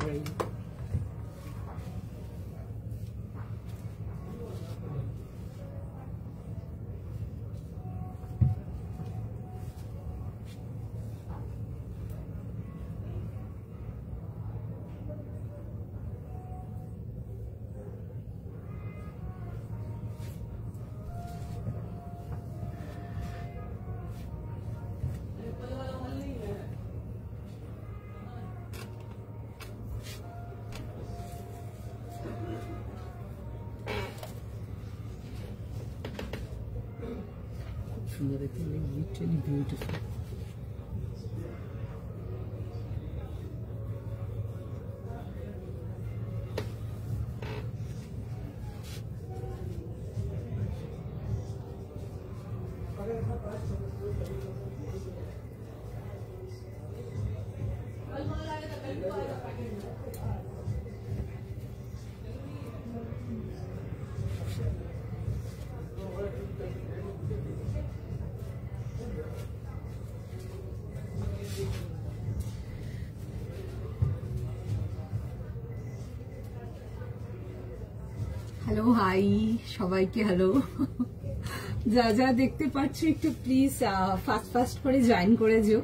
করাই। সুন্দর দেখতে, লিটারালি বিউটিফুল। হ্যালো, হাই সবাইকে, হ্যালো। যা যা দেখতে পাচ্ছ একটু প্লিজ ফাস্ট করে জয়েন করে যেও।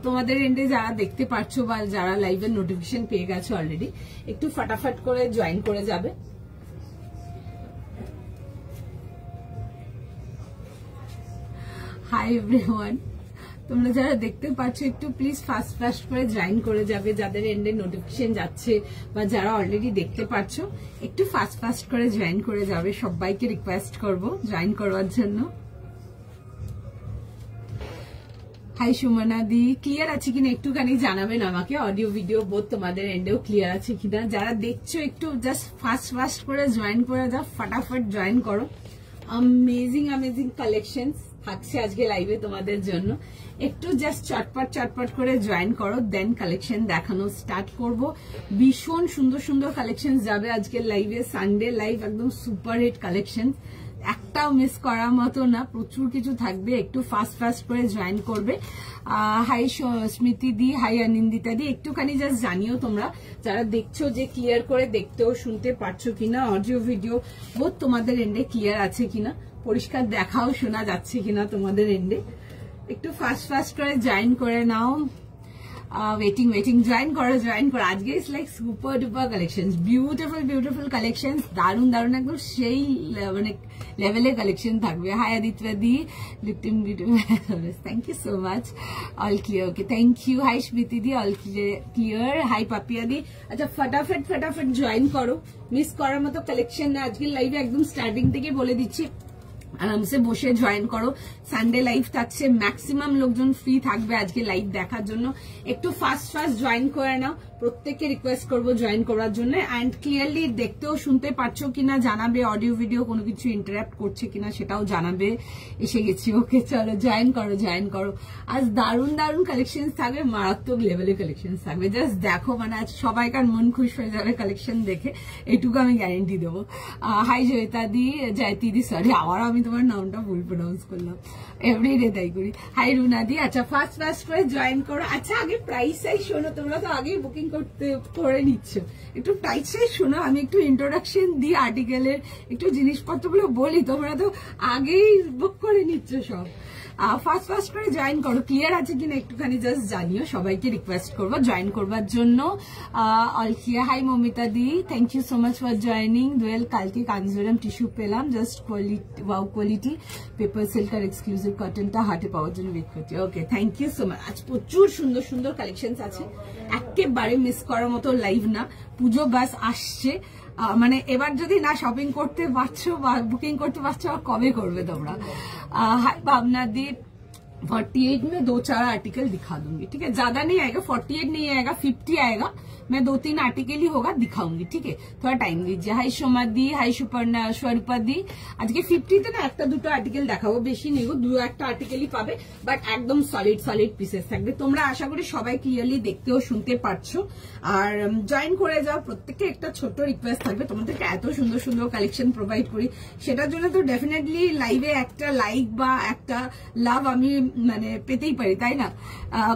তোমাদের এন্ডে যারা দেখতে পাচ্ছ বা যারা লাইভের নোটিফিকেশন পেয়ে গেছো অলরেডি, একটু ফটাফট করে জয়েন করে যাবে। হাই এভরিওয়ান, তোমরা যারা দেখতে পাচ্ছ একটু প্লিজ ফাস্ট করে জয়েন করে যাবে। যাদের এন্ডে নোটিফিকেশন যাচ্ছে বা যারা অলরেডি দেখতে পাচ্ছ একটু ফাস্ট করে জয়েন করে যাবে। সবাইকে রিকোয়েস্ট করব জয়েন করার জন্য। হাই সুমনা দি, ক্লিয়ার আছে কিনা একটুখানি জানাবেন আমাকে। অডিও ভিডিও বোধ তোমাদের এন্ডেও ক্লিয়ার আছে কিনা। যারা দেখছো একটু জাস্ট ফাস্ট করে জয়েন করে যাও, ফটাফট জয়েন করো। অ্যামেজিং কালেকশনস থাকছে আজকে লাইভে তোমাদের জন্য। একটু জাস্ট চটপট করে জয়েন করো, দেন কালেকশন দেখানো স্টার্ট করব। ভীষণ সুন্দর কালেকশন যাবে আজকের লাইভে। সানডে লাইভ একদম সুপার হিট কালেকশন, একটাও মিস করার মতো না, প্রচুর কিছু থাকবে। একটু ফাস্ট করে জয়েন করবে। হাই স্মৃতি দি, হাই অনিন্দিতা দি, একটুখানি জাস্ট জানিও তোমরা যারা দেখছো যে ক্লিয়ার করে দেখতেও শুনতে পারছো কিনা, অডিও ভিডিও বোধ তোমাদের এন্ডে ক্লিয়ার আছে কিনা, পরিষ্কার দেখাও শোনা যাচ্ছে কিনা তোমাদের এন্ডে। একটু ফাস্ট করে জয়েন করে নাও। ওয়েটিং জয়েন করো। আজকে it's like super duper collection, beautiful collection, দারুণ একদম সেই মানে লেভেলের কালেকশন থাকবে। হাই আদিত্য দি, লিপটিং thank you so much. All clear, okay thank you. Hi Smriti di, all clear. Hi Papiya di. আচ্ছা ফটাফট জয়েন করো, মিস করার মতো কালেকশন না আজকের লাইভে। একদম স্টার্টিং থেকে বলে দিচ্ছি, আরামসে বসে জয়েন করো। সানডে লাইভ থাকছে, ম্যাক্সিমাম লোকজন ফ্রি থাকবে আজকে লাইভ দেখার জন্য। একটু ফাস্ট জয়েন করে নাও, প্রত্যেককে রিকোয়েস্ট করবো জয়েন করার জন্য। অ্যান্ড ক্লিয়ারলি দেখতেও শুনতে পারছো কিনা জানাবে, অডিও ভিডিও কোনো কিছু ইন্টারাপ্ট করছে কিনা সেটাও জানাবে। এসে গেছি, ওকে চলো জয়েন করো। আজ দারুণ কালেকশন থাকবে, মারাত্মক লেভেলের কালেকশন থাকবে। জাস্ট দেখো, মানে আজ সবাইকার মন খুশ হয়ে যাবে কালেকশন দেখে, এটুকু আমি গ্যারেন্টি দেবো। হাই জয়িতা দি, জয়তি দি, সরি আবার আমি তোমার নামটা ভুল প্রোনাউন্স করলাম, এভরিডে তাই করি। হাই রুনা দি, আচ্ছা ফাস্ট করে জয়েন করো। আচ্ছা আগে প্রাইস সাইজ শোনো, তোমরা তো আগেই বুকিং করে নিচ্ছ, একটু প্রাইস সাইজ শোনো। আমি একটু ইন্ট্রোডাকশন দিই আর্টিকেলের, একটু জিনিসপত্রগুলো বলি, তোমরা তো আগেই বুক করে নিচ্ছ সব। ফাস্ট করে জয়েন করো। ক্লিয়ার আছে কিনা একটুখানি জাস্ট জানিও, সবাইকে রিকোয়েস্ট করবো জয়েন করবার জন্য। All clear. Hi Momita di, thank you so much for joining. Doyel কালকে কাঞ্জিভরম টিস্যু পেলাম, জাস্ট কোয়ালিটি পেপার সিল্ক আর এক্সক্লুসিভ কটনটা হাটে পাওয়ার জন্য ওয়েট করছি। Okay thank you so much. আজ প্রচুর সুন্দর কালেকশন আছে, একেবারে মিস করার মতো লাইভ না। পুজো বাস আসছে, মানে এবার যদি না শপিং করতে পারছো বা বুকিং করতে পারছো, কবে করবে তোমরা। हाय भावना दी, 48 में 2-4 आर्टिकल दिखा दूंगी, ठीक है, ज्यादा नहीं आएगा, 48 नहीं आएगा, 50 आएगा, मैं 2-3 आर्टिकल ही होगा दिखाऊंगी, ठीक है, थोड़ा टाइम दीजिए। हाई सोमा दी, हाई सुपर्णा स्वरूपा दी, आज के 50 তে না একটা দুটো আর্টিকেল দেখাবো, বেশি নেই গো, দুটো একটা আর্টিকেলই পাবে, বাট একদম সলিড পিসেস থাকবে। তোমরা আশা করি সবাই ক্লিয়ারলি দেখতে ও শুনতে পারছো। আর জয়েন করে যাও, প্রত্যেককে একটা ছোট রিকোয়েস্ট থাকবে, তোমাদেরকে এত সুন্দর কালেকশন প্রোভাইড করি, সেটার জন্য তো ডেফিনেটলি লাইভে একটা লাইক বা একটা লাভ আমি মানে পেতেই পারি, তাই না।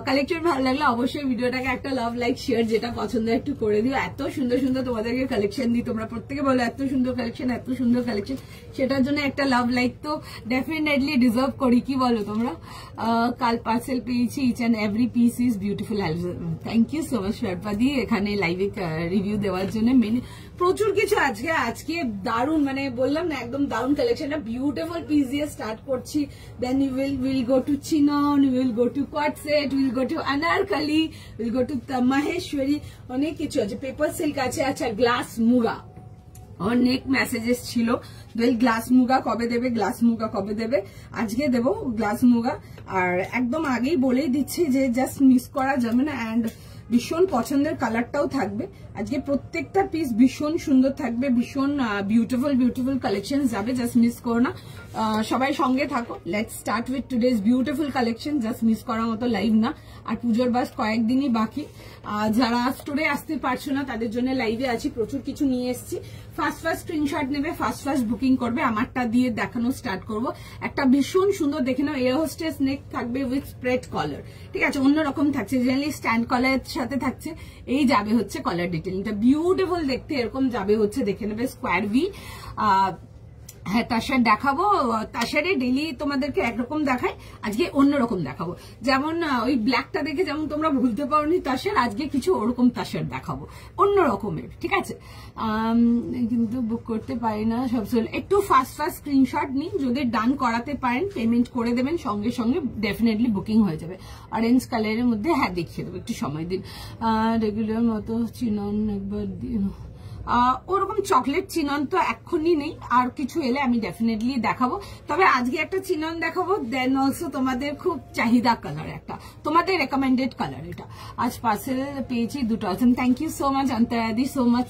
কালেকশন ভালো লাগলে অবশ্যই ভিডিওটাকে একটা লাভ লাইক শেয়ার যেটা পছন্দ পছন্দ একটু করে দিও। এত সুন্দর সুন্দর তোমাদেরকে কালেকশন দিই, তোমরা প্রত্যেকে বলো এত সুন্দর কালেকশন, এত সুন্দর কালেকশন, সেটার জন্য একটা লাভ লাইক তো ডেফিনেটলি ডিজার্ভ করি, কি বলো তোমরা? কাল পার্সেল পেয়েছি, each and every piece is beautiful. Thank you so much শর্পাদি এখানে লাইভে রিভিউ দেওয়ার জন্য। প্রচুর কিছু আজকে দারুণ, মানে বললাম না একদম দারুণ কালেকশনটা, বিউটিফুল পিস দিয়ে স্টার্ট করছি। Then you will go to চিনন, উইল গো টু কট set, will go to Anarkali, will go to Maheshwari, অনেক কিছু আছে, পেপার সিল্ক আছে। আচ্ছা, গ্লাস মুগা অনেক মেসেজেস ছিল, গ্লাস মুগা কবে দেবে, গ্লাস মুগা কবে দেবে? আজকে দেবো গ্লাস মুগা। আর একদম আগেই বলেই দিচ্ছি যে জাস্ট মিস করা যাবে না, অ্যান্ড ভীষণ পছন্দের কালারটাও থাকবে। আজকে প্রত্যেকটা পিস ভীষণ সুন্দর থাকবে, ভীষণ বিউটিফুল বিউটিফুল কালেকশন যাবে, জাস্ট মিস করো না। সবাই সঙ্গে থাকো, let's start with today's beautiful collection, just miss করার মতো লাইভ না। আর পুজোর বাস কয়েকদিনই বাকি, যারা স্টোরে আসতে পারছো না তাদের জন্য লাইভে আছি, প্রচুর কিছু নিয়ে এসেছি। ফার্স্ট স্ক্রিনশট নেবে, ফার্স্ট বুকিং করবে, আমারটা দিয়ে দেখানো স্টার্ট করব। একটা ভীষণ সুন্দর দেখে নাও, এয়ার হোস্টেস নেক থাকবে উইথ স্প্রেড কলার, ঠিক আছে, অন্যরকম থাকছে, জেনারেলি স্ট্যান্ড কলারের সাথে থাকছে। এই যাবে হচ্ছে কলার ডিটেলিংটা, বিউটিফুল দেখতে, এরকম যাবে হচ্ছে, দেখে নেবে স্কোয়ার ভি। হ্যাঁ, তাসার দেখাবো, তাসারে ডেইলি তোমাদেরকে একরকম দেখাই, আজকে অন্যরকম দেখাবো। যেমন ওই ব্ল্যাকটা দেখে যেমন তোমরা ভুলতে পারোনি তাসার, আজকে কিছু ওরকম তাসার দেখাবো, অন্য রকমের, ঠিক আছে। কিন্তু বুক করতে পারি না সব, একটু ফার্স্ট স্ক্রিনশট নিন, যদি ডান করাতে পারেন পেমেন্ট করে দেবেন, সঙ্গে সঙ্গে ডেফিনেটলি বুকিং হয়ে যাবে। অরেঞ্জ কালারের মধ্যে হ্যাঁ দেখিয়ে দেবো, একটু সময় দিন। রেগুলার মতো চিনন একবার দিন, ওরকম চকলেট চিনন তো এক্ষুনি নেই, আর কিছু এলে আমি ডেফিনেটলি দেখাবো। তবে আজকে একটা চিনন দেখাবো, দেন অলসো তোমাদের খুব চাহিদা কালার একটা, তোমাদের রেকমেন্ডেড কালার এটা। আজ পার্সেল পেয়েছি 2000, থ্যাংক ইউ সো মাচ অন্তরাদি, সো মাচ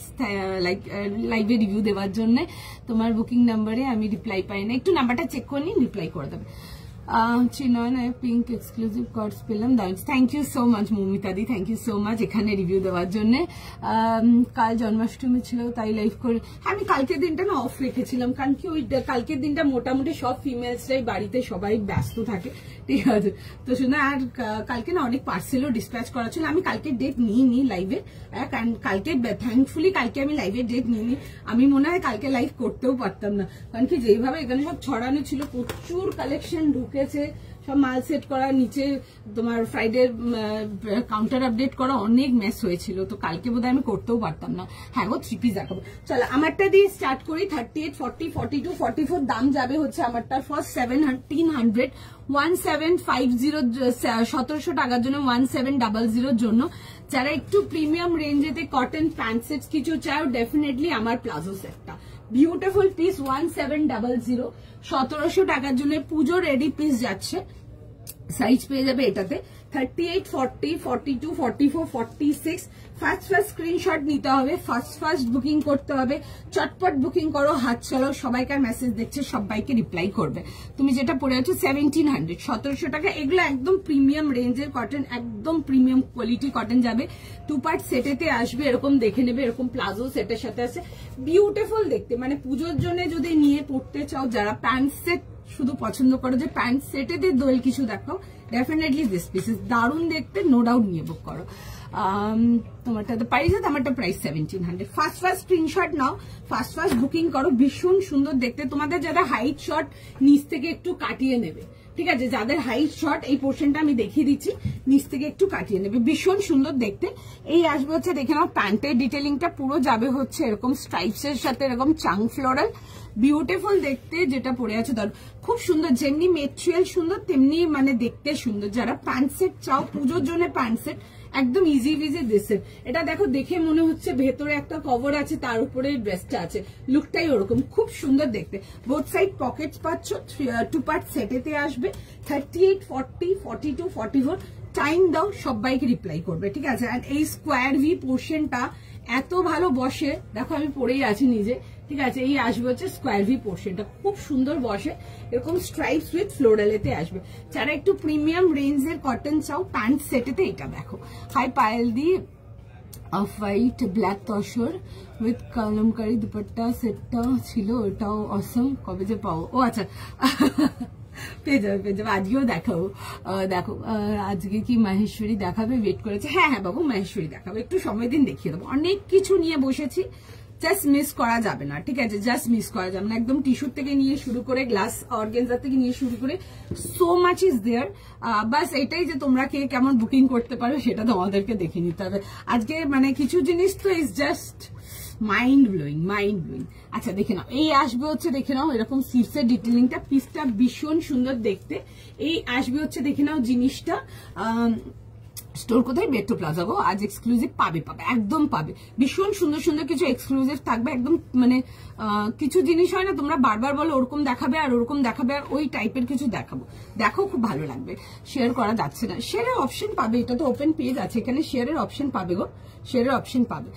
লাইভে রিভিউ দেওয়ার জন্য। তোমার বুকিং নাম্বারে আমি রিপ্লাই পাই না, একটু নাম্বারটা চেক করে নিন, রিপ্লাই করে দেবে। চিনন পিঙ্ক এক্সক্লুসিভ কর্ডস পেলাম, থ্যাংক ইউ সো মাচ মৌমিতাদি, থ্যাংক ইউ সো মাচ এখানে রিভিউ দেওয়ার জন্য। কাল জন্মাষ্টমী ছিল তাই লাইভ করে, আমি কালকের দিনটা না অফ রেখেছিলাম, কারণ কি ওই কালকের দিনটা মোটামুটি সব ফিমেলসরাই বাড়িতে সবাই ব্যস্ত থাকে, ঠিক আছে। তো শুনে আর কালকে না অনেক পার্সেলও ডিসপ্যাচ করা ছিল, আমি কালকে ডেট নিইনি লাইভে, কারণ কালকে থ্যাঙ্কফুলি কালকে আমি লাইভের ডেট নিইনি। আমি মনে হয় কালকে লাইভ করতেও পারতাম না, কারণ কি যেইভাবে এখানে সব ছড়ানো ছিল, প্রচুর কালেকশন ঢুকেছে, সব মাল সেট করা, নিচে তোমার ফ্রাইডে কাউন্টার আপডেট করা, অনেক মেস হয়েছিল, তো কালকে বোধহয় আমি করতেও পারতাম না। হ্যাঁ গো, 3 পিস দেখাবো, চলো আমারটা দিয়ে স্টার্ট করি। 38, 40, 42, 44 দাম যাবে হচ্ছে আমারটার ফার্স্ট 1700, 1750, 1700 টাকার জন্য, 1700 জন্য। যারা একটু প্রিমিয়াম রেঞ্জেতে কটন প্যান্ট সেট কিছু চাও, ডেফিনেটলি আমার প্লাজো সেটটা বিউটিফুল পিস, 1700, 1700 টাকার জন্য পুজো রেডি পিস যাচ্ছে। সাইজ পেয়ে যাবে এটাতে 38, 40, 42, 44, 46। ফার্স্ট স্ক্রিনশট নিতে হবে, ফার্স্ট বুকিং করতে হবে, চটপট বুকিং করো, হাত চালাও, সবাইকার মেসেজ দেখছে, সবাইকে রিপ্লাই করবে। তুমি যেটা পড়ে আছো 1700, 1700 টাকা, এগুলো একদম প্রিমিয়াম রেঞ্জের কটন, একদম প্রিমিয়াম কোয়ালিটি কটন যাবে। 2 পার্ট সেটেতে আসবে, এরকম দেখে নেবে, এরকম প্লাজো সেটের সাথে আছে, বিউটিফুল দেখতে, মানে পুজোর জন্য যদি নিয়ে পড়তে চাও, যারা প্যান্ট সেট শুধু পছন্দ করো যে প্যান্ট সেটেতে দোল কিছু দেখাও, ডেফিনেটলি দিস পিসেস দারুণ দেখতে, নো ডাউট নিয়ে বুক করো। তোমারটা তো প্রাইস আছে, আমারটা প্রাইস 1700। ফার্স্ট স্ক্রিনশট নাও, ফার্স্ট বুকিং করো, ভীষণ সুন্দর দেখতে। তোমাদের যারা হাইট শর্ট নিচ থেকে একটু কাটিয়ে নেবে, ঠিক আছে, যাদের হাইট শর্ট এই পোর্শনটা আমি দেখিয়ে দিচ্ছি, নিচ থেকে একটু কাটিয়ে নেবে, ভীষণ সুন্দর দেখতে। এই আসবে হচ্ছে, দেখে নাও প্যান্টের ডিটেলিংটা পুরো যাবে হচ্ছে এরকম স্ট্রাইপস এর সাথে, এরকম চাং ফ্লোরাল, বিউটিফুল দেখতে, যেটা পরে আছে ধর খুব সুন্দর, যেমনি মেটেরিয়াল সুন্দর তেমনি মানে দেখতে সুন্দর। যারা প্যান্ট সেট চাও পুজোর জন্য, প্যান্ট সেট একদম ইজি দিসের, এটা দেখো, দেখে মনে হচ্ছে ভেতরে একটা কভার আছে, তার উপরে ড্রেসটা আছে, লুকটাই ওরকম, খুব সুন্দর দেখতে। বোথ সাইড পকেটস পাচ্ছ, 2 পার্ট সেটেতে আসবে। 38, 40, 42, 44 টাইম দাও, সবাইকে রিপ্লাই করবে, ঠিক আছে। আর এই স্কোয়ার ভি পোর্শনটা এত ভালো বসে, দেখো আমি পরেই আছি নিজে, ঠিক আছে। এই আসবে হচ্ছে স্কোয়ার ভি পোর্শনটা, খুব সুন্দর বসে, এরকম স্ট্রাইপস উইথ ফ্লোরালেতে আসবে। যারা একটু প্রিমিয়াম রেঞ্জের কটন চাও প্যান্ট সেটেতে, এটা দেখো, হাই পায়েল দি off white black tussar with kalamkari dupatta সেটটা ছিল, ওটাও অসম, কবে যে পাও, ও আচ্ছা পেয়ে যাবে আজকেও দেখাবো। দেখো আজকে কি মাহেশ্বরী দেখাবে, ওয়েট করেছে। হ্যাঁ হ্যাঁ বাবু মাহেশ্বরী দেখাবো, একটু সময় দিন দেখিয়ে দেবো। অনেক কিছু নিয়ে বসেছি, জাস্ট মিস করা যাবে না, ঠিক আছে? জাস্ট মিস করা যাবে না। একদম টিস্যুর থেকে নিয়ে শুরু করে গ্লাস অর্গানজা থেকে নিয়ে শুরু করে সো মাচ ইজ দেয়ার। বাস এটাই যে তোমরা কে কেমন বুকিং করতে পারো সেটা তোমাদেরকে দেখে নিতে হবে। আজকে মানে কিছু জিনিস তো is just mind blowing, mind blowing. আচ্ছা দেখে নাও, এই আসবে হচ্ছে দেখে নাও এরকম সিপসের ডিটেলিংটা, পিসটা ভীষণ সুন্দর দেখতে। এই আসবে হচ্ছে দেখে নাও জিনিসটা। স্টোর কোথায়? মেট্রো প্লাজা গো। আজ এক্সক্লুসিভ পাবে, একদম পাবে। ভীষণ সুন্দর সুন্দর কিছু এক্সক্লুসিভ থাকবে একদম। মানে কিছু জিনিস হয় না তোমরা বারবার বলো ওরকম দেখাবে আর ওরকম দেখাবে, আর ওই টাইপের কিছু দেখাবো। দেখো খুব ভালো লাগবে। শেয়ার করা যাচ্ছে না, শেয়ারের অপশন পাবে। এটা তো ওপেন পেজ আছে, এখানে শেয়ারের অপশন পাবে গো, শেয়ারের অপশন পাবে।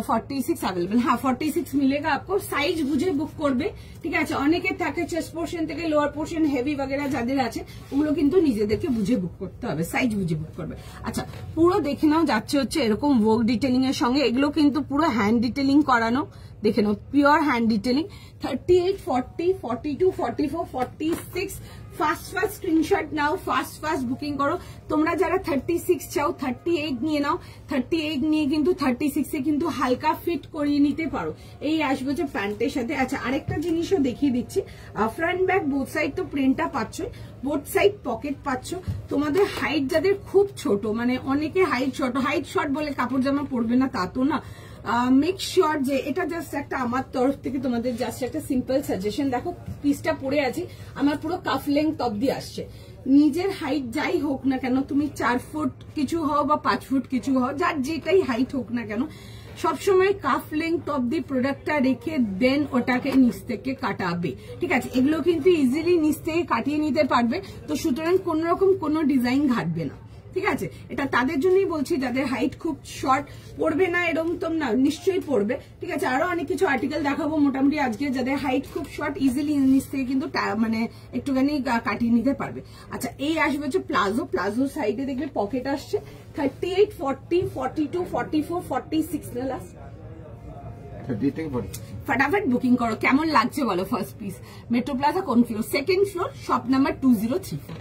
46 অ্যাভেলেবল। হ্যাঁ 46 মিলেगा आपको। সাইজ বুঝে বুক করবে, ঠিক আছে? অনেকে থাকে চেস্ট পোর্শন থেকে লোয়ার পোর্শন হেভি वगैरह যাদের আছে ওগুলো কিন্তু নিজেদেরকে বুঝে বুক করতে হবে, সাইজ বুঝে বুক করবে। আচ্ছা পুরো দেখে নাও, যাচ্ছে হচ্ছে এরকম ওয়ার্ক ডিটেলিং এর সঙ্গে। এগুলো কিন্তু পুরো হ্যান্ড ডিটেলিং করানো, দেখে নাও pure hand detailing. 38, 40, 42, 44, 46 fast screenshot নাও, ফাস্ট বুকিং করো। তোমরা যারা 36 চাও 38 নিয়ে নাও, 38 নিয়ে কিন্তু 36 এ কিন্তু হালকা ফিট করিয়ে নিতে পারো। এই আসবে যে প্যান্টের সাথে। আচ্ছা আরেকটা জিনিসও দেখিয়ে দিচ্ছি, ফ্রন্ট ব্যাক বোথ সাইড তো প্রিন্টটা পাচ্ছ, বোথ সাইড পকেট পাচ্ছ। তোমাদের হাইট যাদের খুব ছোট, মানে অনেকে হাইট শর্ট বলে কাপড় জামা পরবে না তা তো না। মেক শিওর যে এটা জাস্ট একটা আমার তরফ থেকে তোমাদের জাস্ট একটা সিম্পল সাজেশন। দেখো পিসটা পরে আছি, আমার পুরো কাফ লেন্থ অব্দি আসছে। নিজের হাইট যাই হোক না কেন, তুমি 4 ফুট কিছু হও বা 5 ফুট কিছু হও, যার যেটাই হাইট হোক না কেন, সবসময় কাফ লেন্থ অব্দি প্রোডাক্টটা রেখে দেন ওটাকে নিচ থেকে কাটাবে, ঠিক আছে? এগুলো কিন্তু ইজিলি নিচ থেকে কাটিয়ে নিতে পারবে, তো সুতরাং কোন রকম কোনো ডিজাইন ঘাটবে না, ঠিক আছে? এটা তাদের জন্যই বলছি যাদের হাইট খুব শর্ট, পড়বে না এরকম তো না, নিশ্চয়ই পড়বে, ঠিক আছে? আরো অনেক কিছু আর্টিকেল দেখাবো মোটামুটি আজকে, যাদের হাইট খুব শর্ট ইজিলি নিচ থেকে কিন্তু মানে একটুখানি কাটিয়ে নিতে পারবে। আচ্ছা এই আসবে হচ্ছে প্লাজো সাইডে দেখবে পকেট আসছে। 38, 40, 42, 44, 46 না লাস্ট। फटाफट बुकिंग करो। केमन लागছে বলো? ফার্স্ট পিস মেট্রো প্লাজা কোন floor? Second floor, shop number 2034।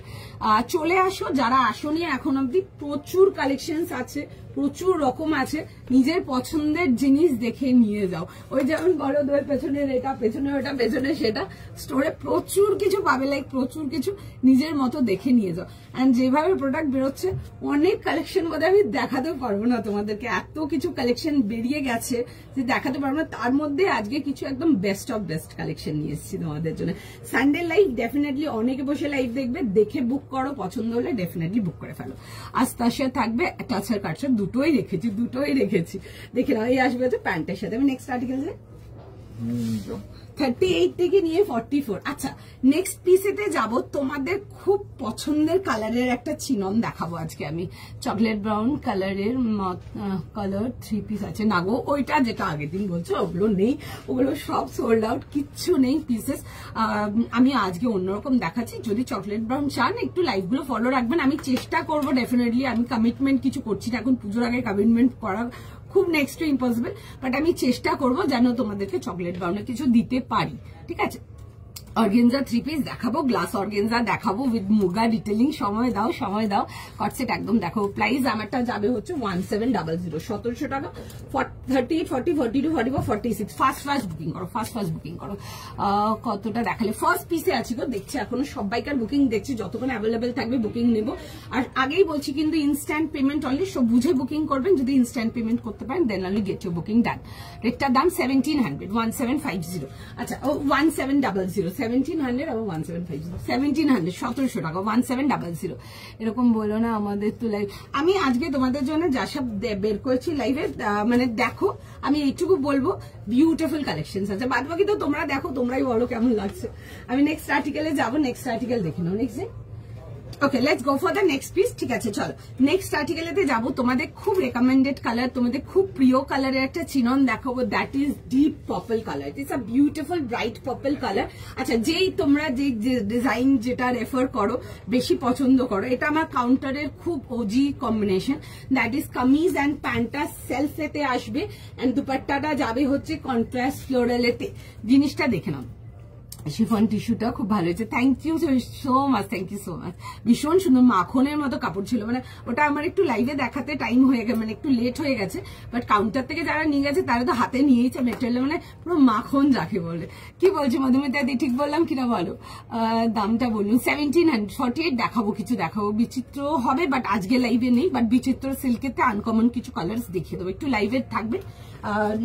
চলে আসো যারা আসোনি এখন অব্দি, প্রচুর কালেকশনস আছে, প্রচুর রকম আছে, নিজের পছন্দের জিনিস দেখে নিয়ে যাও। ওই যেমন বলো দোয়ের পেছনের এটা, পেছনে ওটা, পেছনে সেটা, স্টোরে প্রচুর কিছু পাবে, লাইক প্রচুর কিছু নিজের মতো দেখে নিয়ে যাও। এন্ড যেভাবে প্রোডাক্ট বেরোচ্ছে অনেক কালেকশন বোধহয় আমি দেখাতে পারবো না তোমাদেরকে, এত কিছু কালেকশন বেরিয়ে গেছে যে দেখাতে পারবো না। তার মধ্যে আজকে কিছু একদম বেস্ট অফ বেস্ট কালেকশন নিয়ে এসেছি তোমাদের জন্য। সানডে লাইভ ডেফিনেটলি অনেকে বসে লাইভ দেখবে, দেখে বুক করো, পছন্দ হলে ডেফিনেটলি বুক করে ফেলো। আজ তার সাথে থাকবে টাচার কাটচার, দুটোই রেখেছি। দেখে নাও এই আসবে হচ্ছে প্যান্টের সাথে। আমি নেক্সট আর্টিকেল 38 থেকে নিয়ে 44। আচ্ছা নেক্সট পিসেতে যাব, তোমাদের খুব পছন্দের কালারের একটা চিনন দেখাবো আজকে আমি। চকলেট ব্রাউন কালারের কালার 3 পিস আছে না গো, ওইটা যেটা আগের দিন বলছো ওগুলো নেই, ওগুলো সব সোল্ড আউট, কিচ্ছু নেই পিসেস। আমি আজকে অন্যরকম দেখাচ্ছি। যদি চকলেট ব্রাউন চান একটু লাইভ গুলো ফলো রাখবেন, আমি চেষ্টা করবো ডেফিনেটলি। আমি কমিটমেন্ট কিছু করছি না এখন, পুজোর আগে কমিটমেন্ট করা খুব নেক্সট টু ইম্পসিবল, বাট আমি চেষ্টা করবো যেন তোমাদেরকে চকলেট ব্রাউনের কিছু দিতে পারি, ঠিক আছে? অর্গেনজা 3 পিস দেখাবো, গ্লাস অর্গেনজা দেখাবো উইথ মুগা ডিটেলিং। সময় দাও। কটসেট একদম দেখো। প্রাইস আমারটা যাবে হচ্ছে 1700, 1700 টাকা। 38, 40, 42, 44, 46। ফাস্ট বুকিং করো। কতটা দেখালে ফার্স্ট পিসে আছি গো, দেখছি এখনো সবাইকার বুকিং দেখছি, যতক্ষণ অ্যাভেলেবেল থাকবে বুকিং নেব। আর আগেই বলছি কিন্তু ইনস্ট্যান্ট পেমেন্ট অনলি, সব বুঝে বুকিং করবেন। যদি ইনস্ট্যান্ট পেমেন্ট করতে পারেন then only get your booking ডান। রেটটার দাম 1700, 1750। আচ্ছা 1700, 1700 এবং 1750, 1700, 1700 টাকা, 1700। এরকম বলো না আমাদের তো লাইভ। আমি আজকে তোমাদের জন্য যা সব বের করেছি লাইভে, মানে দেখো আমি এইটুকু বলবো, বিউটিফুল কালেকশন আছে। বাদ বাকি তো তোমরা দেখো, তোমরাই বলো কেমন লাগছে। আমি নেক্সট আর্টিকেলে যাবো, নেক্সট আর্টিকেল দেখে নাও। Next okay let's go for the next piece, ঠিক আছে? চলো নেক্সট আর্টিকেলেতে যাবো। তোমাদের খুব রেকমেন্ডেড কালার, তোমাদের খুব প্রিয় কালারের একটা চিনন দেখাবো, that is deep purple colour. It's a beautiful bright purple colour. আচ্ছা যেই তোমরা যে ডিজাইন যেটা রেফার করো, বেশি পছন্দ করো, এটা আমার কাউন্টারের খুব OG combination. That is kameez and প্যান্টটা সেলফেতে আসবে, অ্যান্ড দুপাট্টাটা যাবে হচ্ছে কন্ট্রাস্ট ফ্লোরালেতে। জিনিসটা দেখে নাও, শিফন টিস্যুটা খুব ভালো হয়েছে, thank you so much, thank you so much. ভীষণ সুন্দর মাখনের মতো কাপড় ছিল, মানে ওটা আমার একটু লাইভে দেখাতে টাইম হয়ে গেছে, মানে একটু লেট হয়ে গেছে, বাট কাউন্টার থেকে যারা নিয়ে গেছে তারা তো হাতে নিয়েছে মেটেরিয়াল, মানে পুরো মাখন যাকে বলে। কি বলছি মধুমিতা দি, ঠিক বললাম কিনা বলো? দামটা বলুন। 1748 দেখাবো, কিছু দেখাবো, বিচিত্র হবে বাট আজকে লাইভে নেই, বাট বিচিত্র সিল্কেতে আনকমন কিছু কালার্স দেখিয়ে দেবো, একটু লাইভে থাকবে,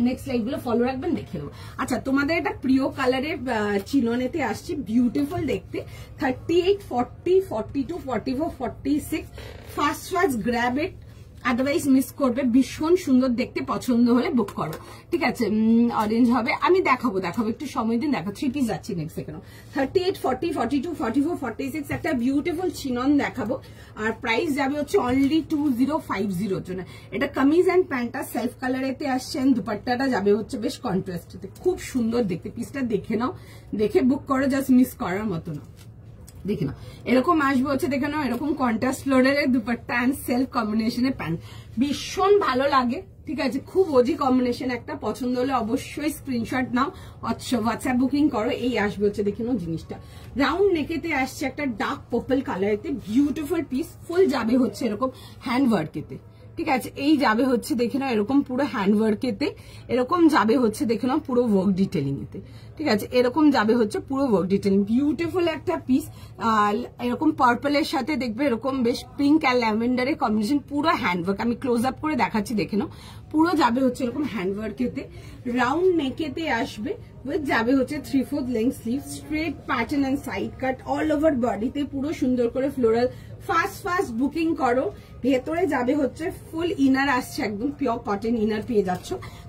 নেক্সট লাইভ গুলো ফলো রাখবেন, দেখে দেবো। আচ্ছা, তোমাদের একটা প্রিয় কালারের চিননেতে আসছে, বিউটিফুল দেখতে, 38, 40, 42, 44, 46, ফার্স্ট গ্র্যাব ইট, আদারওয়াইজ মিস করবে। ভীষণ সুন্দর দেখতে, পছন্দ হলে বুক করো, ঠিক আছে? অরেঞ্জ হবে, আমি দেখাবো একটু সময় দিন, দেখো 3 পিস যাচ্ছি নেক্সট সেকেন্ড। 38, 40, 42, 44, 46 একটা বিউটিফুল চিনন দেখাবো, আর প্রাইস যাবে হচ্ছে অনলি 2050 জন্য। এটা কামিজ অ্যান্ড প্যান্টটা সেলফ কালারেতে আসছেন, দুপাট্টাটা যাবে হচ্ছে বেশ কন্ট্রাস্টেতে, খুব সুন্দর দেখতে। পিসটা দেখে নাও, দেখে বুক করো, জাস্ট মিস করার মতো না। দেখে নাও, এরকম আসবে হচ্ছে, দেখে নাও, এরকম কন্ট্রাস্ট ফ্লোরের দুপাট্টা অ্যান্ড সেলফ কম্বিনেশনের প্যান্ট, ভীষণ ভালো লাগে, ঠিক আছে? খুব ওজি কম্বিনেশন একটা, পছন্দ হলে অবশ্যই স্ক্রিনশট নাও, হোয়াটসঅ্যাপ বুকিং করো। এই আসবে হচ্ছে, দেখে নাও জিনিসটা, রাউন্ড নেকেতে আসছে একটা ডার্ক পার্পল কালারেতে, বিউটিফুল পিস, ফুল যাবে হচ্ছে এরকম হ্যান্ডওয়ার্কেতে, ঠিক আছে? এই যাবে হচ্ছে, দেখে নাও, এরকম পুরো হ্যান্ডওয়ার্কেতে, এরকম যাবে হচ্ছে, দেখে নাও, পুরো ওয়ার্ক ডিটেলিং এতে, ঠিক আছে? এরকম যাবে হচ্ছে পুরো ওয়ার্ক ডিটেলিং, বিউটিফুল একটা পিস, এরকম পার্পলের সাথে দেখবে এরকম বেশ পিঙ্ক আর ল্যাভেন্ডারের কম্বিনেশন, পুরো হ্যান্ডওয়ার্ক, আমি ক্লোজ আপ করে দেখাচ্ছি, দেখে নাও, পুরো যাবে হচ্ছে এরকম হ্যান্ডওয়ার্কেতে, রাউন্ড নেকেতে আসবে, যাবে হচ্ছে 3/4 length sleeve, straight pattern and side cut, all over বডিতে পুরো সুন্দর করে ফ্লোরাল। ফার্স্ট বুকিং করো, ভেতরে যাবে হচ্ছে ফুল ইনার আসছে, একদম পিওর কটন ইনার পেয়ে যাচ্ছ,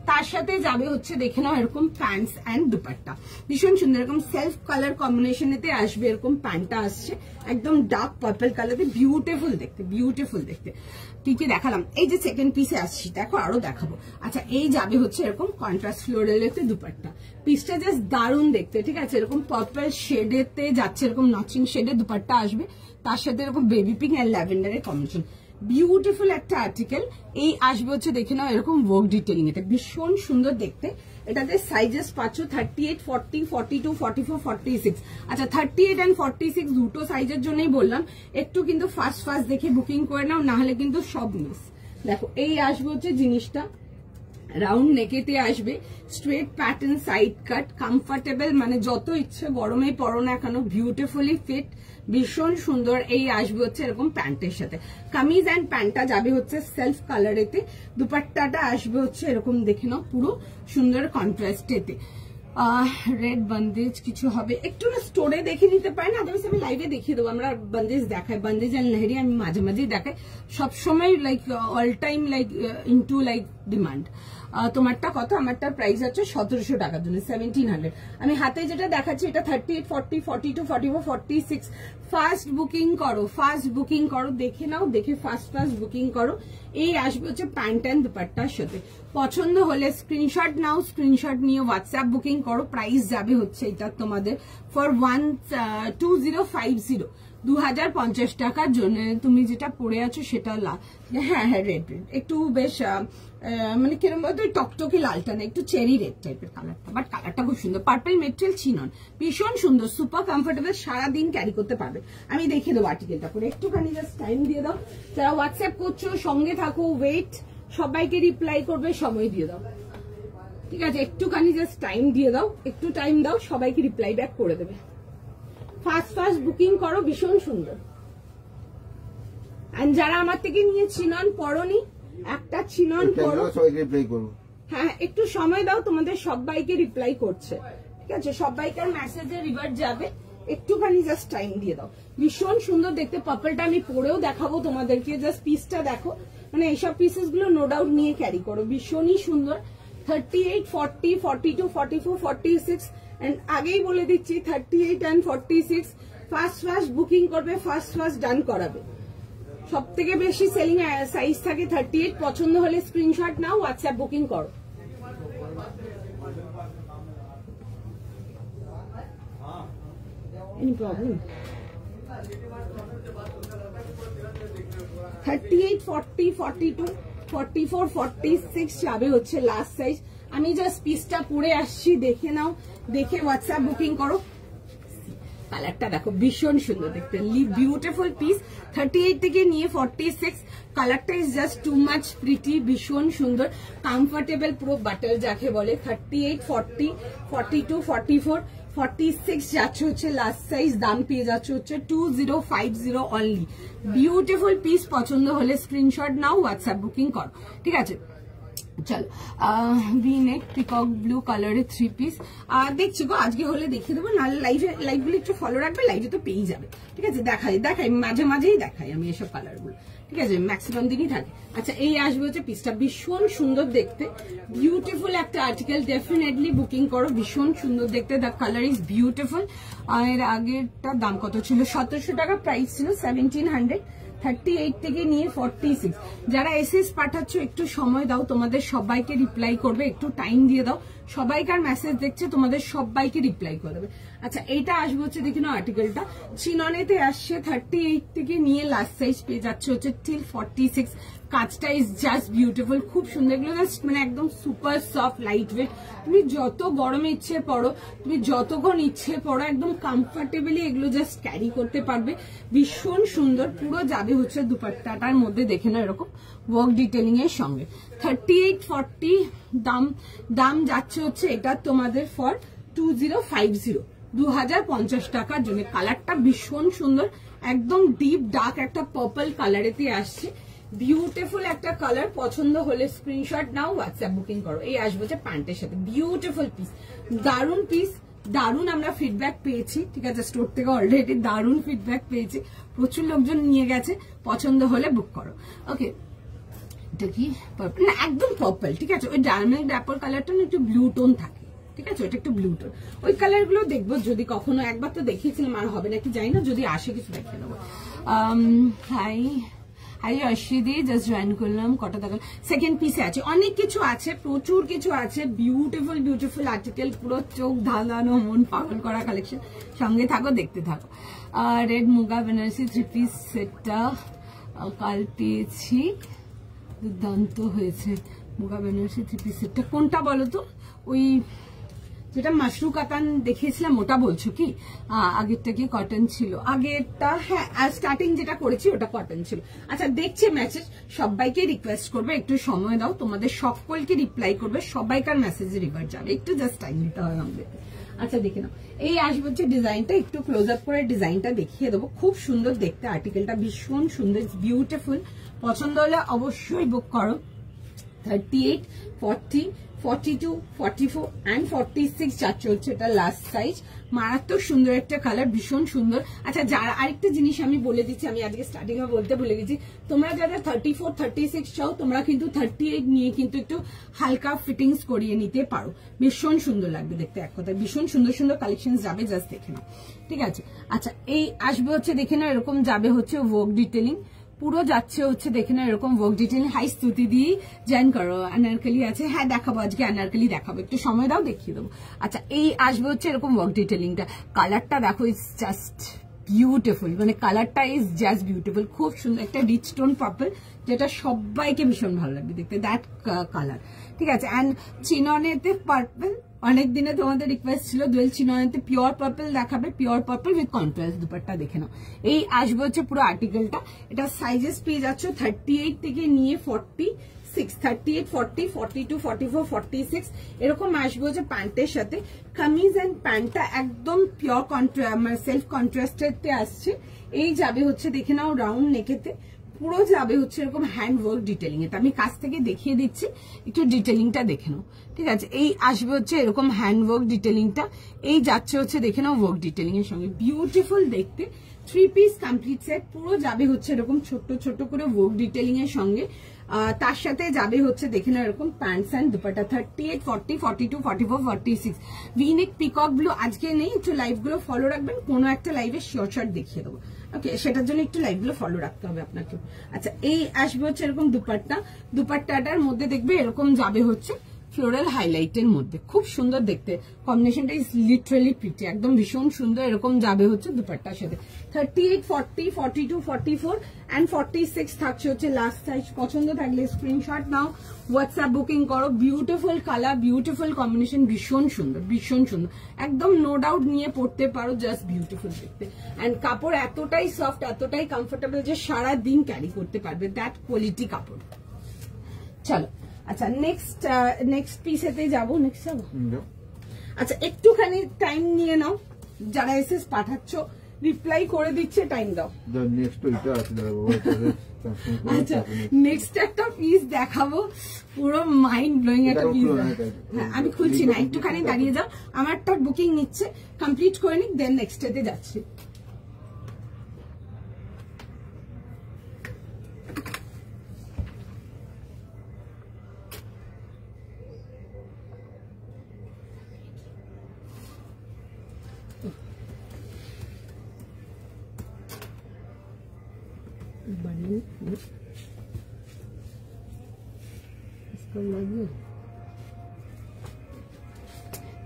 তার সাথে যাবে হচ্ছে, দেখে নাও, এরকম প্যান্টস অ্যান্ড দুপাট্টা, ভীষণ সুন্দর, এরকম সেলফ কালার কম্বিনেশনেতে আসবে, এরকম প্যান্টটা আসছে একদম ডার্ক পার্পল কালারে, বিউটিফুল দেখতে, বিউটিফুল দেখতে। কি কি দেখালাম, এই যে সেকেন্ড পিসে আসছি, দেখো আরো দেখাবো। আচ্ছা, এই যাবে হচ্ছে এরকম কন্ট্রাস্ট ফ্লোরালেতে দুপাট্টা, পিসটা জাস্ট দারুণ দেখতে, ঠিক আছে? এরকম পার্পল শেডেতে যাচ্ছে, এরকম নচিং শেডে দুপাট্টা আসবে, তার সাথে এরকম বেবি পিঙ্ক আর ল্যাভেন্ডারের কম্বিনেশন, বিউটিফুল একটা আর্টিকেল। এই আসবে হচ্ছে, দেখে নাও, এরকম ওয়ার্ক ডিটেলিং এতে, ভীষণ সুন্দর দেখতে। এটাতে সাইজেস পাচ্ছ 38, 40, 42, 44, 46। আচ্ছা, 38 and 46 দুটো সাইজের জন্যই বললাম, একটু কিন্তু ফার্স্ট দেখে বুকিং করে নাও, না হলে কিন্তু সব মিস। দেখো, এই আসবে হচ্ছে জিনিসটা, রাউন্ড নেকেতে আসবে, স্ট্রেট প্যাটার্ন সাইড কাট, কমফর্টেবল, মানে যত ইচ্ছে গরমে পরো না কেন, বিউটিফুলি ফিট, ভীষণ সুন্দর। এই আসবে হচ্ছে এরকম প্যান্টের সাথে, কামিজ অ্যান্ড প্যান্টটা যাবে হচ্ছে সেলফ কালারেতে, দুপাট্টাটা আসবে হচ্ছে এরকম, দেখে নাও, পুরো সুন্দর কন্ট্রাস্টেতে। রেড বন্দেজ কিছু হবে, একটু না স্টোরে দেখে নিতে পারে না, আদারওয়াইজ আমি লাইভে দেখিয়ে দেবো। আমরা বন্দেজ দেখাই, বন্দেজ অ্যান্ড লেহেরি আমি মাঝে মাঝেই দেখাই, সবসময় like all time like into like demand. তোমারটা কত? আমারটা প্রাইস আছে 1700 টাকার জন্য, 1700। আমি হাতে যেটা দেখাচ্ছি এটা 38, 40, 42, 44, 46। ফার্স্ট বুকিং করো, দেখে নাও, দেখে ফার্স্ট বুকিং করো। এই আসবে হচ্ছে প্যান্ট অ্যান্ড দুপাট্টার সাথে, পছন্দ হলে স্ক্রিনশট নাও, স্ক্রিনশট নিয়ে হোয়াটসঅ্যাপ বুকিং করো। প্রাইস যাবে হচ্ছে এটা তোমাদের ফর 2050, 2050 টাকার জন্য। তুমি যেটা পরে আছো সেটা হ্যাঁ রেড একটু বেশ মানে কিরকম বলতো, টকটকে লালটা না, একটু চেরি রেড টাইপের কালারটা, বাট কালারটা খুব সুন্দর, পার্পল মেটেরিয়াল চিনন, ভীষণ সুন্দর, সুপার কমফোর্টেবল, সারাদিন ক্যারি করতে পারবে। আমি দেখিয়ে দেবো আর্টিকেলটা করে, একটুখানি জাস্ট টাইম দিয়ে দাও। যারা হোয়াটসঅ্যাপ করছো সঙ্গে থাকো, ওয়েট, সবাইকে রিপ্লাই করবে, সময় দিয়ে দাও, ঠিক আছে? একটুখানি জাস্ট টাইম দিয়ে দাও, একটু টাইম দাও, সবাইকে রিপ্লাই ব্যাক করে দেবে। ফার্স্ট বুকিং করো, ভীষণ সুন্দর। আর যারা আমার থেকে নিয়ে চিনন পরনি, একটা চিনন পরো, হ্যাঁ একটু সময় দাও, তোমাদের সবাইকে রিপ্লাই করছে, ঠিক আছে? সবাইকার মেসেজে রিভার্ট যাবে, একটুখানি জাস্ট টাইম দিয়ে দাও। ভীষণ সুন্দর দেখতে, পার্পলটা আমি পরেও দেখাবো তোমাদেরকে, জাস্ট পিসটা দেখো, মানে এইসব পিসেস গুলো নো ডাউট নিয়ে ক্যারি করো, ভীষণই সুন্দর। 38, 40, 42, 44, 46, এন্ড আগেই বলে দিচ্ছি 38 and 46 ফার্স্ট বুকিং করবে, ফার্স্ট ডান করাবে। সব থেকে বেশি সেলিং সাইজ থাকে 38, পছন্দ হলে স্ক্রিনশট নাও, হোয়াটসঅ্যাপ বুকিং করো। Any problem? 38, 40, 42, 44, 46 যাবে হচ্ছে লাস্ট সাইজ। আমি জাস্ট পিসটা পরে আসছি, দেখে নাও, দেখে হোয়াটসঅ্যাপ বুকিং করো। কালারটা দেখো ভীষণ সুন্দর দেখতে, বিউটিফুল পিস। 38 থেকে নিয়ে 46, কালারটা is just too much pretty, ভীষণ সুন্দর, কমফোর্টেবল, পুরো বাটার যাকে বলে। 38, 40, 42, 44, 46 যাচ্ছে হচ্ছে লাস্ট সাইজ, দাম পেয়ে যাচ্ছে হচ্ছে 2050 অনলি। বিউটিফুল পিস, পছন্দ হলে স্ক্রিনশট নাও, হোয়াটসঅ্যাপ বুকিং করো, ঠিক আছে। চলো ভি নেক পিকক ব্লু কালারের 3 পিস দেখছি গো, আজকে হলে দেখিয়ে দেবো, নাহলে লাইভগুলো একটু ফলো রাখবে, লাইভে তো পেয়ে যাবে, ঠিক আছে। দেখাই মাঝে মাঝেই দেখাই আমি এসব কালারগুলো, ঠিক আছে, ম্যাক্সিমাম দিনই থাকে। আচ্ছা এই আসবে হচ্ছে পিসটা, ভীষণ সুন্দর দেখতে, বিউটিফুল একটা আর্টিকেল, ডেফিনেটলি বুকিং করো, ভীষণ সুন্দর দেখতে, দ্য কালার ইজ বিউটিফুল। এর আগেরটার দাম কত ছিল? 1700 টাকা প্রাইস ছিল, 1700। 38 থেকে নিয়ে 46, যারা এসএস পাঠাচ্ছ একটু সময় দাও, তোমাদের সবাইকে রিপ্লাই করবে, একটু টাইম দিয়ে দাও, সবাইকার মেসেজ দেখছে, তোমাদের সবাইকে রিপ্লাই করে দেবে। আচ্ছা এইটা আসবে হচ্ছে দেখি না আর্টিকেলটা, চিননেতে আসছে, 38 থেকে নিয়ে লাস্ট সাইজ পেয়ে যাচ্ছে হচ্ছে টিল 46। কাজটা ইজ জাস্ট বিউটিফুল, খুব সুন্দর, এগুলো জাস্ট মানে একদম সুপার সফট লাইট ওয়েট, তুমি যত গরমে ইচ্ছে পড়ো, তুমি যতক্ষণ ইচ্ছে পড়ো, একদম কমফোর্টেবলি এগুলো জাস্ট ক্যারি করতে পারবে, ভীষণ সুন্দর। পুরো যাবে হচ্ছে দুপাট্টাটার মধ্যে দেখে না এরকম ওয়ার্ক ডিটেলিং এর সঙ্গে। 38, 40 দাম যাচ্ছে হচ্ছে এটা তোমাদের ফর 2050, 2050 টাকার জন্য। কালারটা ভীষণ সুন্দর, একদম ডিপ ডার্ক একটা পার্পল কালারেতে আসছে, বিউটিফুল একটা কালার, পছন্দ হলে স্ক্রিনশট নাও, হোয়াটসঅ্যাপ বুকিং করো। এই আসবে হচ্ছে প্যান্টের সাথে, বিউটিফুল পিস, দারুন পিস, দারুন আমরা ফিডব্যাক পেয়েছি, ঠিক আছে, স্টোর থেকে অলরেডি দারুন ফিডব্যাক পেয়েছি, প্রচুর লোকজন নিয়ে গেছে, পছন্দ হলে বুক করো। ওকে এটা কি পার্পল না, একদম পার্পল, ঠিক আছে, ওই ডায়মন্ড অ্যাপল কালারটা না একটু ব্লু টোন থাকে, ঠিক আছে, ওটা একটু ব্লু টোন, ওই কালার গুলো দেখবো যদি কখনো, একবার তো দেখিয়েছিলাম, আর হবে নাকি জানি না, যদি আসে কিছু দেখে নেবো। হাই অশ্বিদি, জাস্ট জয়েন করলাম, কটা টাকা সেকেন্ড পিসে আছে, অনেক কিছু আছে, প্রচুর কিছু আছে, বিউটিফুল আর্টিকেল, পুরো চোখ ধাঁধানো, মন পাগল করা কালেকশন, সঙ্গে থাকো, দেখতে থাকো। রেড মুগা বেনারসি 3 পিস সেটটা কাল পেয়েছি, দুর্দান্ত হয়েছে। মুগা বেনারসি 3 পিস সেটটা কোনটা বলো তো? ওই যেটা মাশরু কাতান দেখিয়েছিলাম ওটা বলছো কি? আগেরটা কি কটন ছিল? আগেরটা হ্যাঁ, স্টার্টিং যেটা করেছি ওটা কটন ছিল। আচ্ছা দেখছি মেসেজ, সবাইকে রিকোয়েস্ট করবে একটু সময় দাও, তোমাদের সকলকে রিপ্লাই করবে, সবাইকার মেসেজে রিভার্ট যাবে, একটু জাস্ট টাইম দিতে হবে আমাদের। আচ্ছা দেখে নাও, এই আসবে হচ্ছে ডিজাইনটা, একটু ক্লোজ আপ করে ডিজাইনটা দেখিয়ে দেবো, খুব সুন্দর দেখতে, আর্টিকেলটা ভীষণ সুন্দর, বিউটিফুল, পছন্দ হলে অবশ্যই বুক করো। 38, 40, 42, 44 and 46 যাচ্ছে হচ্ছে এটা লাস্ট সাইজ, মারাত্মক সুন্দর একটা কালার, ভীষণ সুন্দর। আচ্ছা যারা, আরেকটা জিনিস আমি বলে দিচ্ছি, আমি আজকে স্টার্টিং এ বলতে ভুলে গেছি, তোমরা যারা 34, 36 চাও, তোমরা কিন্তু 38 নিয়ে কিন্তু একটু হালকা ফিটিংস করিয়ে নিতে পারো, ভীষণ সুন্দর লাগবে দেখতে, এক কথায় ভীষণ সুন্দর কালেকশন যাবে, জাস্ট দেখে নাও, ঠিক আছে। আচ্ছা এই আসবে হচ্ছে দেখে নাও, এরকম যাবে হচ্ছে ওয়ার্ক ডিটেলিং, পুরো যাচ্ছে হচ্ছে দেখে না এরকম ওয়ার্ক ডিটেইল। হাই স্তুতি দিয়ে জয়েন করো, আনারকলি আছে, হ্যাঁ দেখাবো আজকে, আনারকলি দেখাবো, একটু সময় দাও দেখিয়ে দেবো। আচ্ছা এই আসবে হচ্ছে এরকম ওয়ার্ক ডিটেলিংটা, কালারটা দেখো, ইজ জাস্ট বিউটিফুল, মানে কালারটা ইজ জাস্ট বিউটিফুল, খুব সুন্দর একটা রিচ টোন পার্পল, যেটা সবাইকে ভীষণ ভালো লাগবে দেখতে, দ্যাট কালার, ঠিক আছে। অ্যান্ড চিননেতে পার্পল, অনেক দিনে তোমাদের রিকোয়েস্ট ছিল ডুয়েল চিননেতে পিওর পার্পল দেখাবে, pure purple with contrast dupatta দেখে নাও। এই আসবে হচ্ছে পুরো আর্টিকেলটা, এটা সাইজেস পেয়ে যাচ্ছ 38 থেকে নিয়ে 46, 38, 40, 42, 44, 46 এরকম আসবে হচ্ছে প্যান্টের সাথে। কামিজ এন্ড প্যান্টটা একদম পিওর সেলফ কন্ট্রাস্টেড আসছে, এই যাবে হচ্ছে দেখে নাও রাউন্ড নেকেতে, পুরো যাবে হচ্ছে এরকম হ্যান্ড ওয়ার্ক ডিটেলিং এ, আমি কাছ থেকে দেখিয়ে দিচ্ছি, একটু ডিটেলিংটা দেখে নাও, ঠিক আছে। এই আসবে হচ্ছে এরকম হ্যান্ড ওয়ার্ক ডিটেলিংটা, এই যাচ্ছে হচ্ছে দেখে নাও ওয়ার্ক ডিটেলিং এর সঙ্গে, বিউটিফুল দেখতে, 3 পিস কমপ্লিট সেট, পুরো যাবে হচ্ছে এরকম ছোট করে ওয়ার্ক ডিটেলিং এর সঙ্গে, তার সাথে যাবে হচ্ছে দেখে নাও এরকম pants and dupatta. 38, 40, 42, 44, 46 V neck peacock blue আজকে নেই, একটু লাইভ গুলো ফলো রাখবেন, কোনো একটা লাইভে শিওর শট দেখিয়ে দেবো, ওকে, সেটার জন্য একটু লাইভ গুলো ফলো রাখতে হবে আপনাকে। আচ্ছা এই আসবে হচ্ছে এরকম দুপাট্টাটার মধ্যে দেখবে এরকম যাবে হচ্ছে ফ্লোরাল হাইলাইটের মধ্যে, খুব সুন্দর দেখতে। কম্বিনেশনটা ইজ লিটারালি প্রিটি, একদম ভীষণ সুন্দর। এরকম যাবে হচ্ছে দুপাট্টার সাথে। 38, 40, 42, 44 and 46 থাকছে হচ্ছে লাস্ট সাইজ। পছন্দ থাকলে স্ক্রিনশট নাও, হোয়াটসঅ্যাপ বুকিং করো। বিউটিফুল কালার, বিউটিফুল কম্বিনেশন, ভীষণ সুন্দর, ভীষণ সুন্দর। একদম নো ডাউট নিয়ে পড়তে পারো, জাস্ট বিউটিফুল দেখতে। অ্যান্ড কাপড় এতটাই সফট, এতটাই কমফোর্টেবল যে সারা দিন ক্যারি করতে পারবে, দ্যাট কোয়ালিটি কাপড়। চলো আচ্ছা নেক্সট পিসেতে যাবো। নেক্সট যাবো। আচ্ছা একটুখানি টাইম নিয়ে নাও, যারা এসএস পাঠাচ্ছ রিপ্লাই করে দিচ্ছে, টাইম দাও। আচ্ছা নেক্সট একটা পিস দেখাবো, পুরো মাইন্ড ব্লোয়িং একটা পিস। হ্যাঁ আমি খুলছি না, একটুখানি দাঁড়িয়ে যাও, আমারটা বুকিং নিচ্ছে, কমপ্লিট করে নিক, দেন নেক্সট এতে যাচ্ছি।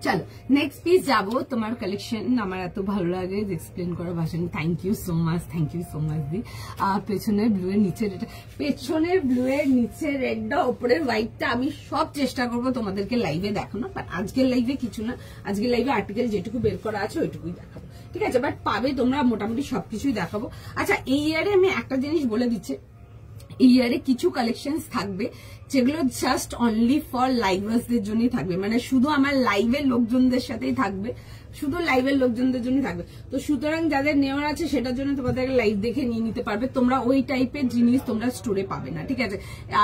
চলো নেক্সট পিস যাবো। তোমার কালেকশন আমার এত ভালো লাগে এক্সপ্লেন করা ভাষণ। Thank you so much, thank you so much দি। পেছনের ব্লু এর নিচের এটা, পেছনের ব্লু এর নিচে রেডটা, ওপরের হোয়াইটটা আমি সব চেষ্টা করবো তোমাদেরকে লাইভে দেখানো, বাট আজকের লাইভে কিছু না, আজকের লাইভে আর্টিকেল যেটুকু বের করা আছে ওইটুকুই দেখাবো, ঠিক আছে? বাট পাবে তোমরা মোটামুটি সবকিছুই দেখাবো। আচ্ছা এই ইয়ারে আমি একটা জিনিস বলে দিচ্ছি, এই ইয়ারে কিছু কালেকশন থাকবে যেগুলো জাস্ট অনলি ফর লাইভার্সদের জন্যই থাকবে, মানে শুধু আমার লাইভের লোকজনদের সাথেই থাকবে, শুধু লাইভের লোকজনদের জন্য থাকবে। তো সুতরাং যাদের নেওয়ার আছে সেটার জন্য তোমাদের লাইভ দেখে নিয়ে নিতে পারবে। তোমরা ওই টাইপের জিনিস তোমরা স্টোরে পাবে না, ঠিক আছে?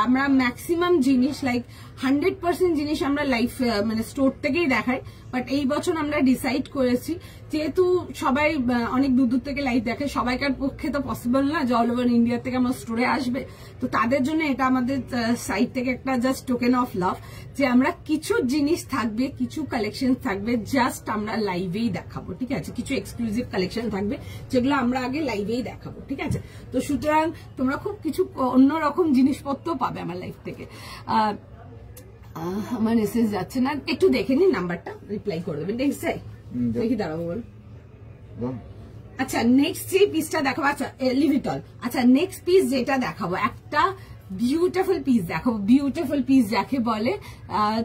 আমরা ম্যাক্সিমাম জিনিস লাইক 100% জিনিস আমরা লাইভ মানে স্টোর থেকেই দেখাই, বাট এই বছর আমরা ডিসাইড করেছি যেহেতু সবাই অনেক দূর দূর থেকে লাইভ দেখে, সবাইকার পক্ষে তো পসিবল না যে অল ওভার ইন্ডিয়া থেকে আমার স্টোরে আসবে, তো তাদের জন্য এটা আমাদের সাইড থেকে একটা জাস্ট টোকেন অফ লাভ যে আমরা কিছু জিনিস থাকবে, কিছু কালেকশন থাকবে জাস্ট আমরা লাইভেই দেখাবো, ঠিক আছে? কিছু এক্সক্লুসিভ কালেকশন থাকবে যেগুলো আমরা আগে লাইভেই দেখাবো, ঠিক আছে? তো সুতরাং তোমরা খুব কিছু অন্যরকম জিনিসপত্র পাবে আমার লাইভ থেকে। আমার মেসেজ যাচ্ছে না, একটু দেখে নিন নাম্বারটা, রিপ্লাই করে দেবেন। নেক্সট যাই দেখি, দাঁড়াবো বল। আচ্ছা নেক্সট যে পিসটা দেখাবো, আচ্ছা লিভ ইট অল। আচ্ছা নেক্সট পিস যেটা দেখাবো একটা বিউটিফুল পিস দেখাবো, বিউটিফুল পিস যাকে বলে।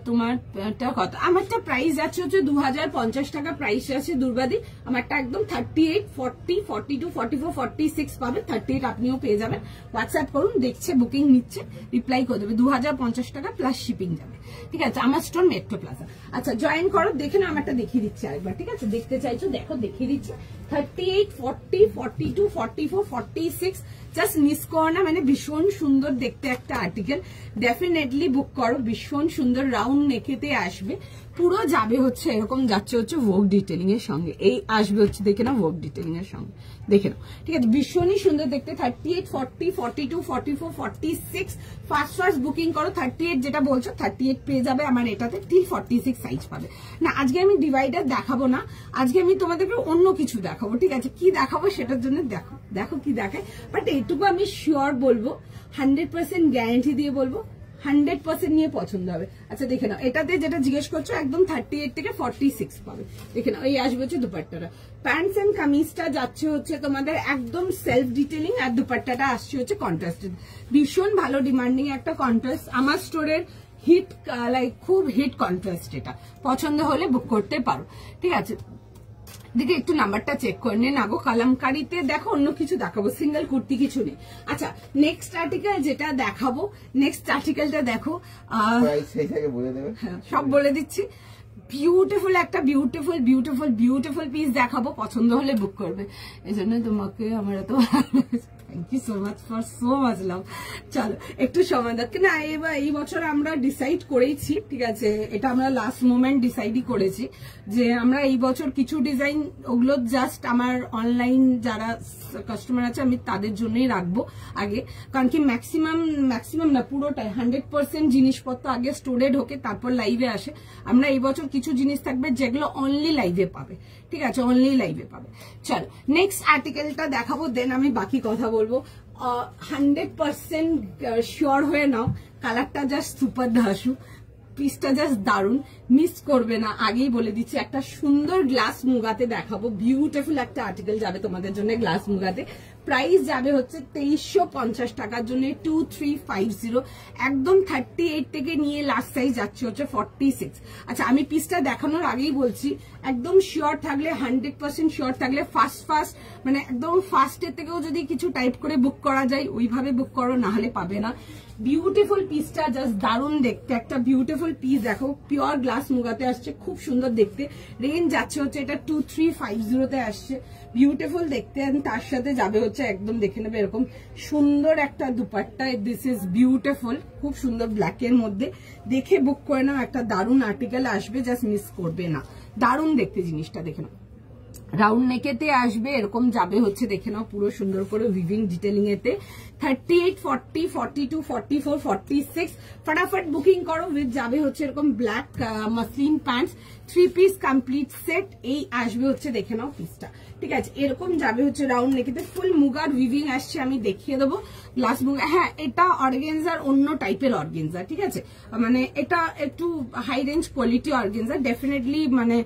তোমারটা কত? আমারটা প্রাইস আছে হচ্ছে 2050 টাকা প্রাইস আছে দুর্বাদি। আমারটা একদম 38, 40, 42, 44, 46 পাবে। 38 আপনিও পেয়ে যাবেন। হোয়াটসঅ্যাপ করুন, দেখছে বুকিং নিচ্ছে, রিপ্লাই করে দেবে। 2050 টাকা প্লাস শিপিং যাবে, ঠিক আছে? আমার স্টোর মেট্রো প্লাজা। আচ্ছা জয়েন করো, দেখে না, আমারটা দেখিয়ে দিচ্ছি আরেকবার, ঠিক আছে? দেখতে চাইছো দেখো, দেখিয়ে দিচ্ছি। 38, 40, 42, 44, 46 জাস্ট মিস করো না, মানে ভীষণ সুন্দর দেখতে একটা আর্টিকেল, ডেফিনেটলি বুক করো। ভীষণ সুন্দর রাউন্ড নেকেতে আসবে, পুরো যাবে হচ্ছে এরকম, যাচ্ছে হচ্ছে ভোগ ডিটেলিং এর সঙ্গে, এই আসবে হচ্ছে দেখে নাও ভোগ ডিটেলিং এর সঙ্গে, দেখে নাও, ঠিক আছে? ভীষণই সুন্দর দেখতে। 38, 40, 42, 44, 46 ফার্স্ট বুকিং করো। 38 যেটা বলছো 38 পেয়ে যাবে আমার এটাতে, till 46 সাইজ পাবে না। আজকে আমি ডিভাইডার দেখাবো না, আজকে আমি তোমাদেরকে অন্য কিছু দেখাবো, ঠিক আছে? কি দেখাবো সেটার জন্য দেখো, দেখো কি দেখায়। বাট এইটুকু আমি শিওর বলবো, 100% গ্যারান্টি দিয়ে বলবো, 100% নিয়ে পছন্দ হবে। আচ্ছা দেখে নাও, এটাতে যেটা জিজ্ঞেস করছো একদম 38 থেকে 46 পাবে, দেখে নাও। এই আসবে হচ্ছে দুপাট্টাটা, প্যান্টস এন্ড কামিজটা যাচ্ছে হচ্ছে তোমাদের একদম সেলফ ডিটেলিং, আর দুপাট্টাটা আসছে হচ্ছে কন্ট্রাস্টেড। ভীষণ ভালো ডিমান্ডিং একটা কন্ট্রাস্ট, আমার স্টোরের হিট, লাইক খুব হিট কন্ট্রাস্ট। এটা পছন্দ হলে বুক করতে পারো, ঠিক আছে? দেখে একটু নাম্বারটা চেক করে নিন। আগো কালামকারিতে দেখো অন্য কিছু দেখাবো, সিঙ্গেল কুর্তি কিছু নেই। আচ্ছা নেক্সট আর্টিকেল যেটা দেখাবো, নেক্সট আর্টিকেলটা দেখো, সব বলে দিচ্ছি। বিউটিফুল একটা বিউটিফুল বিউটিফুল বিউটিফুল পিস দেখাবো, পছন্দ হলে বুক করবে। এই জন্য তোমাকে আমার এত thank you so much for so much love. চলো একটু সময় দেখে না, এবার এই বছর আমরা ডিসাইড করেছি, ঠিক আছে? এটা আমরা লাস্ট মোমেন্ট ডিসাইডই করেছি যে আমরা এই বছর কিছু ডিজাইন, ওগুলো জাস্ট আমার অনলাইন যারা কাস্টমার আছে আমি তাদের জন্যই রাখবো আগে, কারণ কি ম্যাক্সিমাম না পুরোটাই 100% জিনিসপত্র আগে স্টোরে ঢোকে তারপর লাইভে আসে। আমরা এই বছর কিছু জিনিস থাকবে যেগুলো অনলি লাইভে পাবে, ঠিক আছে? অনলি লাইভে পাবে। চলো নেক্সট আর্টিকেলটা দেখাবো, দেন আমি বাকি কথা বলবো। 100% শিওর হয়ে নাও, কালারটা জাস্ট সুপার ধাসু, পিসটা জাস্ট দারুন, মিস করবে না, আগেই বলে দিচ্ছি। একটা সুন্দর গ্লাস মুগাতে দেখাবো, বিউটিফুল একটা আর্টিকেল যাবে তোমাদের জন্য গ্লাস মুগাতে। প্রাইস যাবে হচ্ছে 2350 টাকার জন্য, 2350, একদম 38 থেকে নিয়ে লাস্ট সাইজ যাচ্ছে হচ্ছে 46। আচ্ছা, আমি পিসটা দেখানোর আগেই বলছি, একদম শিওর থাকলে, 100% শিওর থাকলে ফার্স্ট মানে একদম ফার্স্টের থেকেও যদি কিছু টাইপ করে বুক করা যায় ওইভাবে বুক করো, না হলে পাবে না। বিউটিফুল পিসটা জাস্ট দারুণ দেখতে, একটা বিউটিফুল পিস দেখো, পিওর গ্লাস মুগাতে আসছে, খুব সুন্দর দেখতে। রেঞ্জ যাচ্ছে হচ্ছে এটা 2350 আসছে, বিউটিফুল দেখতে। তার সাথে যাবে হচ্ছে একদম দেখে নেবে এরকম সুন্দর একটা দুপাট্টা, দিস ইজ বিউটিফুল, খুব সুন্দর ব্ল্যাকের মধ্যে, দেখে বুক করে নাও, একটা দারুণ আর্টিকেল আসবে, জাস্ট মিস করবে না, দারুণ দেখতে জিনিসটা, দেখে নাও। রাউন্ড নেকেতে আসবে এরকম, যাবে হচ্ছে দেখে নাও পুরো সুন্দর করে উইভিং ডিটেলিং এতে। 38, 40, 42, 44, 46 ফটাফট বুকিং করো। উইথ যাবে হচ্ছে এরকম black muslin pants, 3 piece complete set. এই আসবে হচ্ছে দেখে নাও পিসটা, ঠিক আছে। এরকম যাবে হচ্ছে রাউন্ড নেকেতে, ফুল মুগার উইভিং আসছে, আমি দেখিয়ে দেবো গ্লাস মুগা। হ্যাঁ, এটা অর্গেনজার, অন্য টাইপের অর্গেনজা, ঠিক আছে, মানে এটা একটু high range quality organza, definitely মানে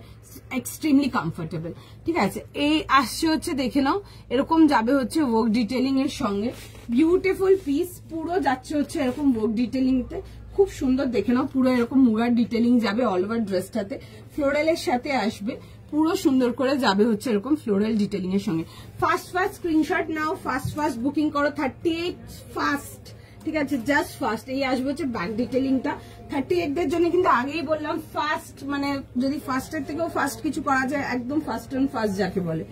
এক্সট্রিমলি কমফোর্টেবল, ঠিক আছে। এই আসছে হচ্ছে দেখে নাও এরকম, যাবে হচ্ছে ওয়ার্ক ডিটেলিং এর সঙ্গে, বিউটিফুল পিস, পুরো যাচ্ছে হচ্ছে এরকম ওয়ার্ক ডিটেলিং তে, খুব সুন্দর দেখে নাও, পুরো এরকম মুগার ডিটেলিং যাবে অল ওভার ড্রেসটাতে, ফ্লোরালের সাথে আসবে, পুরো সুন্দর করে যাবে হচ্ছে এরকম ফ্লোরাল ডিটেলিং এর সঙ্গে। ফার্স্ট স্ক্রিনশট নাও, ফার্স্ট বুকিং করো, 38 ফার্স্ট, ঠিক আছে, জাস্ট ফার্স্ট। এই আসবে হচ্ছে ব্যাক ডিটেলিংটা 38 দের জন্য, কিন্তু আগেই বললাম ফার্স্ট, মানে যদি ফার্স্টের থেকেও ফার্স্ট কিছু করা যায়, একদম ফার্স্ট অ্যান্ড ফার্স্ট যাকে বলে।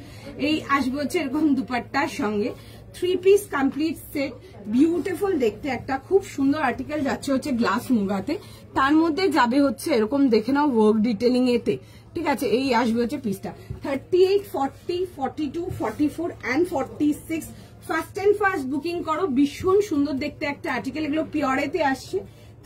এই আসবে হচ্ছে এরকম দুপাট্টার সঙ্গে, 3 পিস কমপ্লিট সেট, বিউটিফুল দেখতে, একটা খুব সুন্দর আর্টিকেল যাচ্ছে হচ্ছে গ্লাস মুগাতে, তার মধ্যে যাবে হচ্ছে এরকম দেখে নাও ওয়ার্ক ডিটেলিং এতে, ঠিক আছে। এই আসবে হচ্ছে পিসটা 38, 40, 42, 44 and 46। ফার্স্ট বুকিং করো, ভীষণ সুন্দর দেখতে একটা আর্টিকেল, এগুলো পিওরেতে আসছে,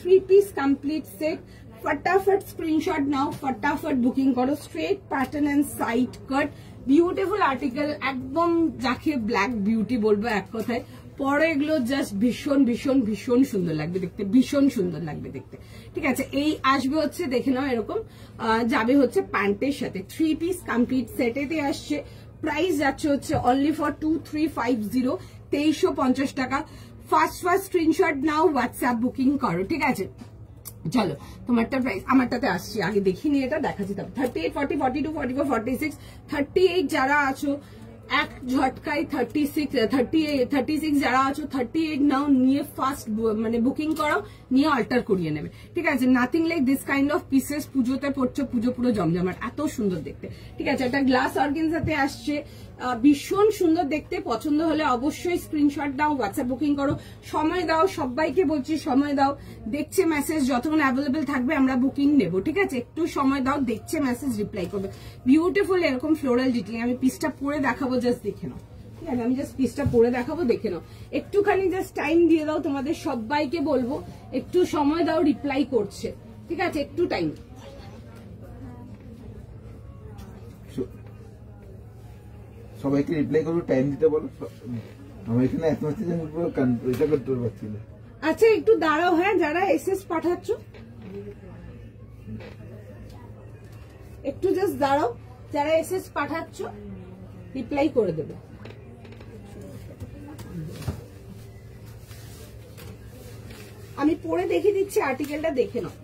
3 পিস কমপ্লিট সেট। ফটাফট স্ক্রিনশট নাও, ফটাফট বুকিং করো, straight pattern and side cut, beautiful article, একদম যাকে ব্ল্যাক বিউটি বলবো এক কথায়। পরে এগুলো জাস্ট ভীষণ ভীষণ ভীষণ সুন্দর লাগবে দেখতে, ভীষণ সুন্দর লাগবে দেখতে, ঠিক আছে। এই আসবে হচ্ছে দেখে নাও এরকম, যাবে হচ্ছে প্যান্টের সাথে, 3 পিস কমপ্লিট সেটেতে আসছে। প্রাইস যাচ্ছে হচ্ছে অনলি ফর 2350, 2350 টাকা। ফার্স্ট স্ক্রিনশট নাও, হোয়াটসঅ্যাপ বুকিং করো, ঠিক আছে। চলো তোমারটা প্রাইস, আমারটাতে আসছি, আগে দেখিনি এটা দেখাচ্ছি। 38, 40, 42, 44, 46, 38 যারা আছো এক ঝটকায় 36 যারা আছো 38 নাও, নিয়ে ফার্স্ট মানে বুকিং করো, নিয়ে অল্টার করিয়ে নেবে, ঠিক আছে। Nothing like this kind of pieces, পুজোতে পড়ছে, পুজো পুরো জমজমাট, এত সুন্দর দেখতে, ঠিক আছে। এটা গ্লাস অর্গেনজাতে আসছে, ভীষণ সুন্দর দেখতে। পছন্দ হলে অবশ্যই স্ক্রিনশট দাও, হোয়াটসঅ্যাপ বুকিং করো, সময় দাও, সবাইকে বলছি সময় দাও, দেখছে মেসেজ, যতক্ষণ অ্যাভেলেবেল থাকবে আমরা বুকিং নেবো, ঠিক আছে। একটু সময় দাও, দেখছে মেসেজ, রিপ্লাই করবে। বিউটিফুল এরকম ফ্লোরাল ডিটেইলিং, আমি পিসটা পরে দেখাবো, জাস্ট দেখে নাও, ঠিক আছে। আমি জাস্ট পিসটা পরে দেখাবো, দেখে নাও, একটুখানি জাস্ট টাইম দিয়ে দাও, তোমাদের সবাইকে বলবো একটু সময় দাও, রিপ্লাই করছে, ঠিক আছে, একটু টাইম। সবাইকে রিপ্লাই করবো, টাইম দিতে বলো, আমার এখানে এত মেসেজ এটা করতে পারছি না। আচ্ছা একটু দাঁড়াও, হ্যাঁ, যারা এসএস পাঠাচ্ছ একটু জাস্ট দাঁড়াও, যারা এসএস পাঠাচ্ছ রিপ্লাই করে দেবে। আমি পরে দেখিয়ে দিচ্ছি, আর্টিকেলটা দেখে নাও।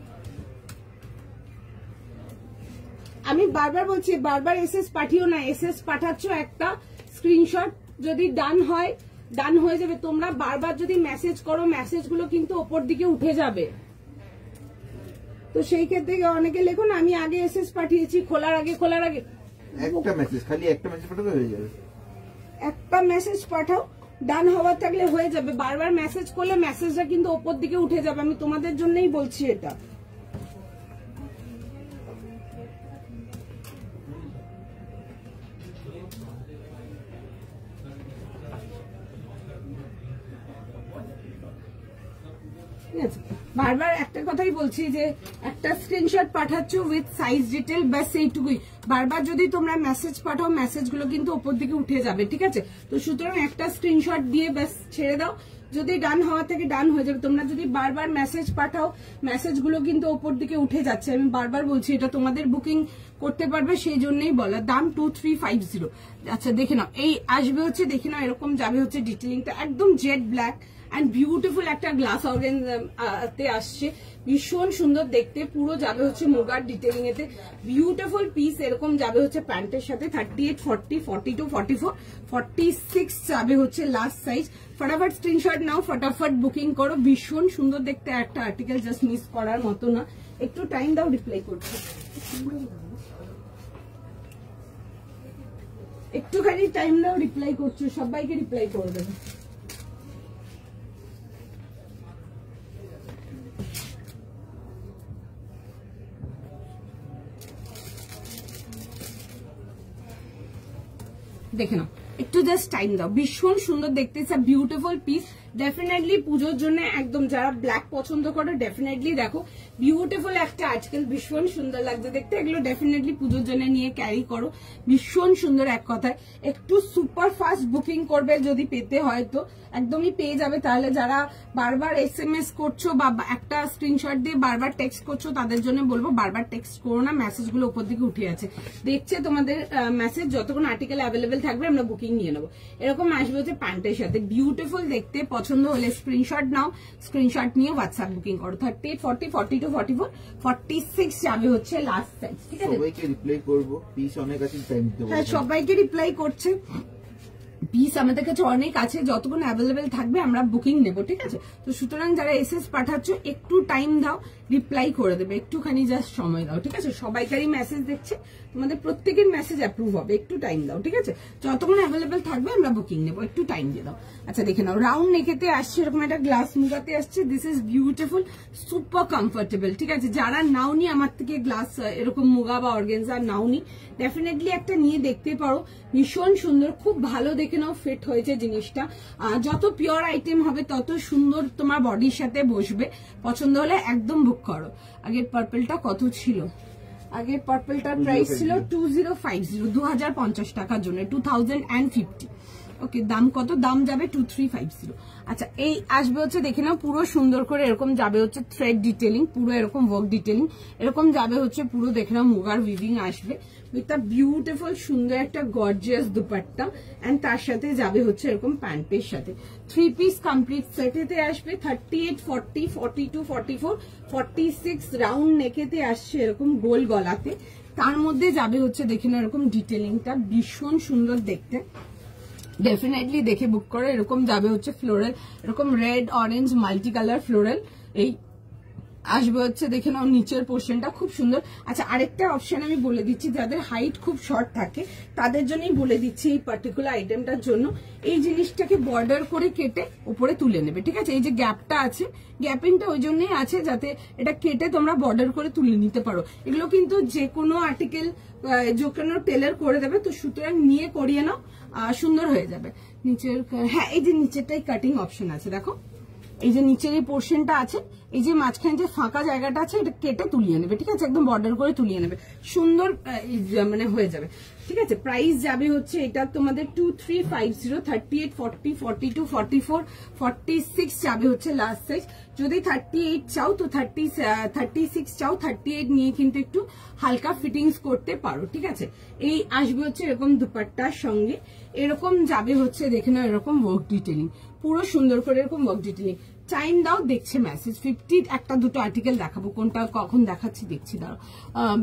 আমি বারবার বলছি, বারবার এসএস পাঠিও না, এসএস পাঠাচ্ছ একটা স্ক্রিনশট, যদি ডান হয় ডান হয়ে যাবে। তোমরা বারবার যদি মেসেজ করো, মেসেজগুলো কিন্তু ওপর দিকে উঠে যাবে, তো সেই ক্ষেত্রে অনেকে লেখো না আমি আগে এসএস পাঠিয়েছি, খোলার আগে একটা মেসেজ, খালি একটা মেসেজ পাঠালে হয়ে যাবে। একটা মেসেজ পাঠাও, ডান হওয়ার থাকলে হয়ে যাবে। বারবার মেসেজ করলে মেসেজটা কিন্তু ওপর দিকে উঠে যাবে, আমি তোমাদের জন্যই বলছি এটা। ঠিক আছে, বারবার একটা কথাই বলছি যে একটা স্ক্রিনশট পাঠাচ্ছ উইথ সাইজ ডিটেল, ব্যাস এইটুকুই। বারবার যদি তোমরা মেসেজ পাঠাও, মেসেজগুলো কিন্তু ওপর দিকে উঠে যাবে, ঠিক আছে। তো সুতরাং একটা স্ক্রিনশট দিয়ে ব্যাস ছেড়ে দাও, যদি ডান হওয়া থেকে ডান হয়ে যাবে। তোমরা যদি বারবার মেসেজ পাঠাও, মেসেজগুলো কিন্তু ওপর দিকে উঠে যাচ্ছে। আমি বারবার বলছি এটা তোমাদের বুকিং করতে পারবে, সেই জন্যই বলা। দাম 2350। আচ্ছা দেখে নাও, এই আসবে হচ্ছে, দেখে নাও এরকম যাবে হচ্ছে ডিটেলিংটা একদম জেড ব্ল্যাক এন্ড বিউটিফুল একটা গ্লাস অর্গানজাতে আসছে, ভীষণ সুন্দর দেখতে। পুরো যাবে হচ্ছে মুগার ডিটেলিং এতে, বিউটিফুল পিস। এরকম যাবে হচ্ছে প্যান্টের সাথে 38, 40, 42, 44, 46 যাবে হচ্ছে লাস্ট সাইজ। ফটাফট স্ক্রিনশট নাও, ফটাফট বুকিং করো। ভীষণ সুন্দর দেখতে একটা আর্টিকেল, জাস্ট মিস করার মতো না। একটু টাইম দাও, রিপ্লাই করছি। একটুখানি টাইম দাও, রিপ্লাই করছো, সবাইকে রিপ্লাই করে দেবে। দেখে নাও, একটু জাস্ট টাইম দাও। ভীষণ সুন্দর দেখতে, বিউটিফুল পিস। ডেফিনেটলি পুজোর জন্য একদম, যারা ব্ল্যাক পছন্দ করে ডেফিনেটলি দেখো, বিউটিফুল একটা আজকাল, ভীষণ সুন্দর লাগছে দেখতে। এগুলো ডেফিনেটলি পুজোর জন্য নিয়ে ক্যারি করো, ভীষণ সুন্দর। এক কথায় একটু সুপার ফাস্ট বুকিং করবে, যদি পেতে হয় তো একদমই পেয়ে যাবে। তাহলে যারা বারবার SMS করছো বা একটা স্ক্রিনশট দিয়ে বারবার টেক্সট করছো, তাদের জন্য বলবো বারবার টেক্সট করো না, মেসেজগুলো উপর দিকে উঠে আছে। দেখছে তোমাদের মেসেজ, যতক্ষণ আর্টিকেল অ্যাভেলেবেল থাকবে আমরা বুকিং নিয়ে নেবো। এরকম আসবে হচ্ছে প্যান্টের সাথে, বিউটিফুল দেখতে। পছন্দ হলে স্ক্রিনশট নাও, স্ক্রিনশট নিয়ে হোয়াটসঅ্যাপ বুকিং করো। 38, 40, 42, 44, 46 যাবে হচ্ছে লাস্ট সাইজ, ঠিক আছে। সবাইকে রিপ্লাই করব, পিস অনেক আছে, টাইম দিতে বলবো। হ্যাঁ, সবাইকে রিপ্লাই করছে, পিস আমাদের কাছে অনেক আছে, যতক্ষণ অ্যাভেলেবেল থাকবে আমরা বুকিং নেব, ঠিক আছে। তো সুতরাং যারা এসএস পাঠাচ্ছ একটু টাইম দাও, রিপ্লাই করে দেবে, একটুখানি জাস্ট সময় দাও, ঠিক আছে। সবাইকারই মেসেজ দেখছে, তোমাদের প্রত্যেকের মেসেজ অ্যাপ্রুভ হবে, একটু টাইম দাও, ঠিক আছে। যতক্ষণ অ্যাভেলেবেল থাকবে আমরা বুকিং নেব, একটু টাইম দিয়ে দাও। আচ্ছা দেখে নাও, রাউন্ড নেকেতে আসছে, এরকম একটা গ্লাস মুগাতে আসছে। This is beautiful, super comfortable, ঠিক আছে। যারা নাওনি আমার থেকে গ্লাস এরকম মুগা বা অর্গানজা নাওনি, ডেফিনেটলি একটা নিয়ে দেখতে পারো, ভীষণ সুন্দর, খুব ভালো। দেখে নাও ফিট হয়েছে জিনিসটা, যত পিওর আইটেম হবে তত সুন্দর তোমার বডির সাথে বসবে। পছন্দ হলে একদম বুক করো। আগের পার্পলটা কত ছিল? আগের পার্পলটার প্রাইস ছিল 2050, 2050 টাকার জন্য, 2050। ওকে, দাম কত? দাম যাবে 2350। আচ্ছা, এই আসবে হচ্ছে, দেখে নাও পুরো সুন্দর করে এরকম যাবে হচ্ছে থ্রেড ডিটেলিং, পুরো এরকম ওয়ার্ক ডিটেলিং, এরকম যাবে হচ্ছে পুরো। দেখে নাও মুগার উইভিং আসবে উইথ আ বিউটিফুল সুন্দর একটা গর্জিয়াস দুপাট্টা, এন্ড তার সাথে যাবে হচ্ছে এরকম প্যান্টের সাথে। 3 পিস কমপ্লিট সেটেতে আসবে। 38, 40, 42, 44, 46 রাউন্ড নেকেতে আসছে, এরকম গোল গলাতে। তার মধ্যে যাবে হচ্ছে দেখে নাও এরকম ডিটেলিংটা, ভীষণ সুন্দর দেখতে। ডেফিনেটলি দেখে বুক করো। এরকম যাবে হচ্ছে ফ্লোরাল, এরকম red orange multi colour floral. এই আসবে হচ্ছে, দেখে নাও নিচের পোর্শনটা খুব সুন্দর। আচ্ছা, আরেকটা অপশন আমি বলে দিচ্ছি, যাদের হাইট খুব শর্ট থাকে তাদের জন্যই বলে দিচ্ছি এই পার্টিকুলার আইটেমটার জন্য। এই জিনিসটাকে বর্ডার করে কেটে উপরে তুলে নেবে, ঠিক আছে। এই যে গ্যাপটা আছে, গ্যাপিংটা ওই জন্যই আছে যাতে এটা কেটে তোমরা বর্ডার করে তুলে নিতে পারো। এগুলো কিন্তু যে কোনো আর্টিকেল যে কোনো টেলার করে দেবে, তো সুতরাং নিয়ে করিয়ে নাও, সুন্দর হয়ে যাবে। নিচের, হ্যাঁ এই যে নিচেরটাই কাটিং অপশন আছে, দেখো এই যে নিচের এই পোর্শনটা আছে, এই যে মাঝখানে যে ফাঁকা জায়গাটা আছে, এটা কেটে তুলিয়ে নেবে, ঠিক আছে। একদম বর্ডার করে তুলিয়ে নেবে, সুন্দর মানে হয়ে যাবে, ঠিক আছে। প্রাইস যাবে হচ্ছে এটা তোমাদের 2350। 38, 40, 42, 44, 46 যাবে হচ্ছে লাস্ট সাইজ। যদি 38 চাও তো 36 চাও, 38 নিয়ে কিন্তু একটু হালকা ফিটিংস করতে পারো, ঠিক আছে। এই আসবে হচ্ছে এরকম দুপাট্টার সঙ্গে, এরকম যাবে হচ্ছে দেখে নাও এরকম ওয়ার্ক ডিটেলিং, পুরো সুন্দর করে এরকম ওয়ার্ক ডিটেলিং। টাইম দাও, দেখছে মেসেজ। 50 একটা দুটো আর্টিকেল দেখাবো, কোনটা কখন দেখাচ্ছি দেখছি, দাঁড়াও।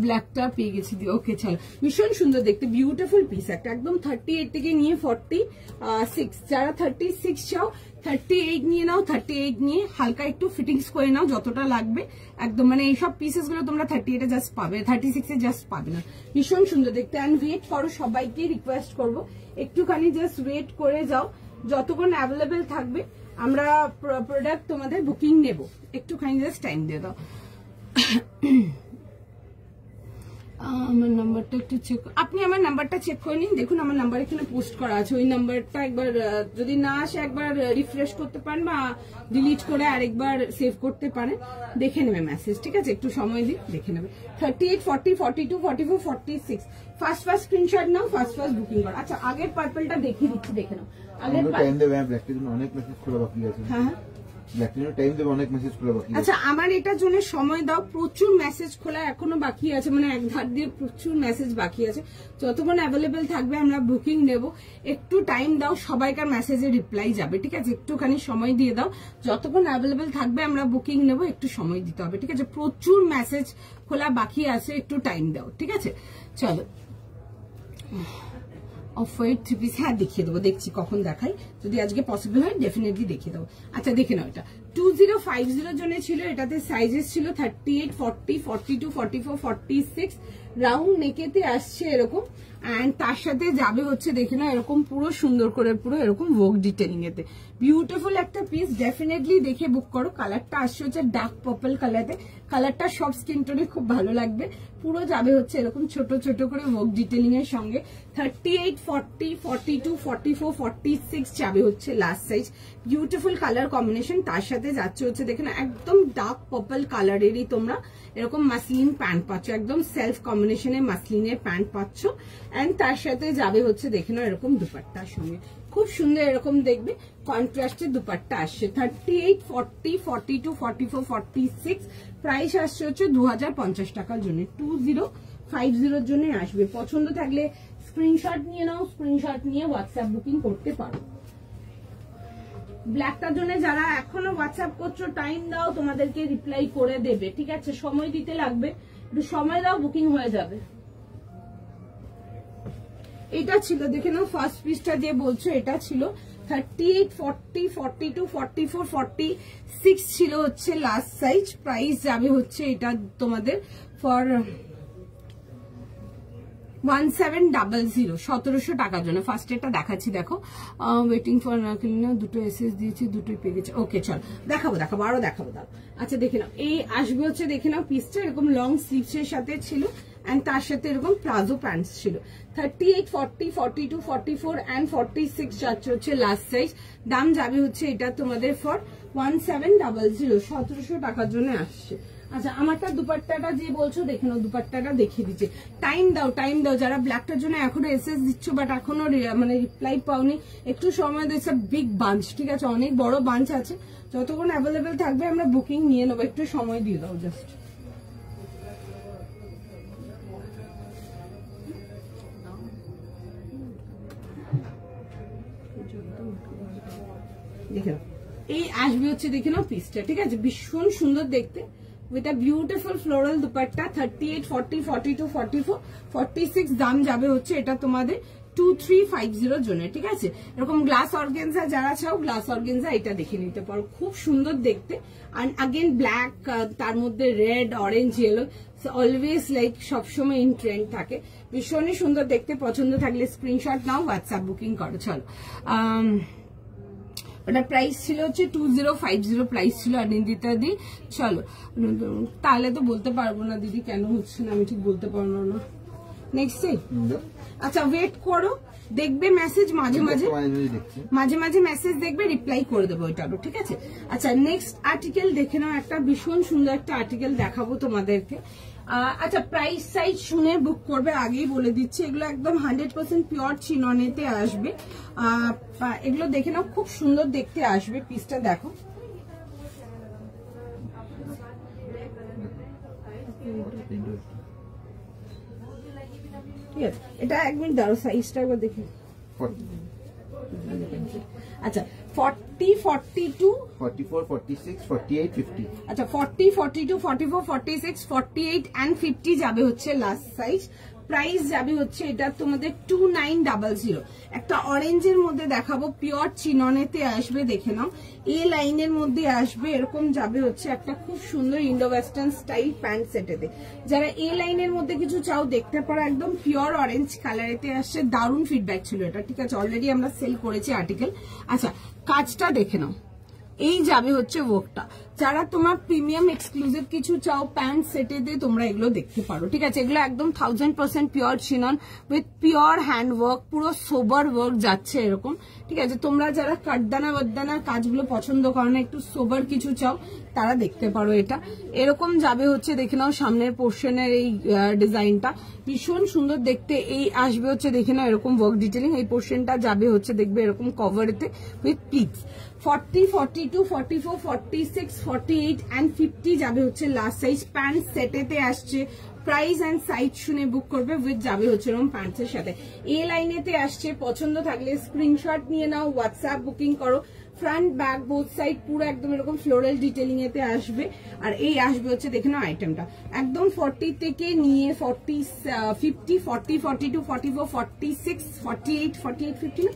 ব্ল্যাকটা পেয়ে গেছি, ওকে চলো। ভীষণ সুন্দর দেখতে, বিউটিফুল পিস একটা, একদম 38 থেকে নিয়ে 46। যারা 36 চাও 38 নিয়ে নাও, 38 নিয়ে হালকা একটু ফিটিংস করে নাও যতটা লাগবে একদম। মানে এইসব পিসেস গুলো তোমরা 38 জাস্ট পাবে, 36 জাস্ট পাবে না। ভীষণ সুন্দর দেখতে। অ্যান্ড ওয়েট করো, সবাইকে রিকোয়েস্ট করবো একটুখানি জাস্ট ওয়েট করে যাও, যতক্ষণ অ্যাভেলেবেল থাকবে আমরা প্রোডাক্ট তোমাদের বুকিং নেব, একটুখানি জাস্ট টাইম দিয়ে দাও। আমার নাম্বারটা একটু চেক, আপনি আমার নাম্বারটা চেক করে নিন, দেখুন আমার নাম্বার এখানে পোস্ট করা আছে, ওই নাম্বারটা একবার যদি না আসে একবার রিফ্রেশ করতে পারেন বা ডিলিট করে আরেকবার সেভ করতে পারেন, দেখে নেবে মেসেজ, ঠিক আছে? একটু সময় দিন, দেখে নেবে। 38, 40, 42, 44, 46 ফার্স্ট স্ক্রিনশট নাও, ফার্স্ট বুকিং করো। আচ্ছা আগের পার্পলটা দেখিয়ে দিচ্ছি, দেখে নাও। আগের টাইম দেবে, ব্ল্যাকের জন্য অনেক মেসেজ খোলা বাকি আছে। হ্যাঁ আচ্ছা আমার এটার জন্য সময় দাও, প্রচুর মেসেজ খোলা এখনো বাকি আছে, মানে এক ধার দিয়ে প্রচুর মেসেজ বাকি আছে, যতক্ষণ অ্যাভেলেবেল থাকবে আমরা বুকিং নেব, একটু টাইম দাও, সবাইকার মেসেজে রিপ্লাই যাবে, ঠিক আছে? একটুখানি সময় দিয়ে দাও, যতক্ষণ অ্যাভেলেবেল থাকবে আমরা বুকিং নেব, একটু সময় দিতে হবে, ঠিক আছে? প্রচুর মেসেজ খোলা বাকি আছে, একটু টাইম দাও, ঠিক আছে? চলো অফ হোয়াইট 3 পিস, হ্যাঁ দেখিয়ে দেবো, দেখছি কখন দেখাই, যদি আজকে পসিবল হয় ডেফিনেটলি দেখিয়ে দেবো। আচ্ছা দেখে নাও, এটা 2050 জন্য ছিল, এটাতে সাইজেস ছিল 38, 40, 42, 44, 46, রাউন্ড নেকেতে আসছে এরকম, এন্ড তার সাথে যাবে হচ্ছে দেখে নাও এরকম পুরো সুন্দর করে পুরো এরকম ওয়ার্ক ডিটেইলিং এতে, বিউটিফুল একটা পিস, ডেফিনেটলি দেখে বুক করো। কালারটা আসছে হচ্ছে ডার্ক পার্পল কালারে, কালারটা সব স্কিন টোনে খুব ভালো লাগবে, পুরো যাবে হচ্ছে এরকম ছোট ছোট করে ওয়ার্ক ডিটেইলিং এর সঙ্গে। 38, 40, 42, 44, 46 যাবে হচ্ছে last size, beautiful colour combination, তার সাথে যাচ্ছে হচ্ছে দেখে না একদম ডার্ক পার্পল কালারেরই তোমরা এরকম মাসলিন প্যান্ট পাচ্ছ, একদম সেলফ কম্বিনেশনে মাসলিনের প্যান্ট পাচ্ছ, এন্ড তার সাথে যাবে হচ্ছে দেখে নাও এরকম দুপাট্টার সঙ্গে, খুব সুন্দর এরকম দেখবে কন্ট্রাস্টের দুপাট্টা আসছে। 38, 40, 42, 44, 46 প্রাইস আসছে হচ্ছে 2050 টাকার জন্য, 2050 জন্য আসবে। পছন্দ থাকলে স্ক্রিনশট নিয়ে নাও, স্ক্রিনশট নিয়ে হোয়াটসঅ্যাপ বুকিং করতে পারো। ব্ল্যাকটার জন্য যারা এখনো হোয়াটসঅ্যাপ করছো টাইম দাও, তোমাদেরকে রিপ্লাই করে দেবে, ঠিক আছে? সময় দিতে লাগবে, একটু সময় দাও, বুকিং হয়ে যাবে। এটা ছিল দেখে নাও ফার্স্ট পিসটা যে বলছো, এটা ছিল 38, 40, 42, 44, 46 ছিল হচ্ছে লাস্ট সাইজ, প্রাইস যাবে হচ্ছে এটা তোমাদের ফর 1700, 1700 টাকার জন্য। ফার্স্ট এটা দেখাচ্ছি, দেখো ওয়েটিং ফর দুটো এসএস দিয়েছি, দুটোই পেয়ে গেছে। ওকে চল দেখাবো আরো দেখাবো, দাও। আচ্ছা দেখে নাও, এই আসবে হচ্ছে দেখে নাও পিসটা এরকম লং স্লিভস এর সাথে ছিল, এন্ড তার সাথে এরকম প্লাজো প্যান্টস ছিল। 38, 40, 42, 44 এন্ড 46 যাচ্ছে হচ্ছে লাস্ট সাইজ, দাম যাবে হচ্ছে এটা তোমাদের ফর 1700, 1700 টাকার জন্য আসছে। আচ্ছা আমারটা দুপাট্টাটা যে বলছো দেখে নাও, দুপাট্টাটা দেখিয়ে দিচ্ছে, টাইম দাও, যারা ব্ল্যাকটার জন্য এখনো এসএস দিচ্ছ বাট এখনো মানে রিপ্লাই পাওনি, একটু সময় দিচ্ছে, বিগ বাঞ্চ, ঠিক আছে? অনেক বড় বাঞ্চ আছে, যতক্ষণ অ্যাভেলেবেল থাকবে আমরা বুকিং নিয়ে নেবো, একটু সময় দিয়ে দাও জাস্ট। দেখে নাও, এই আসবে হচ্ছে দেখে নাও পিসটা, ঠিক আছে? ভীষণ সুন্দর দেখতে, with a beautiful floral dupatta। 38, 40, 42, 44, 46 দাম যাবে হচ্ছে এটা তোমাদের 2350 জন্য, ঠিক আছে? এরকম গ্লাস অর্গেনজা যারা চাও, গ্লাস অর্গেনজা এটা দেখে নিতে পারো, খুব সুন্দর দেখতে। আর अगेन ব্ল্যাক, তার মধ্যে red, orange, yellow, always like সবসময় ইন ট্রেন্ড থাকে, ভীষণই সুন্দর দেখতে। পছন্দ থাকলে স্ক্রিনশট নাও, হোয়াটসঅ্যাপ বুকিং করো। চলো ওটা প্রাইস ছিল হচ্ছে 2050 প্রাইস ছিল অনিন্দিতা দি। চলো তাহলে তো বলতে পারবো না দিদি কেন হচ্ছে না, আমি ঠিক বলতে পারবো না। নেক্সট আচ্ছা ওয়েট করো, দেখবে মেসেজ মাঝে মাঝে মেসেজ দেখবে, রিপ্লাই করে দেবো ওইটারও, ঠিক আছে? আচ্ছা নেক্সট আর্টিকেল দেখে নাও, একটা ভীষণ সুন্দর একটা আর্টিকেল দেখাবো তোমাদেরকে। আচ্ছা প্রাইস সাইজ শুনে বুক করবে, আগেই বলে দিচ্ছি, এগুলো একদম 100% পিওর চিননেতে আসবে। এগুলো দেখে নাও, খুব সুন্দর দেখতে আসবে, পিসটা দেখো। এটা এক মিনিট দাঁড়ো, সাইজটা একবার দেখি। আচ্ছা 40, 42, 44, 46, 48, 50। আচ্ছা 40, 42, 44, 46, 48 এন্ড 50 যাবে হচ্ছে লাস্ট সাইজ। প্রাইস যাবে হচ্ছে এটা তোমাদের 2900। একটা অরেঞ্জের মধ্যে দেখাবো, পিওর চিননেতে আসবে, দেখে নাও। এ লাইনের মধ্যে আসবে, এরকম যাবে হচ্ছে একটা খুব সুন্দর ইন্ডো ওয়েস্টার্ন স্টাইল প্যান্ট সেটেতে। যারা এ লাইনের মধ্যে কিছু চাও দেখতে পারো, একদম পিওর অরেঞ্জ কালারেতে আসছে, দারুণ ফিডব্যাক ছিল এটা, ঠিক আছে? অলরেডি আমরা সেল করেছি আর্টিকেল। আচ্ছা কাজটা দেখে নাও, এই যাবে হচ্ছে ওয়ার্কটা, যারা তোমার প্রিমিয়াম এক্সক্লুসিভ কিছু চাও প্যান্ট সেটে দিয়ে তোমরা এগুলো দেখতে পারো, ঠিক আছে। এগুলো একদম 1000% pure chinon with pure hand work, পুরো সোবার ওয়ার্ক যাচ্ছে এরকম, ঠিক আছে। তোমরা যারা কাটদানা বদানার কাজগুলো পছন্দ করো না, একটু সোবার কিছু চাও, তারা দেখতে পারো এটা। এরকম যাবে হচ্ছে, দেখে নাও সামনের পোর্শনের এই ডিজাইনটা ভীষণ সুন্দর দেখতে। এই আসবে হচ্ছে দেখে নাও এরকম ওয়ার্ক ডিটেলিং, এই পোর্শনটা যাবে হচ্ছে দেখবে এরকম কভারেতে উইথ প্লিটস। 40, 42, 44, 46, 48 and 50 যাবে হচ্ছে লাস্ট সাইজ। প্যান্ট সেটেতে আসছে, প্রাইস এন্ড সাইজ শুনে বুক করবে উইথ যাবে হচ্ছে এরকম প্যান্টসের সাথে। এ লাইনেতে আসছে, পছন্দ থাকলে স্ক্রিনশট নিয়ে নাও, হোয়াটসঅ্যাপ বুকিং করো। ফ্রন্ট ব্যাক বোথ সাইড পুরো একদম এরকম ফ্লোরাল ডিটেলিং এতে আসবে। আর এই আসবে হচ্ছে দেখে নাও আইটেমটা একদম 40 থেকে নিয়ে 40, 50, 40, 42, 44, 46, 48, 48, 50 না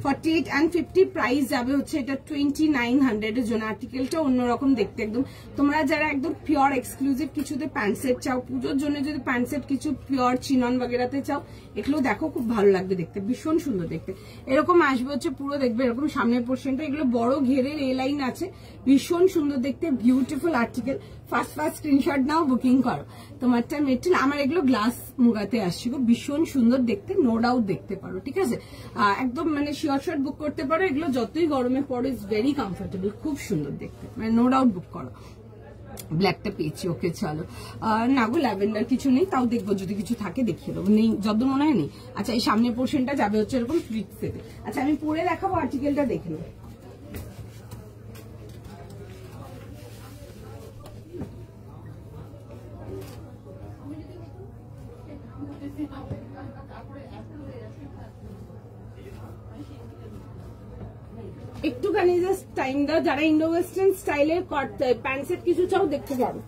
48 and 50 প্রাইস যাবে হচ্ছে এটা 2900 এর জন্য। আর্টিকেলটা অন্যরকম দেখতে একদম। তোমরা যারা একদম পিওর এক্সক্লুসিভ কিছুতে প্যান্ট সেট চাও, পুজোর জন্য যদি প্যান্ট সেট কিছু পিওর চিনন বাগেরাতে চাও, এগুলো দেখো খুব ভালো লাগবে দেখতে, ভীষণ সুন্দর দেখতে। এরকম আসবে হচ্ছে পুরো দেখবে এরকম সামনের পোর্শনটা, এগুলো বড় ঘেরের এ লাইন আছে, ভীষণ সুন্দর দেখতে, বিউটিফুল আর্টিকেল। ফার্স্ট স্ক্রিনশট নাও, বুকিং করো। তোমারটা মেটেরিয়াল আমার এগুলো গ্লাস মুগাতে আসছে, ভীষণ সুন্দর দেখতে, নো ডাউট দেখতে পারো, ঠিক আছে। একদম মানে শিওর শট বুক করতে পারো, এগুলো যতই গরমে পড়ো ইজ ভেরি কমফোর্টেবল, খুব সুন্দর দেখতে, মানে নো ডাউট বুক করো। ব্ল্যাকটা পেয়েছি, ওকে চলো। না গো ল্যাভেন্ডার কিছু নেই, তাও দেখবো যদি কিছু থাকে দেখিয়ে দেবো, নেই যত মনে হয় নেই। আচ্ছা এই সামনের পোর্শনটা যাবে হচ্ছে এরকম ফ্লিট সেটে। আচ্ছা আমি পরে দেখাবো, আর্টিকেলটা দেখে নেবো। একটুখানি জাস্ট টাইম দাও, যারা ইন্ডো ওয়েস্টার্ন স্টাইলের প্যান্ট সেট কিছু চাও দেখতে পারো।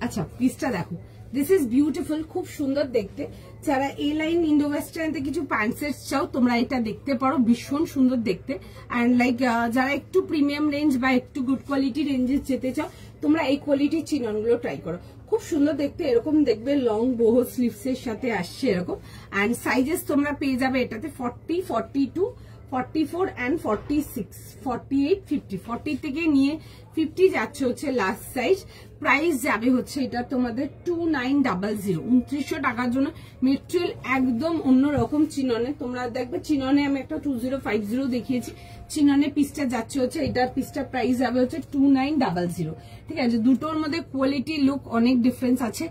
আচ্ছা পিসটা দেখো, দিস ইজ বিউটিফুল, খুব সুন্দর দেখতে। যারা এ লাইন ইন্ডো ওয়েস্টার্নতে কিছু প্যান্ট সেট চাও তোমরা এটা দেখতে পারো, ভীষণ সুন্দর দেখতে। অ্যান্ড লাইক যারা একটু প্রিমিয়াম রেঞ্জ বা একটু গুড কোয়ালিটি রেঞ্জে যেতে চাও, তোমরা এই কোয়ালিটির চিননগুলো ট্রাই করো, খুব সুন্দর দেখতে। এরকম দেখবে লং বোহো স্লিভস এর সাথে আসছে এরকম। অ্যান্ড সাইজেস তোমরা পেয়ে যাবে এটাতে 40, 42, 44 and 46, 48, 50, 40 থেকে নিয়ে 50 যাচ্ছে হচ্ছে লাস্ট সাইজ। প্রাইস যাবে হচ্ছে এটা তোমাদের 2900, 2900 টাকার জন্য। মেটেরিয়াল একদম অন্যরকম চিননে, তোমরা দেখবে চিননে আমি একটা 2050 দেখিয়েছি, চিননে পিসটা যাচ্ছে হচ্ছে, এটার পিসটা প্রাইস যাবে হচ্ছে 2900, ঠিক আছে। দুটোর মধ্যে কোয়ালিটি লুক অনেক ডিফারেন্স আছে,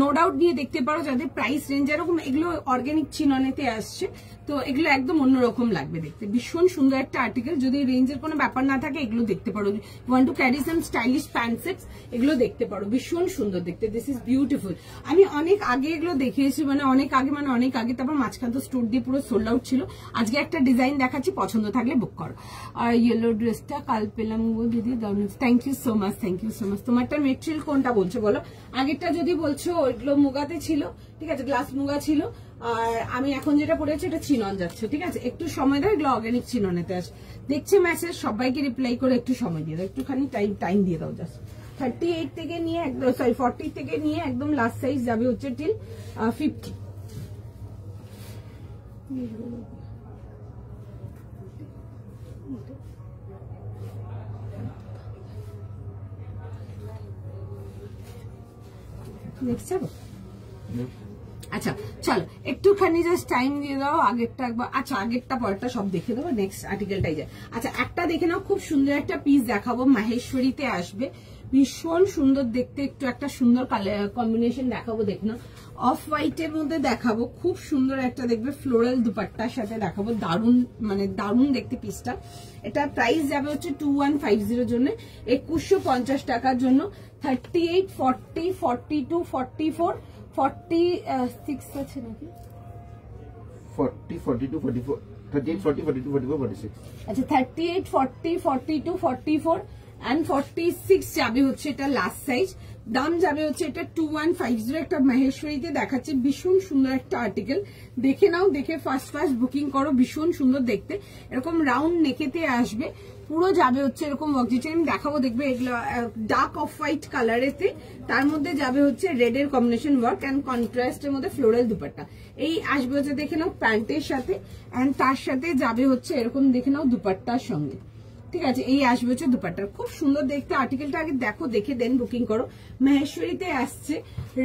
নো ডাউট নিয়ে দেখতে পারো। যাদের প্রাইস রেঞ্জ এরকম, এগুলো অর্গানিক চিননেতে আসছে, তো এগুলো একদম অন্যরকম লাগবে দেখতে, ভীষণ সুন্দর একটা আর্টিকেল। যদি রেঞ্জের কোনো ব্যাপার না থাকে এগুলো দেখতে পারো, one to carry some stylish pant sets, এগুলো দেখতে পারো, ভীষণ সুন্দর দেখতে। This is beautiful. আমি অনেক আগে এগুলো দেখিয়েছি, মানে অনেক আগে, তারপর মাঝখান তো স্টোর দিয়ে পুরো সোল্ড আউট ছিল। আজকে একটা ডিজাইন দেখাচ্ছি, পছন্দ থাকলে বুক করো। আর ইয়েলো ড্রেসটা কাল পেলাম গো দিদি, thank you so much, thank you so much. তোমারটা মেটেরিয়াল কোনটা বলছো বলো? আগেরটা যদি বলছো ওইগুলো মুগাতে ছিল, ঠিক আছে, গ্লাস মুগা ছিল। আর আমি এখন যেটা পড়েছি এটা চিনন যাচ্ছে, ঠিক আছে। একটু সময় দাও, এগুলো অর্গানিক চিননেতে আসে। দেখছে মেসেজ, সবাইকে রিপ্লাই করে একটু সময় দিয়ে দাও, একটুখানি টাইম দিয়ে দাও জাস্ট। 38 থেকে নিয়ে একদম 40 থেকে নিয়ে একদম লাস্ট সাইজ যাবে হচ্ছে টিল 50। নেক্সট যাবো। আচ্ছা চলো একটুখানি জাস্ট টাইম দিয়ে দাও, আগেরটা একবার, আচ্ছা আগেরটা পরেরটা সব দেখে দেবো, নেক্সট আর্টিকেলটাই যায়। আচ্ছা একটা দেখে নাও, খুব সুন্দর একটা পিস দেখাবো, মাহেশ্বরীতে আসবে, ভীষণ সুন্দর দেখতে, একটু একটা সুন্দর কালার কম্বিনেশন দেখাবো, দেখুন অফ হোয়াইটের মধ্যে দেখাবো, খুব সুন্দর একটা দেখবে ফ্লোরাল দুপাট্টার সাথে দেখাবো, দারুন মানে দারুন দেখতে পিসটা। এটা প্রাইস যাবে হচ্ছে 2150 জন্য, 2150 টাকার জন্য। 38, 40, 42, 44, 46 আছে নাকি? 40, 42, 44, 38, 40, 42, 44, 46। আচ্ছা 38, 40, 42, 44 and 46 যাবে হচ্ছে এটা লাস্ট সাইজ। দাম যাবে হচ্ছে এটা 2150। একটা মাহেশ্বরীতে দেখাচ্ছে, ভীষণ সুন্দর একটা আর্টিকেল, দেখে নাও, দেখে ফার্স্ট বুকিং করো, ভীষণ সুন্দর দেখতে। এরকম রাউন্ড নেকেতে আসবে, পুরো যাবে হচ্ছে এরকম ওয়ার্ক, যেটা আমি দেখাবো দেখবে এগুলো ডার্ক অফ হোয়াইট কালারেতে, তার মধ্যে যাবে হচ্ছে রেড এর কম্বিনেশন ওয়ার্ক এন্ড কন্ট্রাস্টের মধ্যে ফ্লোরাল দুপাট্টা। এই আসবে হচ্ছে দেখে নাও প্যান্টের সাথে, এন্ড তার সাথে যাবে হচ্ছে এরকম দেখে নাও দুপাট্টার সঙ্গে, ঠিক আছে। এই আসবে হচ্ছে দুপাট্টা, খুব সুন্দর দেখতে। আর্টিকেলটা আগে দেখো, দেখে দেন বুকিং করো। মাহেশ্বরীতে আসছে,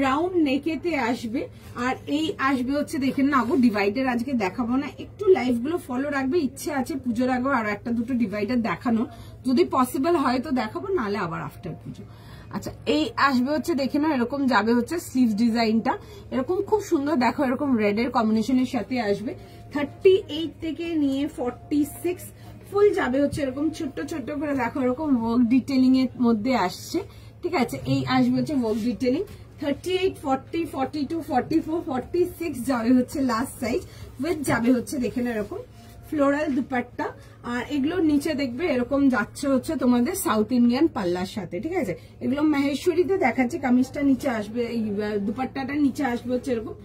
রাউন্ড নেকেতে আসবে, আর এই আসবে হচ্ছে দেখেন না আগো, ডিভাইডার আজকে দেখাবো না, একটু লাইভ গুলো ফলো রাখবে, ইচ্ছে আছে পুজোর আগে আর একটা দুটো ডিভাইডার দেখানো, যদি পসিবল হয় তো দেখাবো, নাহলে আবার আফটার পুজো। আচ্ছা এই আসবে হচ্ছে দেখে না এরকম যাবে হচ্ছে স্লিভ ডিজাইনটা, এরকম খুব সুন্দর দেখো, এরকম রেড এর কম্বিনেশনের সাথে আসবে। 38 থেকে নিয়ে 46 ফুল যাবে হচ্ছে এরকম ছোট্ট ছোট্ট করে দেখো, এরকম ওয়ার্ক ডিটেলিং এর মধ্যে আসছে, ঠিক আছে। এই আসবে হচ্ছে ওয়ার্ক ডিটেলিং। 38, 40, 42, 44, 46 যাবে হচ্ছে লাস্ট সাইজ, উইথ যাবে হচ্ছে দেখে না এরকম ফ্লোরাল দুপাট্টা, আর এগুলোর নিচে দেখবে এরকম যাচ্ছে হচ্ছে তোমাদের সাউথ ইন্ডিয়ান পাল্লার সাথে, ঠিক আছে। এগুলো মাহেশ্বরীতে দেখাচ্ছে, কামিজটা নিচে আসবে, এই দুপাট্টাটা নিচে আসবে হচ্ছে এরকম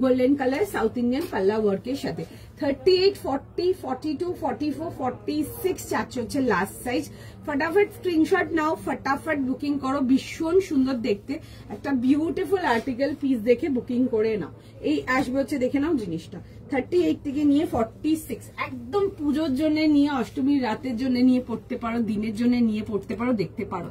গোল্ডেন কালার সাউথ ইন্ডিয়ান পাল্লা ওয়ার্কের সাথে। 38, 40, 42, 44, 46 যাচ্ছে হচ্ছে লাস্ট সাইজ। ফটাফট স্ক্রিনশট নাও, ফটাফট বুকিং করো, ভীষণ সুন্দর দেখতে একটা বিউটিফুল আর্টিকেল, পিস দেখে বুকিং করে নাও। এই আসবে হচ্ছে দেখে নাও জিনিসটা, 38 থেকে নিয়ে 46, একদম পুজোর জন্য নিয়ে, অষ্টমীর রাতের জন্য নিয়ে পড়তে পারো, দিনের জন্য নিয়ে পড়তে পারো, দেখতে পারো।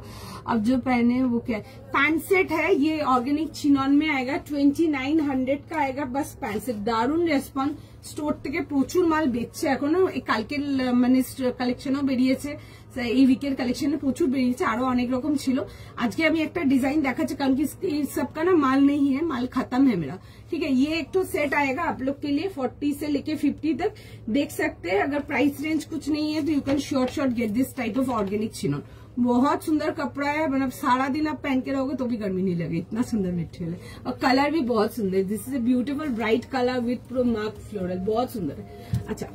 अब जो पहने वो क्या पैंट सेट है, ये ऑर्गेनिक चिनॉन में आएगा, 2900 का आएगा बस पैंट सेट। दारुण रेस्पॉन्स, স্টোর থেকে প্রচুর মাল বেচছে এখনো, কালকের মানে কালেকশনও বেরিয়েছে, এই উইকের কালেকশনে প্রচুর বেরিয়েছে, আরো অনেক রকম ছিল। আজকে আমি একটা ডিজাइन দেখাচ্ছি, কারণ কি सबका ना माल नहीं है, माल खत्म है मेरा, ठीक है। ये एक तो सेट आएगा आप लोग के लिए 40 से लेके 50 तक, देख सकते हैं। अगर प्राइस रेंज कुछ नहीं है तो you can short get this type of organic chinon. बहुत सुंदर कपड़ा है, मतलब सारा दिन आप पहन के रहोगे तो भी गर्मी नहीं लगे, इतना सुंदर मटेरियल है, और कलर भी बहुत सुंदर। This is a beautiful bright colour with pro mark floral, बहुत सुंदर है। अच्छा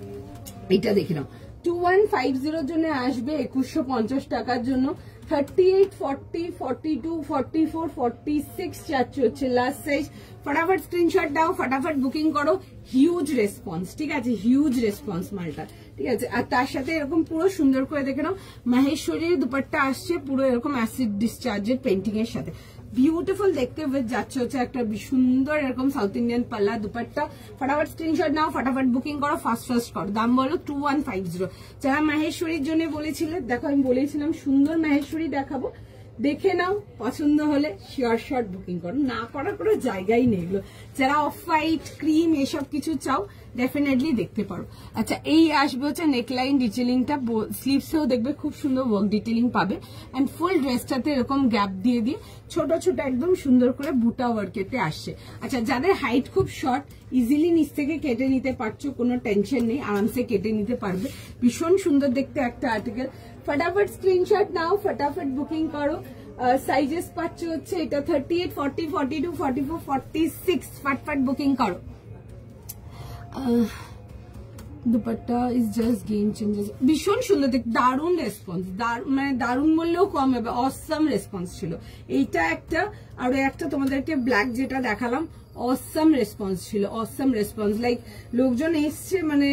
এটা দেখে নাও, 2150 জন্য আসবে 2150 টাকার জন্য। 38, 40, 42, 44, 46 যাচ্ছে হচ্ছে লাস্ট সাইজ। ফটাফট স্ক্রিনশট দাও, ফটাফট বুকিং করো, হিউজ রেসপন্স, ঠিক আছে, হিউজ রেসপন্স মালটা, ঠিক আছে। আর তার সাথে এরকম পুরো সুন্দর করে দেখে নাও, মাহেশ্বরীর দুপাট্টা আসছে পুরো এরকম অ্যাসিড ডিসচার্জের পেন্টিং এর সাথে, বিউটিফুল দেখতে যাচ্ছে হচ্ছে একটা সুন্দর এরকম সাউথ ইন্ডিয়ান পাল্লা দুপাট্টা। ফটাফট স্ক্রিনশট নাও, ফটাফট বুকিং করো, ফার্স্ট করো। দাম বলো 2150। যারা মাহেশ্বরীর জন্য বলেছিলে, দেখো আমি বলেছিলাম সুন্দর মাহেশ্বরী দেখাবো, দেখে নাও, পছন্দ হলে শিওর শর্ট বুকিং করো, না করার কোনো জায়গাই নেই এগুলো। যারা অফ হোয়াইট ক্রিম এসব কিছু চাও ডেফিনেটলি দেখতে পারো। আচ্ছা এই আসবে হচ্ছে নেকলাইন ডিটেলিংটা, স্লিভসেও দেখবে খুব সুন্দর ওয়ার্ক ডিটেলিং পাবে, এন্ড ফুল ড্রেসটাতে এরকম গ্যাপ দিয়ে দিয়ে ছোট ছোট একদম সুন্দর করে বুটা ওয়ার্কেতে আসছে। আচ্ছা যাদের হাইট খুব শর্ট, ইজিলি নিচ থেকে কেটে নিতে পারছো, কোনো টেনশন নেই, আরামসে কেটে নিতে পারবে, ভীষণ সুন্দর দেখতে একটা আর্টিকেল। ফটাফট স্ক্রিনশট নাও, ফটাফট বুকিং করো। সাইজেস পাচ্ছ হচ্ছে এটা 38, 40, 42, 44, 46, ফটফট বুকিং করো। Dupatta is just game changer, ভীষণ সুন্দর দেখ, দারুণ রেসপন্স, মানে দারুণ বললেও কম হবে, অসাম রেসপন্স ছিল। এইটা একটা, আর একটা তোমাদেরকে ব্ল্যাক যেটা দেখালাম, অসাম রেসপন্স ছিল, অসাম রেসপন্স। লাইক লোকজন এসছে, মানে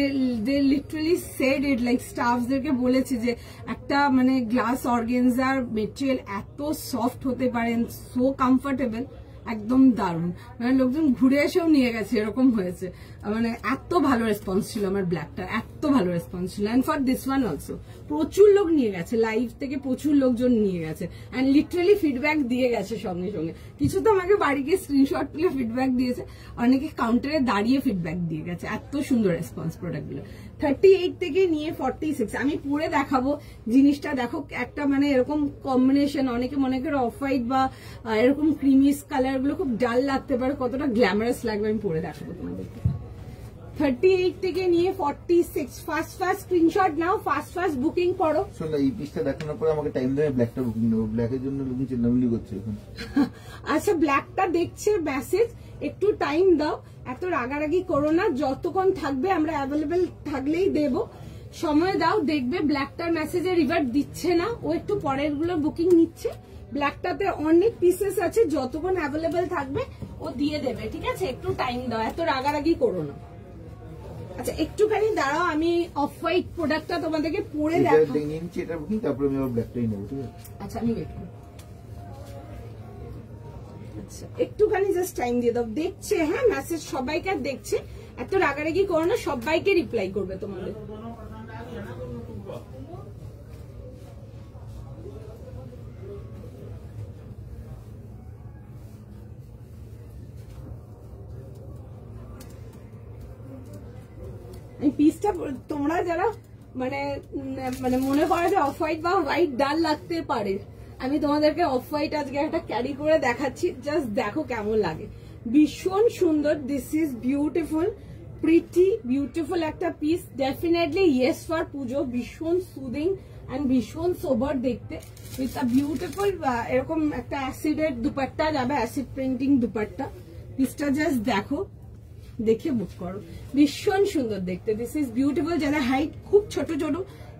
দে লিটারালি সেড ইট, লাইক স্টাফদেরকে বলেছে যে একটা মানে গ্লাস অর্গেনজার মেটেরিয়াল এত সফট হতে পারেন, সো কমফোর্টেবল, একদম দারুণ, মানে লোকজন ঘুরে এসেও নিয়ে গেছে, এরকম হয়েছে, মানে এত ভালো রেসপন্স ছিল আমার ব্ল্যাকটা, এত ভালো রেসপন্স ছিল। And for this one also প্রচুর লোক নিয়ে গেছে, লাইভ থেকে প্রচুর লোকজন নিয়ে গেছে, এন্ড লিটারালি ফিডব্যাক দিয়ে গেছে সঙ্গে সঙ্গে। কিছু তো আমাকে বাড়ি গিয়ে স্ক্রিনশট তুলে ফিডব্যাক দিয়েছে, অনেকে কাউন্টারে দাঁড়িয়ে ফিডব্যাক দিয়ে গেছে, এত সুন্দর রেসপন্স প্রোডাক্টগুলো। 38 থেকে নিয়ে 46। আমি পরে দেখাবো জিনিসটা, দেখো একটা মানে এরকম কম্বিনেশন, অনেকে মনে করে অফ হোয়াইট বা এরকম ক্রিমিস কালার গুলো খুব ডাল লাগতে পারে, কতটা গ্ল্যামারাস লাগবে আমি পরে দেখাবো তোমাদেরকে। 38 থেকে নিয়ে 46। ফার্স্ট স্ক্রিনশট নাও, ফার্স্ট বুকিং করো। শোন এই পিসটা দেখানোর পরে আমাকে টাইম দেবে, ব্ল্যাকটা বুকিং নেবো, ব্ল্যাকের জন্য লুকিং চিল্লামিল্লি করছে এখন। আচ্ছা ব্ল্যাকটা দেখছে মেসেজ, একটু টাইম দাও, এত রাগারাগি করো না, যতক্ষণ থাকবে আমরা অ্যাভেলেবেল থাকলেই দেব, সময় দাও। দেখবে ব্ল্যাকটার মেসেজে রিভার্ট দিচ্ছে না, ও একটু পরের গুলো বুকিং নিচ্ছে। ব্ল্যাকটাতে অনেক পিসেস আছে, যতক্ষণ অ্যাভেলেবেল থাকবে ও দিয়ে দেবে, ঠিক আছে? একটু টাইম দাও, এত রাগারাগি করো না। আচ্ছা একটুখানি দাঁড়াও, আমি অফ হোয়াইট প্রোডাক্টটা তোমাদেরকে পরে দেখাবো। এটা বুকিং, তারপরে আমি আবার ব্ল্যাকটাই নেবো, ঠিক আছে? আচ্ছা আমি ওয়েট করি, আচ্ছা একটুখানি জাস্ট টাইম দিয়ে দাও। দেখছে, হ্যাঁ মেসেজ সবাইকার দেখছে, এত রাগারাগি করো না, সবাইকে রিপ্লাই করবে তোমাদের। এই পিসটা তোমরা যারা মানে মানে মনে করো যে অফ হোয়াইট বা হোয়াইট ডাল লাগতে পারে, আমি তোমাদেরকে অফ হোয়াইট আজকে একটা ক্যারি করে দেখাচ্ছি, জাস্ট দেখো কেমন লাগে, ভীষণ সুন্দর। This is beautiful, pretty beautiful একটা পিস, ডেফিনেটলি ইয়েস ফর পুজো, ভীষণ সুদিং এন্ড ভীষণ সোবার দেখতে, উইথ আ বিউটিফুল এরকম একটা অ্যাসিডের দুপাট্টা যাবে, অ্যাসিড প্রিন্টিং দুপাট্টা। পিসটা জাস্ট দেখো, দেখে বুক করো, ভীষণ সুন্দর দেখতে। This is beautiful. যারা হাইট খুব ছোট ছোট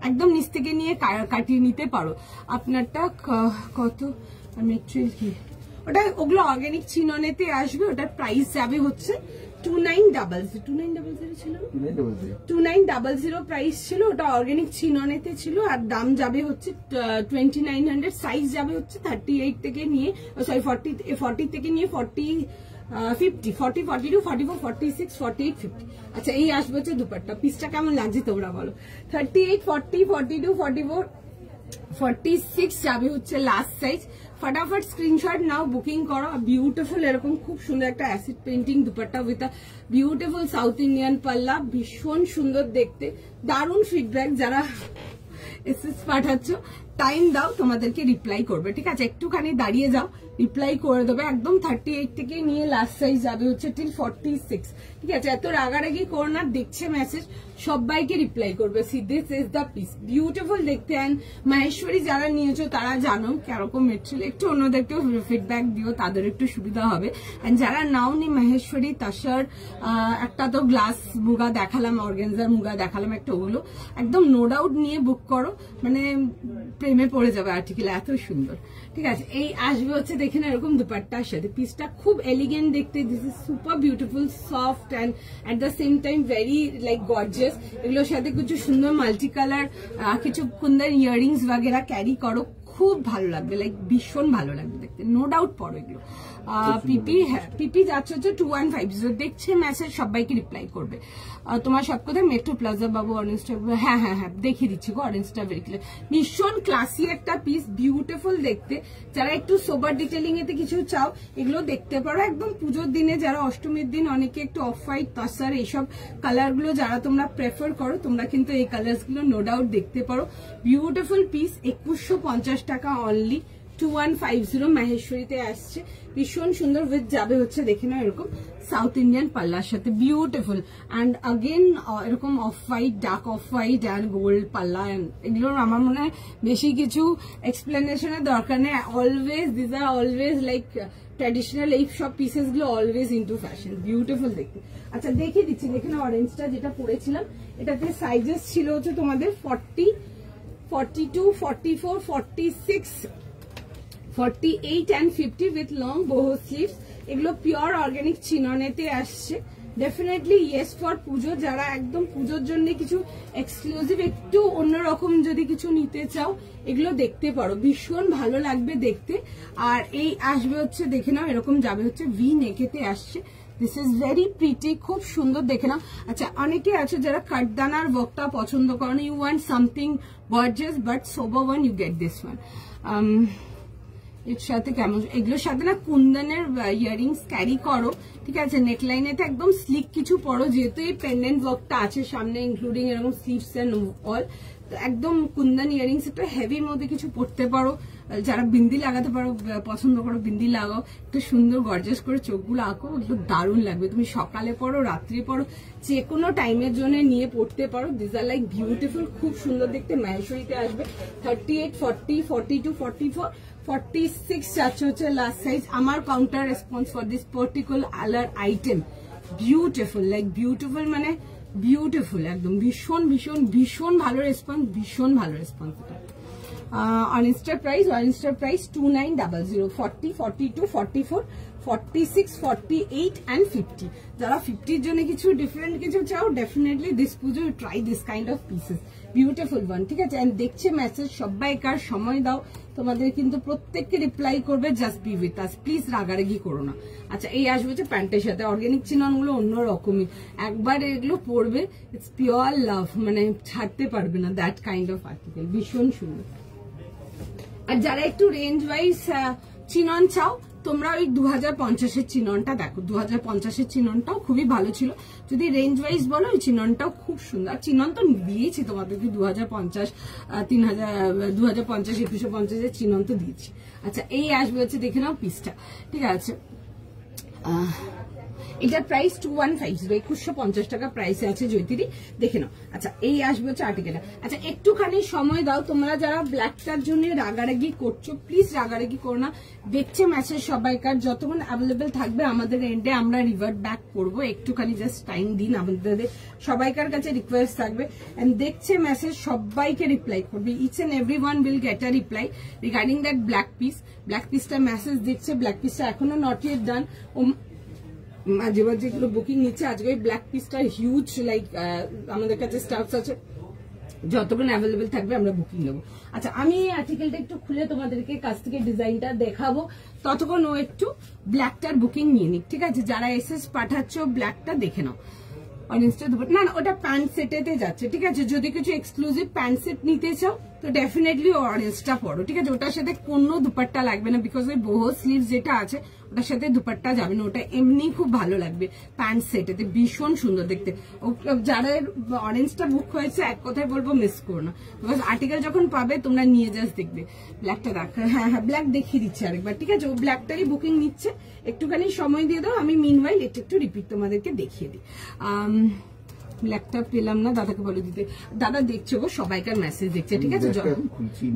একদম নিচ থেকে নিয়ে কাটিয়ে নিতে পারো। আপনারটা কত, আমি অ্যাকচুয়ালি কি ওটা, ওগুলো অর্গানিক চিননেতে আসবে, ওটার প্রাইস যাবে হচ্ছে 2900। 2900 ছিল, 2900 প্রাইস ছিল, ওটা অর্গানিক চিননেতে ছিল, আর দাম যাবে হচ্ছে 2900। সাইজ যাবে হচ্ছে 38 থেকে নিয়ে, সরি 40 থেকে নিয়ে 40, 50, 40, 42, 44, 46, 48, 50। আচ্ছা এই আসবে হচ্ছে দুপাট্টা। পিসটা কেমন লাগছে তোমরা বলো? 38, 40, 42, 44, 46 যাবে হচ্ছে লাস্ট সাইজ। ফটাফট স্ক্রিনশট নাও, বুকিং করো। বিউটিফুল এরকম খুব সুন্দর একটা acid painting dupatta with a beautiful south Indian পাল্লা, ভীষণ সুন্দর দেখতে, দারুণ ফিডব্যাক। যারা এসএস পাঠাচ্ছ টাইম দাও, তোমাদেরকে রিপ্লাই করবে, ঠিক আছে? একটুখানি দাঁড়িয়ে যাও, রিপ্লাই করে দেবে। একদম 38 থেকে নিয়ে লাস্ট সাইজ যাবে হচ্ছে টিল 46, ঠিক আছে? এত রাগারাগি করো না, দেখছে মেসেজ সবাইকে রিপ্লাই করবে। This is the piece, beautiful দেখতে। অ্যান্ড মাহেশ্বরী যারা নিয়েছো তারা জানো কিরকম মেটেরিয়াল, একটু অন্যদেরকেও ফিডব্যাক দিও, তাদের একটু সুবিধা হবে। অ্যান্ড যারা নাওনি মাহেশ্বরী, তাসার একটা তো গ্লাস মুগা দেখালাম, অর্গানজার মুগা দেখালাম একটা, ওগুলো একদম নো ডাউট নিয়ে বুক করো, মানে প্রেমে পড়ে যাবে আর্টিকেল, এত সুন্দর, ঠিক আছে? এই আসবে হচ্ছে দেখে না এরকম দুপাট্টার সাথে, পিসটা খুব এলিগেন্ট দেখতে। This is super beautiful, soft and at the same time very like gorgeous. এগুলোর সাথে কিছু সুন্দর মাল্টি কালার কিছু কুন্দর ইয়াররিংস বাগেরা ক্যারি করো, খুব ভালো লাগবে, লাইক ভীষণ ভালো লাগবে দেখতে, নো ডাউট পড়ো এগুলো। পিপি, হ্যাঁ পিপি যাচ্ছে হচ্ছে 2150। দেখছে মেসেজ সবাইকে রিপ্লাই করবে। তোমার সব কথা মেট্রো প্লাজা বাবু, অরেঞ্জটা, হ্যাঁ হ্যাঁ হ্যাঁ দেখিয়ে দিচ্ছি গো, অরেঞ্জটা ভেরি ক্লিয়ার, ভীষণ ক্লাসি একটা পিস, বিউটিফুল দেখতে। যারা একটু সোবার ডিটেলিং এতে কিছু চাও, এগুলো দেখতে পারো। একদম পুজোর দিনে, যারা অষ্টমীর দিন অনেকে একটু অফ হোয়াইট, তাসার এইসব কালার গুলো যারা তোমরা প্রেফার করো, তোমরা কিন্তু এই কালার গুলো নো ডাউট দেখতে পারো। বিউটিফুল পিস, 2150 টাকা অনলি, 2150 মাহেশ্বরীতে আসছে, ভীষণ সুন্দর। উইথ যাবে হচ্ছে দেখে না এরকম সাউথ ইন্ডিয়ান পাল্লার সাথে, বিউটিফুল। অ্যান্ড আগেন এরকম off white, dark off white and gold পাল্লা। এগুলোর আমার মনে হয় বেশি কিছু এক্সপ্লেনেশনের দরকার নেই। Always this are always like traditional, এই সব পিসেস গুলো অলওয়েজ ইন্টু ফ্যাশন, বিউটিফুল দেখতে। আচ্ছা দেখিয়ে দিচ্ছি, দেখে না অরেঞ্জটা যেটা পরেছিলাম, এটাতে সাইজেস ছিল হচ্ছে তোমাদের 40, 42, 44, 46, 48 and 50 with long boho sleeves। এগুলো পিওর অর্গানিক চিননেতে আসছে, ডেফিনেটলি ইয়েস ফর পুজো। যারা একদম পুজোর জন্য কিছু এক্সক্লুসিভ, একটু অন্যরকম যদি কিছু নিতে চাও, এগুলো দেখতে পারো, ভীষণ ভালো লাগবে দেখতে। আর এই আসবে হচ্ছে দেখে নাও এরকম যাবে হচ্ছে ভি নেকেতে আসছে। দিস ইজ ভেরি প্রিটি, খুব সুন্দর দেখে নাও। আচ্ছা অনেকে আছে যারা কাটদানার ওয়ার্কটা পছন্দ করেন, you want something gorgeous but sober one, you get this one. এর সাথে কেমন, এগুলোর সাথে না কুন্দনের ইয়ারিংস ক্যারি করো, ঠিক আছে। নেকলাইনেতে একদম স্লিক কিছু পরো, যেহেতু এই পেন্ডেন্ট ওয়ার্কটা আছে সামনে, ইনক্লুডিং এরকম স্লিভস এন্ড অল, একদম কুন্দন ইয়ারিংস একটা হেভির মধ্যে কিছু পরতে পারো। যারা বিন্দি লাগাতে পারো, পছন্দ করো বিন্দি লাগাও, একটু সুন্দর গর্জাস করে চোখগুলো আঁকো, একটু দারুণ লাগবে। তুমি সকালে পরো, রাত্রি পরো, যে কোনো টাইমের জন্য নিয়ে পড়তে পারো। দিস আর লাইক বিউটিফুল, খুব সুন্দর দেখতে। মাহেশ্বরীতে আসবে 38, 40, 42, 44, 46 যাচ্ছে হচ্ছে লাস্ট সাইজ। আমার counter response for this particular item beautiful, like beautiful মানে বিউটিফুল, একদম ভীষণ ভীষণ ভীষণ ভালো রেসপন্স, ভীষণ ভালো response. On Insta price 2900, 40, 42, 44, 46, 48 and 50। যারা 50 জন্য কিছু ডিফারেন্ট কিছু চাও, definitely this Puja try this kind of pieces, beautiful one, ঠিক আছে। এন্ড দেখছে মেসেজ সবাইকার সময় দাও, তোমাদের কিন্তু প্রত্যেককে রিপ্লাই করবে, just be with us, please রাগারাগি করো না। আচ্ছা, এই আসবে হচ্ছে প্যান্টের সাথে। অর্গানিক চিনন গুলো অন্যরকমই, একবার এগুলো পরবে, ইটস পিওর লাভ, মানে ছাড়তে পারবে না, দ্যাট কাইন্ড অফ আর্টিকেল, ভীষণ সুন্দর। আর যারা একটু রেঞ্জ ওয়াইজ চিনন চাও, তোমরা ওই 2050-এর চিননটা দেখো, 2050-এর চিননটাও খুবই ভালো ছিল। যদি রেঞ্জ ওয়াইজ বলো, ওই চিননটাও খুব সুন্দর। চিনন তো দিয়েছি তোমাদেরকে 2050, 2050, 2150-এর চিনন তো দিয়েছি। আচ্ছা, এই আসবে হচ্ছে, দেখে নাও পিসটা, ঠিক আছে। এটার প্রাইস 2150, 2150 টাকা প্রাইসে আছে জয়তিরি, দেখে নাও। আচ্ছা, এই আসবে হচ্ছে আর্টিকেলটা। আচ্ছা, একটুখানি সময় দাও, তোমরা যারা ব্ল্যাকটার জন্য রাগারাগি করছো, প্লিজ রাগারাগি করো না। দেখছে মেসেজ সবাইকার, যতক্ষণ অ্যাভেলেবেল থাকবে আমাদের এন্ডে আমরা রিভার্ট ব্যাক করবো, একটুখানি জাস্ট টাইম দিন। আমাদের সবাইকার কাছে রিকোয়েস্ট থাকবে, এন্ড দেখছে মেসেজ সবাইকে রিপ্লাই করবে, each and every one will get a reply regarding that black piece. Black পিসটা মেসেজ দিচ্ছে, ব্ল্যাক পিসটা এখনো নট ইয়েট ডান। মাঝে মাঝে যেগুলো বুকিং নিচ্ছে, আজকে ওই ব্ল্যাক পিসটা হিউজ, লাইক আমাদের কাছে স্টাফস আছে, যতক্ষণ অ্যাভেলেবেল থাকবে আমরা বুকিং নেবো। আচ্ছা, আমি এই আর্টিকেলটা একটু খুলে তোমাদেরকে কাছ থেকে ডিজাইনটা দেখাবো, ততক্ষণ ও একটু ব্ল্যাকটার বুকিং নিয়ে নিক, ঠিক আছে। যারা এসএস পাঠাচ্ছ, ব্ল্যাকটা দেখে নাও। না, ওটা প্যান্ট সেটেতে যাচ্ছে, ঠিক আছে। যদি কিছু এক্সক্লুসিভ প্যান্ট সেট নিতে চাও তো ডেফিনেটলি অরেঞ্জটা পড়ো, ঠিক আছে। ওটার সাথে কোনো দুপাট্টা লাগবে না, বিকজ ওই বহু স্লিভস যেটা আছে ওটার সাথে দুপাট্টা যাবে না, ওটা এমনি খুব ভালো লাগবে প্যান্ট সেটেতে, ভীষণ সুন্দর দেখতে। যারা অরেঞ্জটা বুক হয়েছে, এক কথায় বলবো মিস করো না, বিকজ আর্টিকেল যখন পাবে তোমরা নিয়ে জাস্ট দেখবে। ব্ল্যাকটা দেখ, হ্যাঁ হ্যাঁ, ব্ল্যাক দেখিয়ে দিচ্ছে আরেকবার, ঠিক আছে। ও ব্ল্যাকটারই বুকিং নিচ্ছে, একটুখানি সময় দিয়ে দাও। আমি মিনওয়াইল এটা একটু রিপিট তোমাদেরকে দেখিয়ে দিই। ব্ল্যাকটা পেলাম না, দাদাকে বলে দিতে। দাদা দেখছো গো, সবাইকার মেসেজ দেখছে, ঠিক আছে।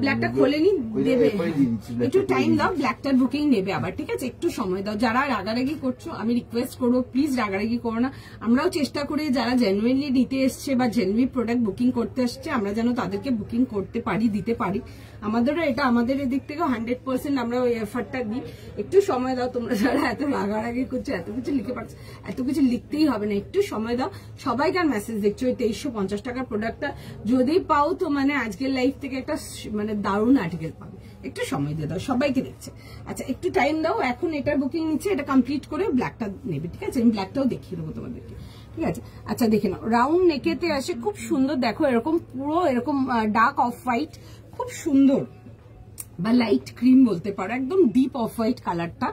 ব্ল্যাকটা খোলেনি, দেবে, একটু টাইম দাও, ব্ল্যাকটার বুকিং নেবে আবার, ঠিক আছে। একটু সময় দাও। যারা রাগারাগি করছো, আমি রিকোয়েস্ট করবো, প্লিজ রাগারাগি করো না। আমরাও চেষ্টা করি যারা জেনুইনলি নিতে এসছে বা জেনুইন প্রোডাক্ট বুকিং করতে আসছে, আমরা যেন তাদেরকে বুকিং করতে পারি, দিতে পারি। আমাদেরও এটা, আমাদের এদিক থেকে 100% আমরা ওই এফার্টটা দিই। একটু সময় দাও। তোমরা যারা এত রাগারাগি করছো, এত কিছু লিখে পারছো, এত কিছু লিখতেই হবে না, একটু সময় দাও। সবাইকার মেসেজ দেখছো, ওই 2350 টাকার প্রোডাক্টটা যদি পাও তো মানে আজকের লাইফ থেকে একটা মানে দারুণ আর্টিকেল পাবে। একটু সময় দিয়ে দাও, সবাইকে দেখছে। আচ্ছা, একটু টাইম দাও। এখন এটার বুকিং নিচ্ছে, এটা কমপ্লিট করে ব্ল্যাকটা নেবে, ঠিক আছে। আমি ব্ল্যাকটাও দেখিয়ে দেবো তোমাদেরকে, ঠিক আছে। আচ্ছা, দেখে নাও, রাউন্ড নেকেতে আসে, খুব সুন্দর। দেখো, এরকম পুরো এরকম ডার্ক অফ হোয়াইট, খুব সুন্দর, বা লাইট ক্রিম বলতে পারো, একদম ডিপ অফ হোয়াইট কালারটা।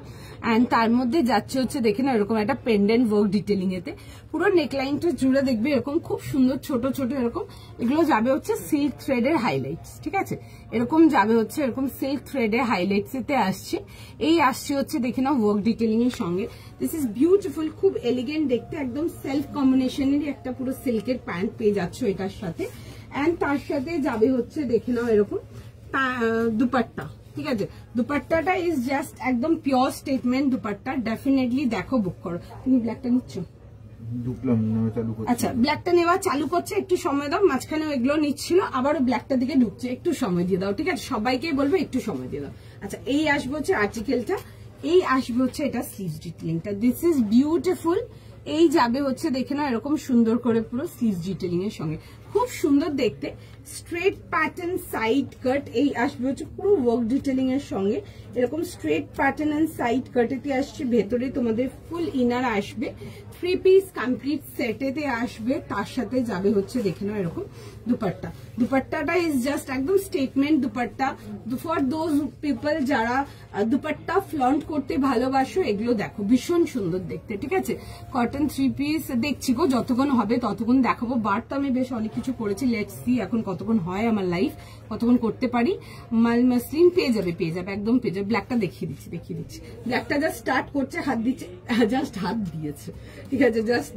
এন্ড তার মধ্যে যাচ্ছে হচ্ছে, দেখে না, এরকম একটা পেন্ডেন্ট ওয়ার্ক ডিটেলিং এতে পুরো নেকলাইনটা জুড়ে দেখবে এরকম খুব সুন্দর ছোট ছোট এরকম। এগুলো যাবে হচ্ছে সিল্ক থ্রেডের হাইলাইটস, ঠিক আছে। এরকম যাবে হচ্ছে এরকম সিল্ক থ্রেডের হাইলাইটস এতে আসছে। এই আসছে হচ্ছে, দেখে নাও, ওয়ার্ক ডিটেলিং এর সঙ্গে। দিস ইজ বিউটিফুল, খুব এলিগেন্ট দেখতে, একদম সেলফ কম্বিনেশনেরই একটা পুরো সিল্কের প্যান্ট পেয়ে যাচ্ছ এটার সাথে। এন্ড তার সাথে যাবে হচ্ছে, দেখে নাও, এরকম দুপাট্টা, ঠিক আছে। দুপাট্টাটা ইজ জাস্ট একদম পিওর স্টেটমেন্ট দুপাট্টা, ডেফিনেটলি দেখো, বুক করো। তুমি ব্ল্যাকটা নিচ্ছ? আচ্ছা, ব্ল্যাকটা নেওয়া চালু করছে, একটু সময় দাও। মাঝখানে এগুলো নিচ্ছিল, আবারও ব্ল্যাকটা দিকে ঢুকছে, একটু সময় দিয়ে দাও, ঠিক আছে। সবাইকে বলবো একটু সময় দিয়ে দাও। আচ্ছা, এই আসবে হচ্ছে আর্টিকেলটা, এই আসবে হচ্ছে এটা স্লিভস ডিটেলিংটা। This is beautiful. এই যাবে হচ্ছে, দেখে না, এরকম সুন্দর করে পুরো স্লিভস ডিটেলিং এর সঙ্গে, খুব সুন্দর দেখতে। স্ট্রেট প্যাটার্ন সাইড কাট, এই আসবে হচ্ছে পুরো ওয়ার্ক ডিটেলিং এর সঙ্গে, এরকম স্ট্রেট প্যাটার্ন এন্ড সাইড কাটেতে আসছে। ভেতরে তোমাদের ফুল ইনার আসবে, 3 পিস কমপ্লিট সেটেতে আসবে, তার সাথে যাবে হচ্ছে দেখে নাও এরকম দুপাট্টা। দুপাট্টাটা ইজ জাস্ট একদম statement dupatta for those people যারা দুপাট্টা ফ্লন্ট করতে ভালোবাসো। এগুলো দেখো ভীষণ সুন্দর দেখতে, ঠিক আছে। কটন 3 পিস দেখছি গো, যতক্ষণ হবে ততক্ষণ দেখাবো। বার তো আমি বেশ অনেক কিছু করেছি, লেটস সি এখন কতক্ষণ হয় আমার লাইফ, কতক্ষণ করতে পারি। মাল মাসলিন পেয়ে যাবে একদম পেয়ে যাবে। ব্ল্যাকটা দেখিয়ে দিচ্ছি। ব্ল্যাকটা জাস্ট স্টার্ট করছে, হাত দিচ্ছে, জাস্ট হাত দিয়েছে, ঠিক আছে। জাস্ট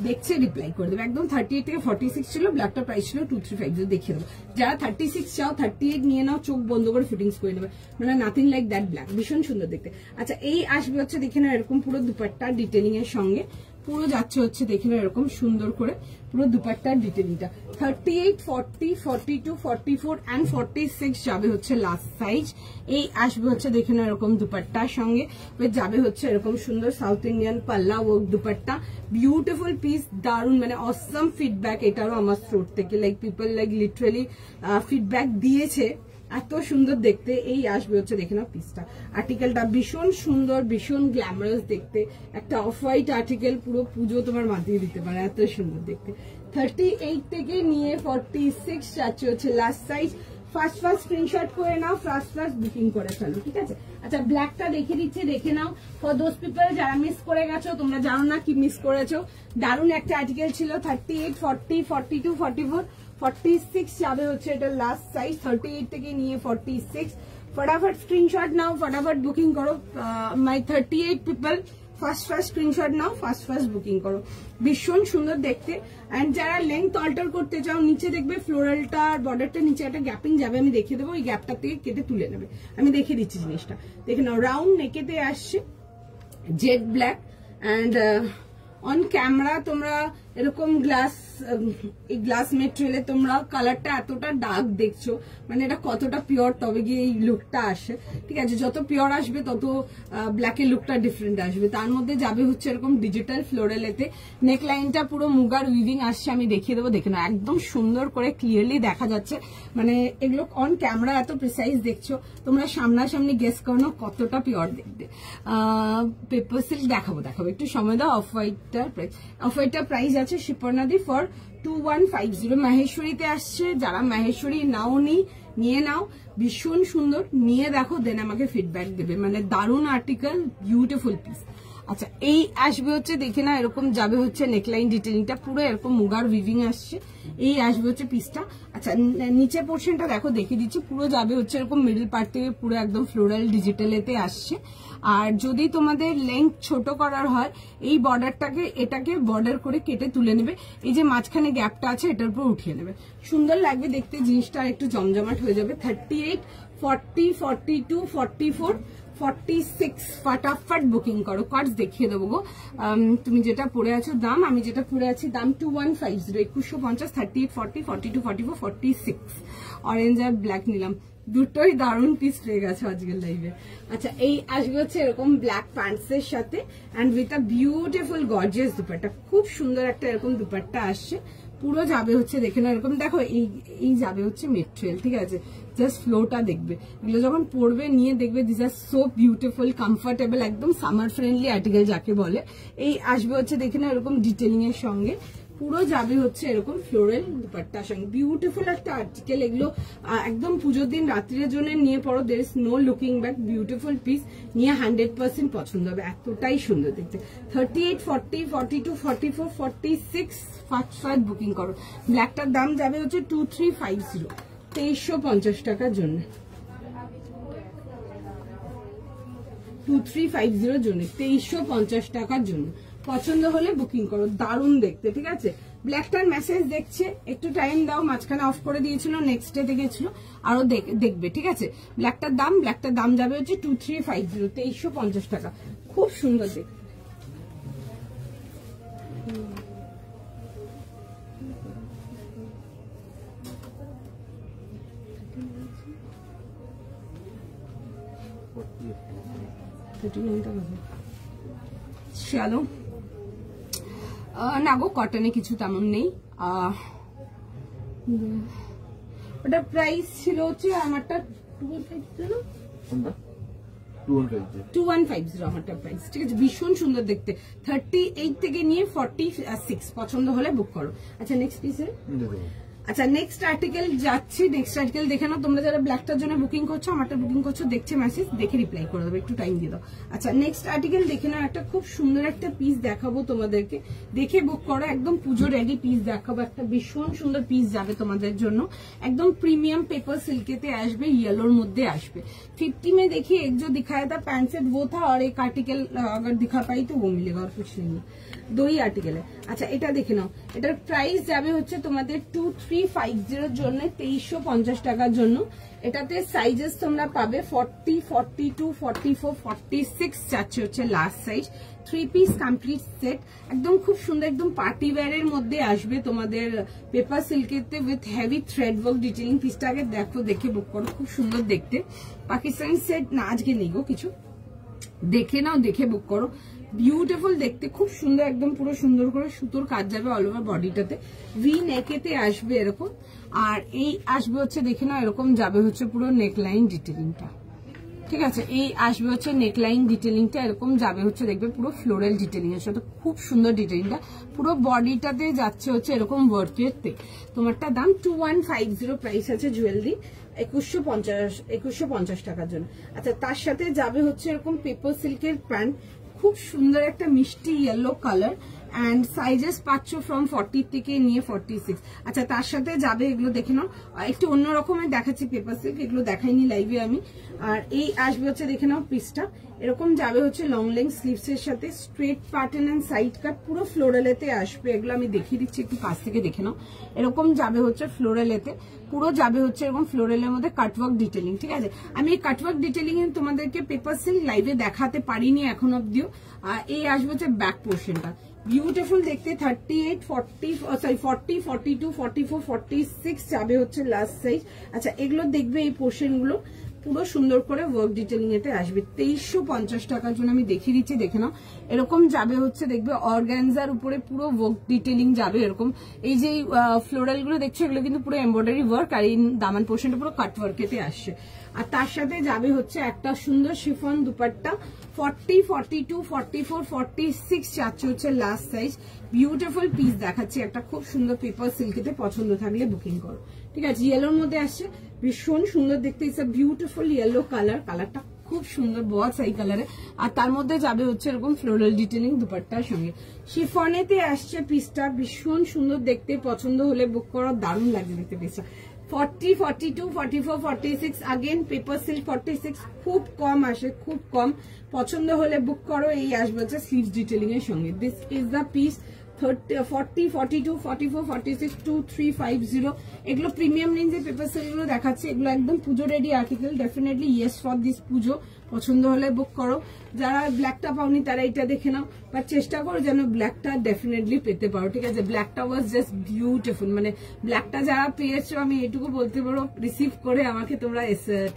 দেখছে রিপ্লাই করে দেবে। একদম 38 থেকে 46 ছিল, ব্ল্যাকটা প্রাইস ছিল 2350, দেখিয়ে দেবো। যারা 36 চাও 38 নিয়ে নাও, চোখ বন্ধ করে ফিটিংস করে নেবে, মানে নাথিং লাইক দ্যাট ব্ল্যাক, ভীষণ সুন্দর দেখতে। আচ্ছা এই আসবে হচ্ছে দেখে নাও এরকম পুরো দুপাট্টা ডিটেলিং এর সঙ্গে, পুরো যাচ্ছে হচ্ছে দেখে নাও এরকম সুন্দর করে পুরো দুপাট্টার ডিটেলিংটা। 38, 40, 42, 44 and 46 যাবে হচ্ছে লাস্ট সাইজ। এই আসবে হচ্ছে দেখে নাও এরকম দুপাট্টার সঙ্গে যাবে হচ্ছে এরকম সুন্দর সাউথ ইন্ডিয়ান পাল্লা ওয়ার্ক দুপাট্টা, বিউটিফুল পিস, দারুন, মানে অসম ফিডব্যাক এটারও আমার স্টোর থেকে, like people like literally feedback দিয়েছে, এত সুন্দর দেখতে। এই আসবে হচ্ছে দেখে নাও পিসটা। আর্টিকেলটা ভীষণ সুন্দর, ভীষণ গ্ল্যামারাস দেখতে, একটা অফ হোয়াইট আর্টিকেল, পুরো পুজো তোমার মাতিয়ে দিতে পারে, এত সুন্দর দেখতে। 38 থেকে নিয়ে 46 যাচ্ছে হচ্ছে লাস্ট সাইজ। ফার্স্ট স্ক্রিনশট করে নাও, ফার্স্ট বুকিং করে ফেলো, ঠিক আছে। আচ্ছা ব্ল্যাকটা দেখে দিচ্ছে, দেখে নাও ফর দোজ পিপল যারা মিস করে গেছো, তোমরা জানো না কি মিস করেছো। দারুণ একটা আর্টিকেল ছিল। 38, 40, 42, 44, 46 যাবে হচ্ছে এটা লাস্ট সাইজ। 38 থেকে নিয়ে 46, ফটাফট স্ক্রিনশট নাও, ফটাফট বুকিং করো। মাই 38 পিপল ফার্স্ট স্ক্রিনশট নাও, ফার্স্ট বুকিং করো, ভীষণ সুন্দর দেখতে। এন্ড যারা লেন্থ অল্টার করতে চাও, নিচে দেখবে ফ্লোরালটা বর্ডারটা নিচে একটা গ্যাপিং যাবে, আমি দেখিয়ে দেবো, ওই গ্যাপটা থেকে কেটে তুলে নেবে, আমি দেখিয়ে দিচ্ছি জিনিসটা। দেখে নাও রাউন্ড নেকেতে আসছে, jade black, and on camera তোমরা এরকম গ্লাস মেটেরিয়ালে তোমরা কালারটা এতটা ডার্ক দেখছো, মানে এটা কতটা পিওর, তবে গিয়ে এই লুকটা আসে, ঠিক আছে। যত পিওর আসবে তত ব্ল্যাকের লুকটা ডিফারেন্ট আসবে। তার মধ্যে যাবে হচ্ছে এরকম ডিজিটাল ফ্লোরালেতে, নেক লাইনটা পুরো মুগার উইভিং আসছে, আমি দেখিয়ে দেবো, দেখে নাও একদম সুন্দর করে ক্লিয়ারলি দেখা যাচ্ছে। মানে এগুলো অন ক্যামেরা এত প্রিসাইজ দেখছো, তোমরা সামনাসামনি গেস করো কতটা পিওর দেখবে। পেপার সিল্ক দেখাবো একটু সময় দাও। অফ হোয়াইটটার প্রাইস আছে শিপর্ণাদি ফর 2150। মাহেশ্বরীতে আসছে, যারা মাহেশ্বরী নিয়ে নাও, ভীষণ সুন্দর, নিয়ে দেখো, দেন আমাকে ফিডব্যাক দেবে, মানে দারুণ আর্টিকেল, বিউটিফুল পিস। আচ্ছা এই আসবে হচ্ছে দেখে না এরকম যাবে হচ্ছে নেকলাইন ডিটেলিংটা পুরো এরকম মুগার উইভিং আসছে, এই আসবে হচ্ছে পিসটা। আচ্ছা নিচে পোর্শনটা দেখো, দেখিয়ে দিচ্ছি, পুরো যাবে হচ্ছে এরকম মিডল পার্ট থেকে পুরো একদম ফ্লোরাল ডিজিটালেতে আসছে। আর যদি তোমাদের লেন্থ ছোট করার হয়, এই বর্ডারটাকে এটাকে বর্ডার করে কেটে তুলে নেবে, এই যে মাঝখানে গ্যাপটা আছে এটার উপর উঠিয়ে নেবে, সুন্দর লাগবে দেখতে, জিনিসটা একটু জমজমাট হয়ে যাবে। 38, 40, 42, 44, 46 ফটাফট বুকিং করো। কার্ডস দেখিয়ে দেবো গো। তুমি যেটা পরে আছো দাম, আমি যেটা পরে আছি দাম 2150, 2150, 38, 40, 42, 44, 46। অরেঞ্জ আর ব্ল্যাক নিলাম, দুটোই দারুণ পিস পেয়ে গেছে আজকের লাইভে। আচ্ছা এই আসবে হচ্ছে এরকম ব্ল্যাক প্যান্টস এর সাথে and with a beautiful gorgeous dupatta, খুব সুন্দর একটা এরকম দুপাট্টা আসছে, পুরো যাবে হচ্ছে দেখে না এরকম, দেখো এই যাবে হচ্ছে মেটেরিয়াল, ঠিক আছে। জাস্ট ফ্লোটা দেখবে, এগুলো যখন পরবে নিয়ে দেখবে this are so beautiful, comfortable, একদম সামার ফ্রেন্ডলি আর্টিকেল যাকে বলে। এই আসবে হচ্ছে দেখে না এরকম ডিটেলিং এর সঙ্গে, পুরো যাবে হচ্ছে এরকম ফ্লোরাল দুপাট্টার সঙ্গে, বিউটিফুল একটা আর্টিকেল। এগুলো একদম পুজোর দিন রাত্রির জন্য নিয়ে পড়ো, there is no looking back, beautiful piece, নিয়ে 100% পছন্দ হবে, এতটাই সুন্দর দেখতে। 38, 40, 42, 44, 46 ফাস্ট বুকিং করো। ব্ল্যাকটার দাম যাবে হচ্ছে 2350, 2350 টাকার জন্য, 2350 জন্য, 2350 টাকার জন্য। পছন্দ হলে বুকিং করো, দারুণ দেখতে, ঠিক আছে। ব্ল্যাকটার মেসেজ দেখছে, একটু টাইম দাও, মাঝখানে অফ করে দিয়েছিল, নেক্সট ডে গেছিল, আরো দেখবে, ঠিক আছে। ব্ল্যাকটার দাম যাবে হচ্ছে 2350, 2350 টাকা, খুব সুন্দর দেখতে। চলো না গো, কটনে কিছু তেমন নেই, ওটা প্রাইস ছিল হচ্ছে আমারটা 250 ছিল, 2150 আমারটা প্রাইস, ঠিক আছে। ভীষণ সুন্দর দেখতে, 38 থেকে নিয়ে 46 পছন্দ হলে বুক করো। আচ্ছা নেক্সট পিসে, আচ্ছা নেক্সট আর্টিকেল যাচ্ছি। নেক্সট আর্টিকেল দেখে নাও, তোমরা যারা ব্ল্যাকটার জন্য বুকিং করছো, আমারটা বুকিং করছো, দেখছে মেসেজ, দেখে রিপ্লাই করে দেবো, একটু টাইম দিয়ে দাও। আচ্ছা নেক্সট আর্টিকেল দেখে নাও, একটা খুব সুন্দর একটা পিস দেখাবো তোমাদেরকে, দেখে বুক করো। একদম পুজো রেডি পিস দেখাবো, একটা ভীষণ সুন্দর পিস যাবে তোমাদের জন্য, একদম প্রিমিয়াম पेपर सिल्केते আসবে, येलोর মধ্যে আসবে। 50 में देखिए एक जो दिखाया था पैंट सेट वो था, और एक आर्टिकल अगर दिखा पाई तो वो मिलेगा, और कुछ नहीं, दो ही आर्टिकल है। আচ্ছা এটা দেখে নাও, এটার প্রাইস যাবে হচ্ছে তোমাদের 2350 এর জন্য, 2350 টাকার জন্য। এটাতে সাইজেস তোমরা পাবে 40, 42, 44, 46 যাচ্ছে হচ্ছে last size. 3 piece complete set, একদম খুব সুন্দর, একদম পার্টি ওয়্যারের মধ্যে আসবে তোমাদের পেপার সিল্কেতে with heavy thread work detailing. পিসটাকে দেখো, দেখে বুক করো, খুব সুন্দর দেখতে। পাকিস্তানি সেট না আজকে নেই গো, কিছু দেখে নাও, দেখে বুক করো। বিউটিফুল দেখতে, খুব সুন্দর, একদম পুরো সুন্দর করে সুতোর কাজ যাবে অল ওভার বডিটাতে, ভি নেকেতে আসবে এরকম। আর এই আসবে হচ্ছে দেখে নাও, এরকম যাবে হচ্ছে পুরো নেকলাইন ডিটেইলিংটা, ঠিক আছে। এই আসবে হচ্ছে নেকলাইন ডিটেইলিংটা, এরকম যাবে হচ্ছে দেখবে পুরো ফ্লোরাল ডিটেইলিং এর সাথে, খুব সুন্দর ডিটেইলিংটা। পুরো বডিটাতে যাচ্ছে হচ্ছে এরকম ওয়ার্কের তে। তোমারটা দাম 2150 প্রাইস আছে জুয়েলারি, 2150 টাকার জন্য। আচ্ছা তার সাথে যাবে হচ্ছে এরকম পেপার সিল্কের প্যান্ট, খুব সুন্দর একটা মিষ্টি ইয়েলো কালার, এন্ড সাইজেস পাচ্ছ ফ্রম 40 থেকে নিয়ে 46। আচ্ছা তার সাথে যাবে, এগুলো দেখে নাও, একটু অন্য রকমের দেখাচ্ছি পেপার সিল্ক, এগুলো দেখাইনি লাইভে আমি। আর এই আসবে হচ্ছে দেখে নাও পিসটা, এরকম যাবে হচ্ছে লং লেন্থ স্লিভস এর সাথে, straight pattern and side cut, পুরো ফ্লোরালেতে আসবে। এগুলো আমি দেখিয়ে দিচ্ছি, একটু কাছ থেকে দেখে নাও। এরকম যাবে হচ্ছে ফ্লোরালেতে, পুরো যাবে হচ্ছে এরকম ফ্লোরালের মধ্যে কাটওয়ার্ক ডিটেইলিং, ঠিক আছে। আমি এই কাটওয়ার্ক ডিটেইলিং এ তোমাদেরকে পেপার সিল্ক লাইভে দেখাতে পারিনি এখন অব্দিও। এই আসবে হচ্ছে ব্যাক পোর্শনটা, বিউটিফুল দেখতে। 38, 40, 42, 44, 46 যাবে হচ্ছে লাস্ট সাইজ। আচ্ছা এগুলো দেখবে, এই পোর্শন গুলো পুরো সুন্দর করে ওয়ার্ক ডিটেইলিং এতে আসবে। 2350 টাকার জন্য আমি দেখিয়ে দিচ্ছি, দেখে নাও। এরকম যাবে হচ্ছে দেখবে অর্গানজার উপরে পুরো ওয়ার্ক ডিটেইলিং যাবে এরকম। এই যে ফ্লোরাল গুলো দেখছো, এগুলো কিন্তু পুরো এমব্রয়ডারি ওয়ার্ক, আর এই দামান পোর্শনটা পুরো কাট ওয়ার্কেতে আসছে। আর তার সাথে যাবে হচ্ছে একটা সুন্দর শিফন দুপাট্টা, 40, 42, 44, 46 যাচ্ছে হচ্ছে লাস্ট সাইজ। বিউটিফুল পিস দেখাচ্ছি, একটা খুব সুন্দর পেপার সিল্কেতে, পছন্দ থাকলে বুকিং করো, ঠিক আছে। ইয়েলোর মধ্যে আসছে, ভীষণ সুন্দর দেখতে, it's a beautiful yellow colour, কালারটা খুব সুন্দর, বহুত সাই কালারে। আর তার মধ্যে যাবে হচ্ছে এরকম ফ্লোরাল ডিটেইলিং দুপাট্টার সঙ্গে। শিফনেতে আসছে পিসটা, ভীষণ সুন্দর দেখতে, পছন্দ হলে বুক করো, দারুণ লাগবে দেখতে পিসটা। 40, 42, 44, 46 अगेन पेपर सिल्क 46 खूब कम আসে, খুব কম। পছন্দ হলে বুক করো। এই আসবে হচ্ছে স্লিভস ডিটেইলিং এর সঙ্গে। This is the piece 40, 42, 44, 46, 2350। এগুলো প্রিমিয়াম রেঞ্জের পেপার সিল্ক গুলো দেখাচ্ছে, এগুলো একদম পুজো ready article, definitely yes for this পুজো। পছন্দ হলে বুক করো। যারা ব্ল্যাকটা পাওনি তারা এটা দেখে নাও, বাট চেষ্টা করো যেন ব্ল্যাকটা ডেফিনেটলি পেতে পারো, ঠিক আছে। ব্ল্যাকটা ওয়াজ জাস্ট বিউটিফুল, মানে ব্ল্যাকটা যারা পেয়েছো আমি এটুকু বলতে পারো, রিসিভ করে আমাকে তোমরা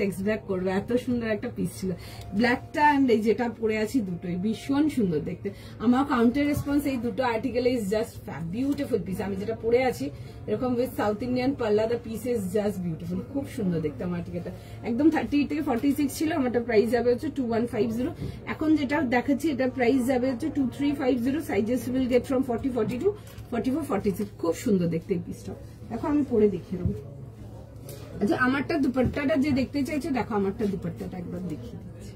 টেক্সট ব্যাক করবে, এত সুন্দর একটা পিস ছিল। ব্ল্যাকটা অ্যান্ড এই যেটা পরে আছি দুটোই ভীষণ সুন্দর দেখতে। আমার কাউন্টার রেসপন্স এই দুটো article is just beautiful piece. আমি যেটা পরে আছি এরকম উইথ সাউথ ইন্ডিয়ান পাল্লা, the piece is just beautiful, খুব সুন্দর দেখতে। আমার আর্টিকেলটা একদম 38 থেকে 46 ছিল, আমারটা প্রাইস যাবে হচ্ছে 2150। এখন যেটা দেখাচ্ছি এটা প্রাইস যাবে হচ্ছে 2350। Sizes will get from 40, 42, 44, 46। খুব সুন্দর দেখতে এই পিসটা। দেখো আমি পরে দেখিয়ে দেবো। আচ্ছা আমারটা দুপাট্টাটা যে দেখতে চাইছো, দেখো আমারটা দুপাট্টাটা একবার দেখিয়ে দিচ্ছি।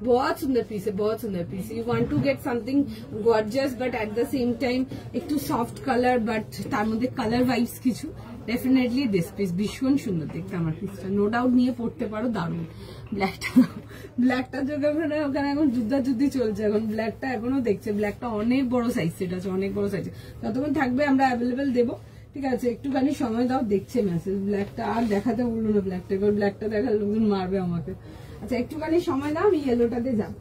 बहुत सुंदर पीस है, बहुत सुंदर पीस है। You want to get something gorgeous but at the same time একটু সফট কালার, বাট তার মধ্যে কালার ভাইবস কিছু, ডেফিনেটলি দিস পিস ভীষণ সুন্দর দেখতে। আমার পিসটা নো ডাউট নিয়ে পড়তে পারো, দারুণ। ব্ল্যাকটা ওখানে এখন যুদ্ধি চলছে, এখন ব্ল্যাকটা এখনো দেখছে। ব্ল্যাকটা অনেক বড় সাইজ সেট আছে, অনেক বড় সাইজ, যতক্ষণ থাকবে আমরা অ্যাভেলেবেল দেবো, ঠিক আছে। একটুখানি সময় দাও, দেখছে মেসেজ। ব্ল্যাকটা আর দেখাতে বললো না, ব্ল্যাকটা এবার ব্ল্যাকটা দেখালে লোকজন মারবে আমাকে। আচ্ছা একটুখানি সময় দাও, আমি ইয়েলোটাতে যাব।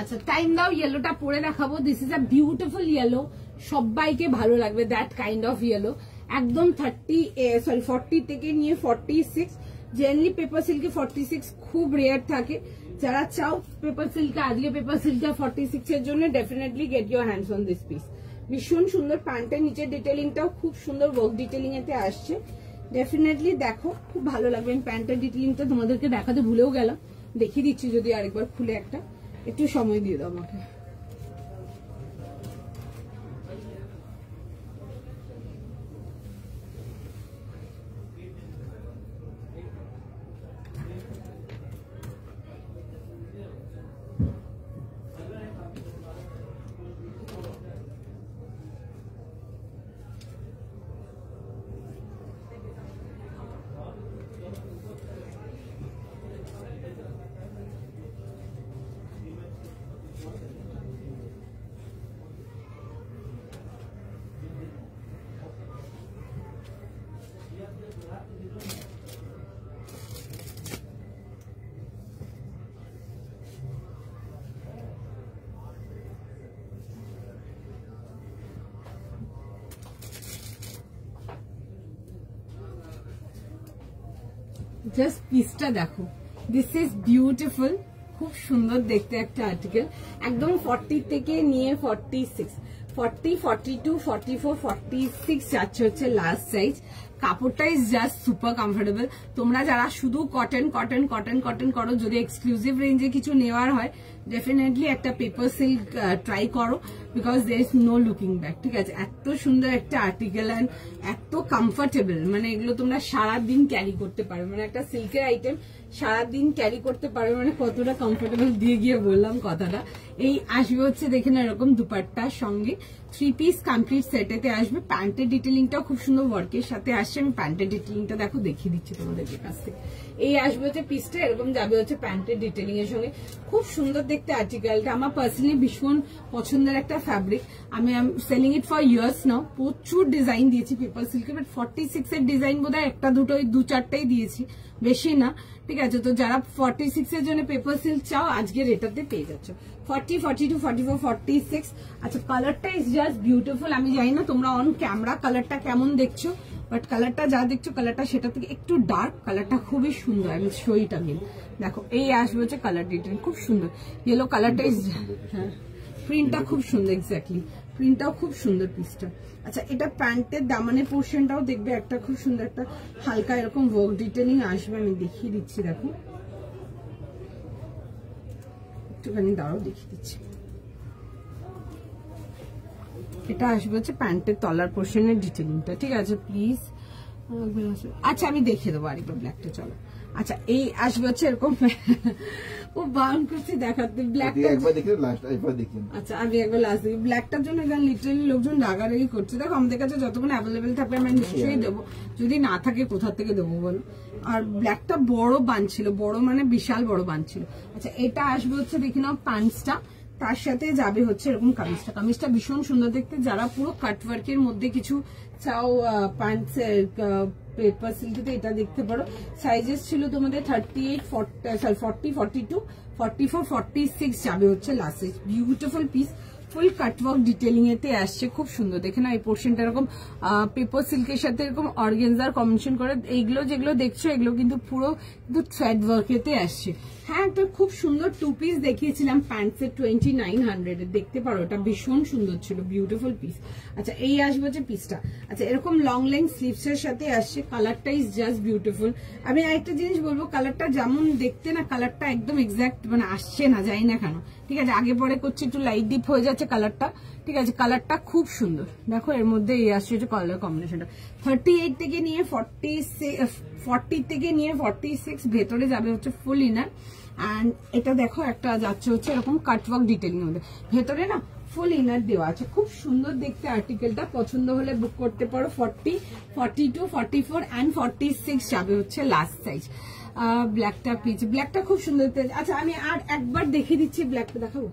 আচ্ছা টাইম দাও, ইয়েলোটা পরে দেখাবো। This is a beautiful yellow, সবাইকে ভালো লাগবে, দ্যাট কাইন্ড অফ ইয়েলো। একদম 40 থেকে নিয়ে 46। জেনারেলি পেপার সিল্কে 46 খুব রেয়ার থাকে। যারা চাও পেপার সিল্কে, আজকে পেপার সিল্কে 46 এর জন্য definitely get your hands on this piece, ভীষণ সুন্দর। প্যান্টের নিচের ডিটেলিংটাও খুব সুন্দর ওয়ার্ক ডিটেলিং এতে আসছে। ডেফিনেটলি দেখো, খুব ভালো লাগবে। আমি প্যান্টের ডিটেলিংটা তোমাদেরকে দেখাতে ভুলেও গেলাম, দেখিয়ে দিচ্ছি যদি আরেকবার খুলে একটা, একটু সময় দিয়ে দাও আমাকে। জাস্ট পিসটা দেখো, দিস ইজ বিউটিফুল, খুব সুন্দর দেখতে একটা আর্টিকেল। একদম 40 থেকে নিয়ে 46, 40, 42, 44, 46 যাচ্ছে হচ্ছে লাস্ট সাইজ। কাপড়টা ইজ জাস্ট সুপার কমফোর্টেবল। তোমরা যারা শুধু কটন কটন কটন কটন করো, যদি এক্সক্লুসিভ রেঞ্জে কিছু নেওয়ার হয় ডেফিনেটলি একটা পেপার সিল্ক ট্রাই করো, because there is no looking back. ঠিক আছে, এত সুন্দর একটা আর্টিকেল অ্যান্ড এত কমফোর্টেবল, মানে এগুলো তোমরা সারাদিন ক্যারি করতে পারো। মানে একটা সিল্কের আইটেম সারাদিন ক্যারি করতে পারো, মানে কতটা কমফোর্টেবল দিয়ে গিয়ে বললাম কথাটা। এই আসবে হচ্ছে দেখে না এরকম দুপাট্টার সঙ্গে 3 পিস কমপ্লিট সেটেতে আসবে। প্যান্টের ডিটেলিংটাও খুব সুন্দর ওয়ার্কের সাথে আসছে। আমি প্যান্টের ডিটেলিংটা দেখো দেখিয়ে দিচ্ছি তোমাদের কাছ থেকে। এই আসবে হচ্ছে পিসটা, এরকম যাবে হচ্ছে প্যান্টের ডিটেলিং এর সঙ্গে। খুব সুন্দর দেখতে আর্টিকেলটা, আমার পার্সোনালি ভীষণ পছন্দের একটা ফ্যাব্রিক। আমি selling it for years now. প্রচুর ডিজাইন দিয়েছি পেপার সিল্কের, বাট 46 এর ডিজাইন বোধহয় একটা দুটোই 2-4টাই দিয়েছি, বেশি না। ঠিক আছে, তো যারা 46 এর জন্য পেপার সিল্ক চাও আজকের এটাতে পেয়ে যাচ্ছ। 40, 42, 44, 46। আচ্ছা, কালারটা ইজ জাস্ট বিউটিফুল। আমি জানি না তোমরা অন ক্যামেরা কালারটা কেমন দেখছো, বাট কালারটা যা দেখছো কালারটা সেটা থেকে একটু ডার্ক। কালারটা খুবই সুন্দর। আমি শো ইট अगेन। দেখো এই আসবে হচ্ছে কালার ডিটেল, খুব সুন্দর ইয়েলো কালারটা ইজ, হ্যাঁ প্রিন্টটা খুব সুন্দর, এক্স্যাক্টলি প্রিন্টটাও খুব সুন্দর পিসটা। আচ্ছা, এটা প্যান্টের দামানের পোর্শনটাও দেখবে একটা খুব সুন্দর একটা হালকা এরকম ওয়ার্ক ডিটেলিং আসবে। আমি দেখিয়ে দিচ্ছি, দেখো একটুখানি দাঁড়াও দেখিয়ে দিচ্ছি। এটা আসবে হচ্ছে প্যান্টের তলার পোর্শনের ডিটেলিংটা। ঠিক আছে, প্লিজ। আচ্ছা, আমি দেখিয়ে দেবো আরেকবার ব্ল্যাকটা, চলো। আচ্ছা, এই আসবে হচ্ছে এরকম, ও বাউন্ড করছে দেখাতে ব্ল্যাকটা। আচ্ছা, আমি একবার লাস্ট দেখি। ব্ল্যাকটার জন্য এখানে লিটারালি লোকজন রাগারাগি করছে। দেখো আমাদের কাছে যতক্ষণ অ্যাভেলেবেল থাকবে আমরা নিশ্চয়ই দেবো, যদি না থাকে কোথা থেকে দেবো বলো। আর ব্ল্যাকটা বড় বানছিল, বড় মানে বিশাল বড় বানছিল। আচ্ছা, এটা আসবে হচ্ছে দেখি নাও প্যান্টসটা, তার সাথে যাবে হচ্ছে এরকম কামিজটা। কামিজটা ভীষণ সুন্দর দেখতে। যারা পুরো কাটওয়ার্কের মধ্যে কিছু চাও প্যান্টস পেপার সিল্কেতে, এটা দেখতে পারো। সাইজেস ছিল তোমাদের 38, 40, 42, 44, 46 যাবে হচ্ছে লাস্ট সাইজ। বিউটিফুল পিস, ফুল কাটওয়ার্ক ডিটেলিং এতে আসছে, খুব সুন্দর দেখে না। এই পোর্শনটা এরকম পেপার সিল্কের সাথে এরকম অর্গানজার কম্বিনেশন করে। এইগুলো যেগুলো দেখছো এগুলো কিন্তু পুরো কিন্তু থ্রেড ওয়ার্ক এতে আসছে। হ্যাঁ, একটা খুব সুন্দর 2 পিস দেখিয়েছিলাম প্যান্টসের 2900 এর, দেখতে পারো, এটা ভীষণ সুন্দর ছিল, বিউটিফুল পিস। আচ্ছা, এই আসবে হচ্ছে পিসটা। আচ্ছা, এরকম লং লেন্থ স্লিভস এর সাথে আসছে। কালারটা ইজ জাস্ট বিউটিফুল। আমি আরেকটা জিনিস বলবো, কালারটা যেমন দেখতে না, কালারটা একদম এক্সাক্ট মানে আসছে না, জানি না কেন। ঠিক আছে, আগে পরে করছে একটু লাইট ডিপ হয়ে যাচ্ছে কালারটা। ঠিক আছে, কালারটা খুব সুন্দর। দেখো এর মধ্যে এই আসছে হচ্ছে কালার কম্বিনেশনটা। 38 থেকে নিয়ে 40 থেকে নিয়ে 46 ভেতরে যাবে হচ্ছে ফুল ইনার। অ্যান্ড এটা দেখো একটা যাচ্ছে হচ্ছে এরকম কাটওয়ার্ক ডিটেলিং এর মধ্যে, ভেতরে না ফুল ইনার দেওয়া আছে। খুব সুন্দর দেখতে আর্টিকেলটা, পছন্দ হলে বুক করতে পারো। 40, 42, 44 অ্যান্ড 46 যাবে হচ্ছে লাস্ট সাইজ। ব্ল্যাকটা প্লিজ, ব্ল্যাকটা খুব সুন্দর দেখতে। আচ্ছা, আমি আর একবার দেখিয়ে দিচ্ছি, ব্ল্যাকটা দেখাবো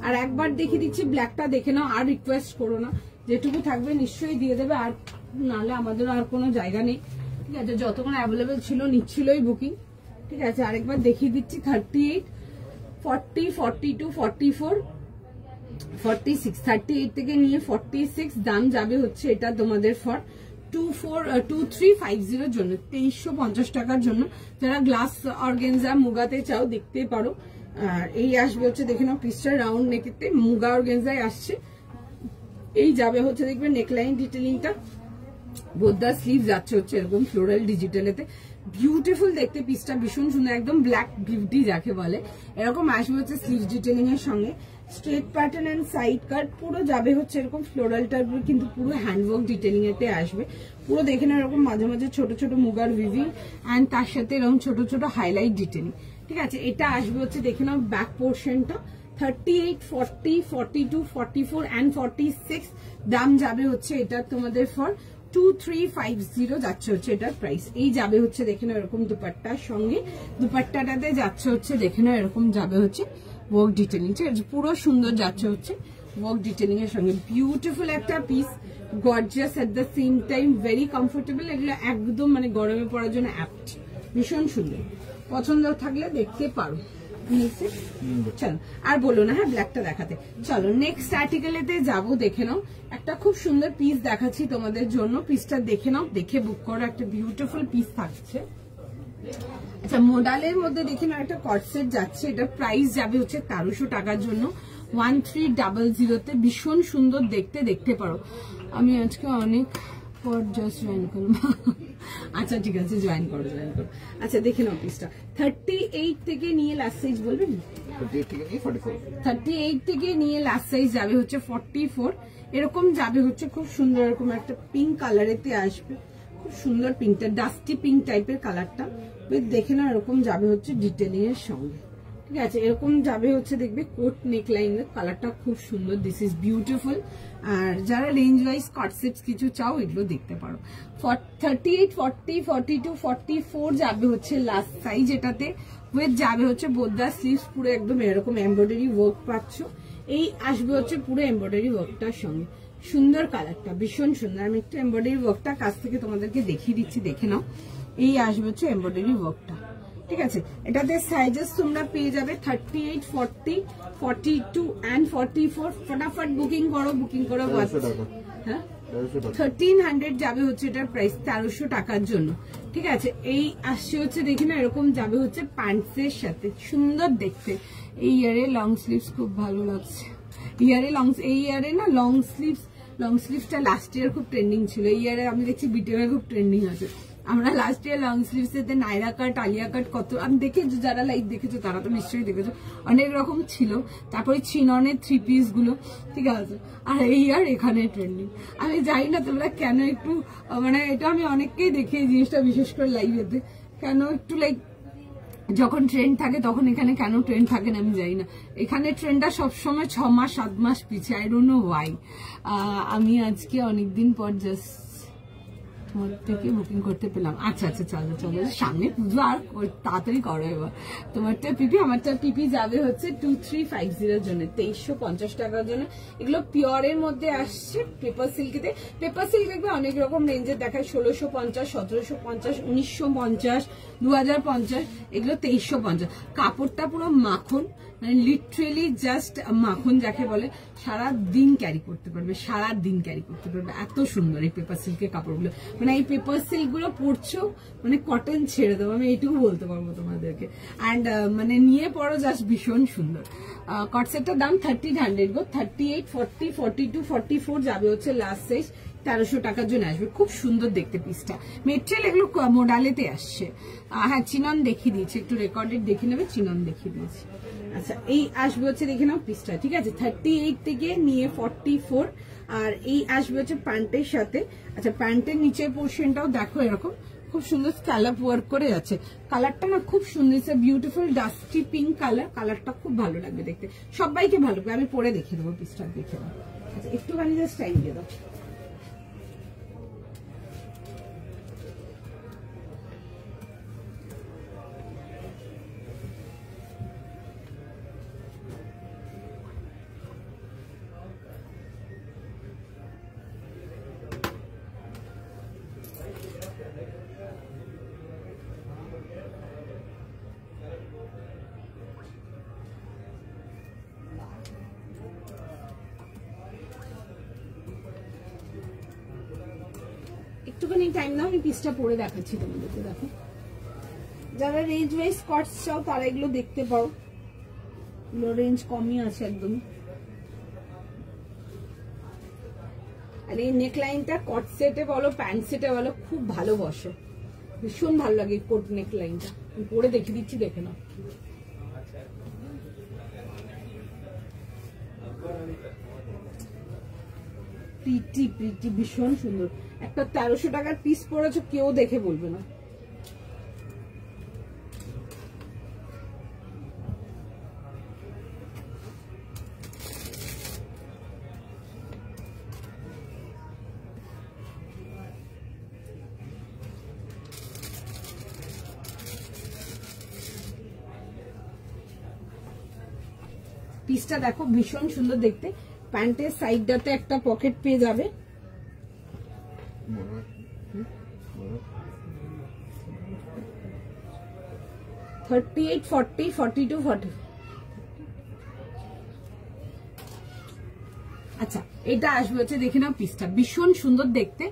আর একবার দেখিয়ে দিচ্ছি। ব্ল্যাকটা দেখে নাও, আর রিকোয়েস্ট করো না, যেটুকু থাকবে নিশ্চয়ই দিয়ে দেবে, আর নাহলে আমাদের আর কোনো জায়গা নেই। ঠিক আছে, যতক্ষণ অ্যাভেলেবেল ছিল নিচ্ছিলই বুকিং। ঠিক আছে, আরেকবার দেখিয়ে দিচ্ছি। 38, 40, 42, 44, 46, 38 থেকে নিয়ে 46 দাম যাবে হচ্ছে এটা তোমাদের ফর 2350 জন্য, 2350 টাকার জন্য। যারা গ্লাস অর্গানজা মুগাতে চাও দেখতে পারো। আর এই আসবে হচ্ছে দেখে নাও পিসটা রাউন্ড নেকেতে মুগা অর্গানজায় আসছে। এই যাবে হচ্ছে দেখবে নেকলাইন ডিটেলিংটা, বোদ্দা স্লিভ যাচ্ছে হচ্ছে এরকম ফ্লোরাল ডিজিটালেতে, বিউটিফুল দেখতে পিসটা, ভীষণ সুন্দর, একদম ব্ল্যাক বিউটি যাকে বলে, এরকম আসবে হচ্ছে স্লিভ ডিটেলিং এর সঙ্গে। Straight pattern and side cut পুরো যাবে হচ্ছে এরকম ফ্লোরালটার উপর, কিন্তু পুরো হ্যান্ডওয়ার্ক ডিটেলিং এতে আসবে পুরো, দেখে না এরকম মাঝে মাঝে ছোট ছোট মুগার উইভিং এন্ড তার সাথে এরকম ছোট ছোট হাইলাইট ডিটেলিং। ঠিক আছে, এটা আসবে হচ্ছে দেখে নাও ব্যাক পোর্শনটা 38, 40, 42, 44 and 46 দাম যাবে হচ্ছে এটা তোমাদের ফর 2350 যাচ্ছে হচ্ছে এটার প্রাইস। এই যাবে হচ্ছে দেখে নাও এরকম দুপাট্টার সঙ্গে, দুপাট্টাটাতে যাচ্ছে হচ্ছে দেখে নাও এরকম যাবে হচ্ছে ওয়ার্ক ডিটেলিং, ঠিক আছে, পুরো সুন্দর যাচ্ছে হচ্ছে ওয়ার্ক ডিটেলিং এর সঙ্গে, বিউটিফুল একটা piece, gorgeous at the same time, very comfortable, এগুলো একদম মানে গরমে পড়ার জন্য অ্যাপ্ট, ভীষণ সুন্দর, পছন্দ থাকলে দেখতে পারো। চলো আর বলো না, হ্যাঁ ব্ল্যাকটা দেখাতে। চলো নেক্সট আর্টিকেলেতে যাবো, দেখে নাও একটা খুব সুন্দর পিস দেখাচ্ছি তোমাদের জন্য, পিসটা দেখে নাও, দেখে বুক করো, একটা বিউটিফুল পিস থাকছে। আচ্ছা, মোডালের মধ্যে দেখে নাও একটা কটসেট যাচ্ছে, এটা প্রাইস যাবে হচ্ছে 1300 টাকার জন্য, 1300-তে, ভীষণ সুন্দর দেখতে, দেখতে পারো। আমি আজকে অনেক পর জাস্ট জয়েন করবো, আচ্ছা ঠিক আছে জয়েন করো, জয়েন করো। আচ্ছা দেখে নাও পিসটা 38 থেকে নিয়ে লাস্ট সাইজ বলবেন, 38 থেকে নিয়ে লাস্ট সাইজ যাবে হচ্ছে 44, এরকম যাবে হচ্ছে খুব সুন্দর, এরকম একটা পিঙ্ক কালারেতে আসবে, খুব সুন্দর পিঙ্কটা, ডাস্টি পিঙ্ক টাইপের কালারটা, দেখে না এরকম যাবে হচ্ছে ডিটেলিং এর সঙ্গে। ঠিক আছে, এরকম যাবে হচ্ছে দেখবে কোট নেকলাইনের, কালারটা খুব সুন্দর, দিস ইজ বিউটিফুল। আর যারা রেঞ্জ ওয়াইজ কটসেটস কিছু চাও এগুলো দেখতে পারো। 38, 40, 42, 44 যাবে হচ্ছে লাস্ট সাইজ, এটাতে উইথ যাবে হচ্ছে বোদ্দা স্লিভস, পুরো একদম এরকম এমব্রয়ডারি ওয়ার্ক পাচ্ছ, এই আসবে হচ্ছে পুরো এমব্রয়ডারি ওয়ার্কটার সঙ্গে, সুন্দর কালারটা, ভীষণ সুন্দর। আমি একটু এমব্রয়ডারি ওয়ার্কটা কাছ থেকে তোমাদেরকে দেখিয়ে দিচ্ছি, দেখে নাও, এই আসবে হচ্ছে এমব্রয়ডারি ওয়ার্কটা। ঠিক আছে, এটাতে সাইজেস তোমরা পেয়ে যাবে 38, 40, 42 and 44, ফটাফট বুকিং করো, বুকিং করো। হ্যাঁ 1300 যাবে হচ্ছে এটার প্রাইস, 1300 টাকার জন্য। ঠিক আছে, এই আসছে হচ্ছে দেখি না এরকম যাবে হচ্ছে প্যান্টসের সাথে, সুন্দর দেখতে। এই ইয়ারে লং স্লিভস খুব ভালো লাগছে, ইয়ারে লং, এই ইয়ারে না লং স্লিভসটা লাস্ট ইয়ার খুব ট্রেন্ডিং ছিল, এই ইয়ারে আমি দেখছি বিটিএমে খুব ট্রেন্ডিং আছে। আমরা লাস্ট ইয়ার লং স্লিভস এতে নাইরা কাট, আলিয়া কাট, কত আমি দেখেছো, যারা লাইভ দেখেছো তারা তো নিশ্চয়ই দেখেছো, অনেক রকম ছিল। তারপরে চিননের 3 পিস গুলো, ঠিক আছে, আর এই আর এখানে ট্রেন্ডিং। আমি জানি না তোমরা কেন একটু মানে, এটা আমি অনেককেই দেখি এই জিনিসটা, বিশেষ করে লাইভেতে, কেন একটু লাইক যখন ট্রেন্ড থাকে তখন এখানে কেন ট্রেন্ড থাকে না আমি জানি না। এখানে ট্রেন্ডটা সবসময় 6 মাস 7 মাস পিছিয়ে, আই ডোন্ট নো ওয়াই। আমি আজকে অনেকদিন পর জাস্ট থেকে বুকিং করতে পেলাম। আচ্ছা আচ্ছা, চলো চলো, সামনে পুজো, আর তাড়াতাড়ি করো এবার। তোমারটা পিপি, আমারটা পিপি যাবে হচ্ছে 2350 জন্য, 2350 টাকার জন্য। এগুলো পিওরের মধ্যে আসছে, পেপার সিল্কেতে। পেপার সিল্ক দেখবে অনেক রকম রেঞ্জের দেখায়, 1650, 1750, 1950, 2050, এগুলো 2350। কাপড়টা পুরো মাখন, মানে লিটারেলি জাস্ট মাখন যাকে বলে, সারা দিন ক্যারি করতে পারবে, সারা দিন ক্যারি করতে পারবে, এত সুন্দর এই পেপার সিল্কের কাপড়গুলো। মানে এই পেপার সিল্ক গুলো পরছো মানে কটন ছেড়ে দেবো, আমি এইটুকু বলতে পারবো তোমাদেরকে। অ্যান্ড মানে নিয়ে পড়ো, জাস্ট ভীষণ সুন্দর। কটসেটটার দাম 1300 গো, 38, 40, 42, 44 যাবে হচ্ছে লাস্ট সাইজ, 1300 টাকার জন্য আসবে। খুব সুন্দর দেখতে পিসটা, মেটেরিয়াল এগুলো মোডালেতে আসছে। হ্যাঁ চিনন দেখিয়ে দিয়েছি, একটু রেকর্ডেড দেখে নেবে, চিনন দেখিয়ে দিয়েছি। আচ্ছা, এই আসবে হচ্ছে দেখে নাও পিসটা, ঠিক আছে, 38 থেকে নিয়ে 44, আর এই আসবে হচ্ছে প্যান্টের সাথে। আচ্ছা, প্যান্টের নিচের পোর্শনটাও দেখো এরকম খুব সুন্দর স্ক্যালপ ওয়ার্ক করে যাচ্ছে, কালারটা না খুব সুন্দর, বিউটিফুল ডাস্টি পিঙ্ক কালার, কালারটা খুব ভালো লাগবে দেখতে, সবাইকে ভালো লাগবে। আমি পরে দেখে দেবো পিসটা, দেখে দাও। আচ্ছা, একটুখানি জাস্ট টাইম দিয়ে দাও। একটুখানি টাইম দাও, আমি পিসটা পরে দেখাচ্ছি তোমাদেরকে। দেখো, যারা রেঞ্জ ওয়াইজ স্কর্টস চাও তারা এগুলো দেখতে পারো, এগুলো রেঞ্জ কমই আছে একদম। আর এই নেকলাইনটা কট সেটে বলো প্যান্ট সেটে বলো খুব ভালো বসে, ভীষণ ভালো লাগে কোট নেকলাইনটা। পরে দেখিয়ে দিচ্ছি, দেখে নাও। প্রিটি প্রিটি ভীষণ সুন্দর। একটা 1300 টাকার পিস পরেছো, কেউ দেখে বলবে না। পিসটা দেখো ভীষণ সুন্দর দেখতে। প্যান্টের সাইডটাতে একটা পকেট পেয়ে যাবে। $38, $40, $42, $40। अच्छा এটা আসবে হচ্ছে, দেখে নাও পিসটা ভীষণ সুন্দর দেখতে।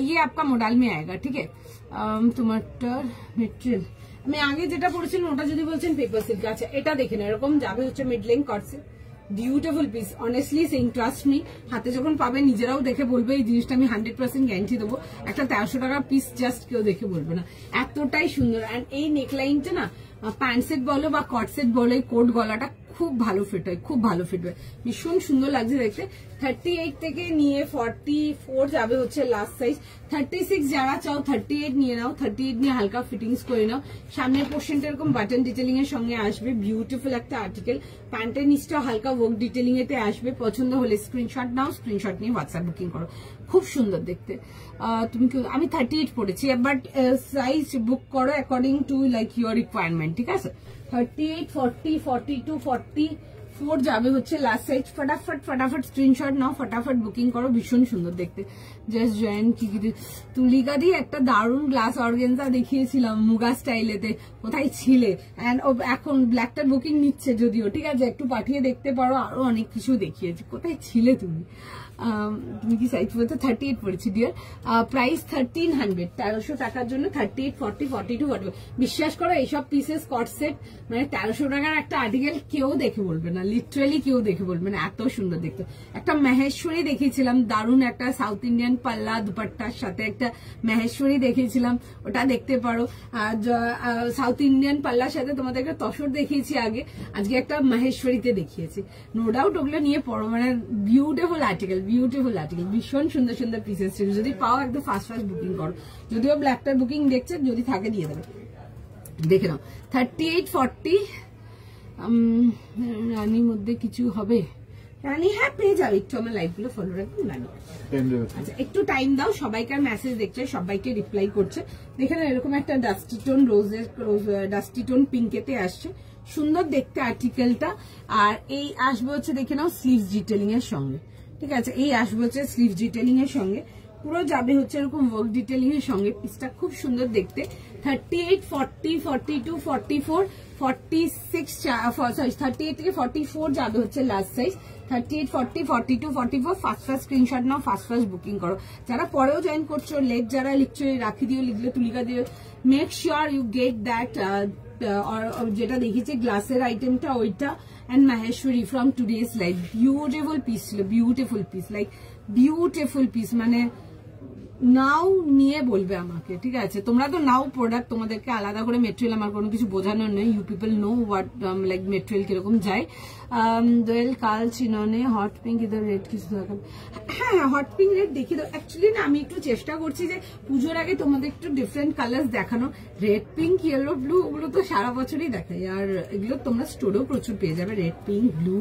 ये आपका मॉडल में आएगा, ठीक है। তোমারটা মেটেরিয়াল আমি আগে যেটা পড়েছিলাম ওটা যদি বলছেন পেপার সিল্ক। আচ্ছা এটা দেখে না, এরকম যাবে হচ্ছে মিড লেন্থ কটসে, beautiful piece. Honestly saying, trust me, হাতে যখন পাবে নিজেরাও দেখে বলবে এই জিনিসটা আমি 100% গ্যারান্টি দেবো। একটা 1300 টাকার পিস জাস্ট কেউ দেখে বলবে না, এতটাই সুন্দর। অ্যান্ড এই নেকলাইনটা না প্যান্ট সেট বলো বা কট সেট বলো, এই কোট গলাটা খুব ভালো ফিট হয়, খুব ভালো ফিট হয়, ভীষণ সুন্দর লাগছে দেখতে। 38 থেকে নিয়ে 44 যাবে হচ্ছে লাস্ট সাইজ। 36 যারা চাও 38 নিয়ে নাও, 38 নিয়ে হালকা ফিটিংস করে নাও। সামনের পোর্শনটা এরকম বাটন ডিটেলিং এর সঙ্গে আসবে, বিউটিফুল একটা আর্টিকেল। প্যান্টের নিচটা হালকা ওয়ার্ক ডিটেলিং এতে আসবে। পছন্দ হলে স্ক্রিনশট নাও, স্ক্রিনশট নিয়ে হোয়াটসঅ্যাপ বুকিং করো, খুব সুন্দর দেখতে। তুমি আমি 38 পড়েছি, বাট সাইজ বুক করো according to like your requirement, ঠিক আছে। 38, 40, 42, 44 যাবে হচ্ছে লাস্ট সাইজ। ফটাফট স্ক্রিনশট নাও, ফটাফট বুকিং করো, ভীষণ সুন্দর দেখতে। জাস্ট জয়েন কি তুলিকা দিয়ে একটা দারুণ গ্লাস অর্গেনজা দেখিয়েছিলাম মুগা স্টাইলেতে, কোথায় ছিলে? এন্ড এখন ব্ল্যাকটার বুকিং নিচ্ছে যদিও, ঠিক আছে, একটু পাঠিয়ে দেখতে পারো। আরো অনেক কিছু দেখিয়েছি, কোথায় ছিলে তুমি? তুমি কি সাইজ বলতে? 38 পড়েছি ডিয়ার। প্রাইস 1300, 1300 টাকার জন্য 38, 40, 42, 44। বিশ্বাস করো এইসব পিসেস কট সেট মানে 1300 টাকার একটা আর্টিকেল কেউ দেখে বলবে না, লিটারালি কেউ দেখে বলবে না, এত সুন্দর দেখতে। একটা মহেশ্বরী দেখিয়েছিলাম, দারুণ একটা সাউথ ইন্ডিয়ান পাল্লা দুপাট্টার সাথে একটা মহেশ্বরী দেখিয়েছিলাম, ওটা দেখতে পারো। আর সাউথ ইন্ডিয়ান পাল্লার সাথে তোমাদেরকে তসর দেখিয়েছি আগে, আজকে একটা মহেশ্বরীতে দেখিয়েছি। নো ডাউট ওগুলো নিয়ে পড়ো, মানে বিউটিফুল আর্টিকেল, বিউটিফুল আর্টিকেল, ভীষণ সুন্দর সুন্দর পিসেস ছিল। যদি পাও একদম ফার্স্ট বুকিং করো, যদিও ব্ল্যাকটার বুকিং দেখছে, যদি থাকে দিয়ে দেবে। দেখে নাও 38, 40 রানীর মধ্যে কিছু হবে। রানী হ্যাঁ পেয়ে যাও, একটু আমার লাইভ গুলো ফলো রাখুন রানী। আচ্ছা একটু টাইম দাও, সবাইকার মেসেজ দেখছে, সবাইকে রিপ্লাই করছে। দেখে না এরকম একটা ডাস্টি টোন ডাস্টি টোন পিঙ্কেতে আসছে, সুন্দর দেখতে আর্টিকেলটা। আর এই আসবে হচ্ছে দেখে নাও স্লিভস ডিটেলিং এর সঙ্গে, ঠিক আছে। এই আসবে হচ্ছে স্লিভস ডিটেলিং এর সঙ্গে, পুরো যাবে হচ্ছে এরকম ওয়ার্ক ডিটেলিং এর সঙ্গে। পিসটা খুব সুন্দর দেখতে। 38, 40, 42, 44, 46 সরি 38 থেকে 44 যাবে হচ্ছে লাস্ট সাইজ। 38, 40, 42, 44 ফার্স্ট স্ক্রিনশট নাও, ফার্স্ট বুকিং করো। যারা পরেও জয়েন করছো, লেট যারা লিখছো, রাখি দিও, লিখলে তুলিকা দিও, make sure you get that. যেটা দেখেছি গ্লাসের আইটেমটা ওইটা, and Maheshwari from today's life, beautiful piece ছিল, beautiful piece, like beautiful piece, মানে নাও নিয়ে বলবে আমাকে, ঠিক আছে। তোমরা তো নাও প্রোডাক্ট, তোমাদেরকে আলাদা করে মেটেরিয়াল আমার কোনো কিছু বোঝানোর নেই। You people know what like material কিরকম যায়। দোয়েল কাল চিননে হট পিঙ্ক ইদার রেড কিছু দেখাবে। হ্যাঁ হট পিঙ্ক রেড দেখিয়ে দাও। অ্যাকচুয়ালি না আমি একটু চেষ্টা করছি যে পুজোর আগে তোমাদের একটু ডিফারেন্ট কালার্স দেখানো। রেড পিঙ্ক ইয়েলো ব্লু ওগুলো তো সারা বছরই দেখাই, আর এগুলো তোমরা স্টোরেও প্রচুর পেয়ে যাবে। রেড পিঙ্ক ব্লু,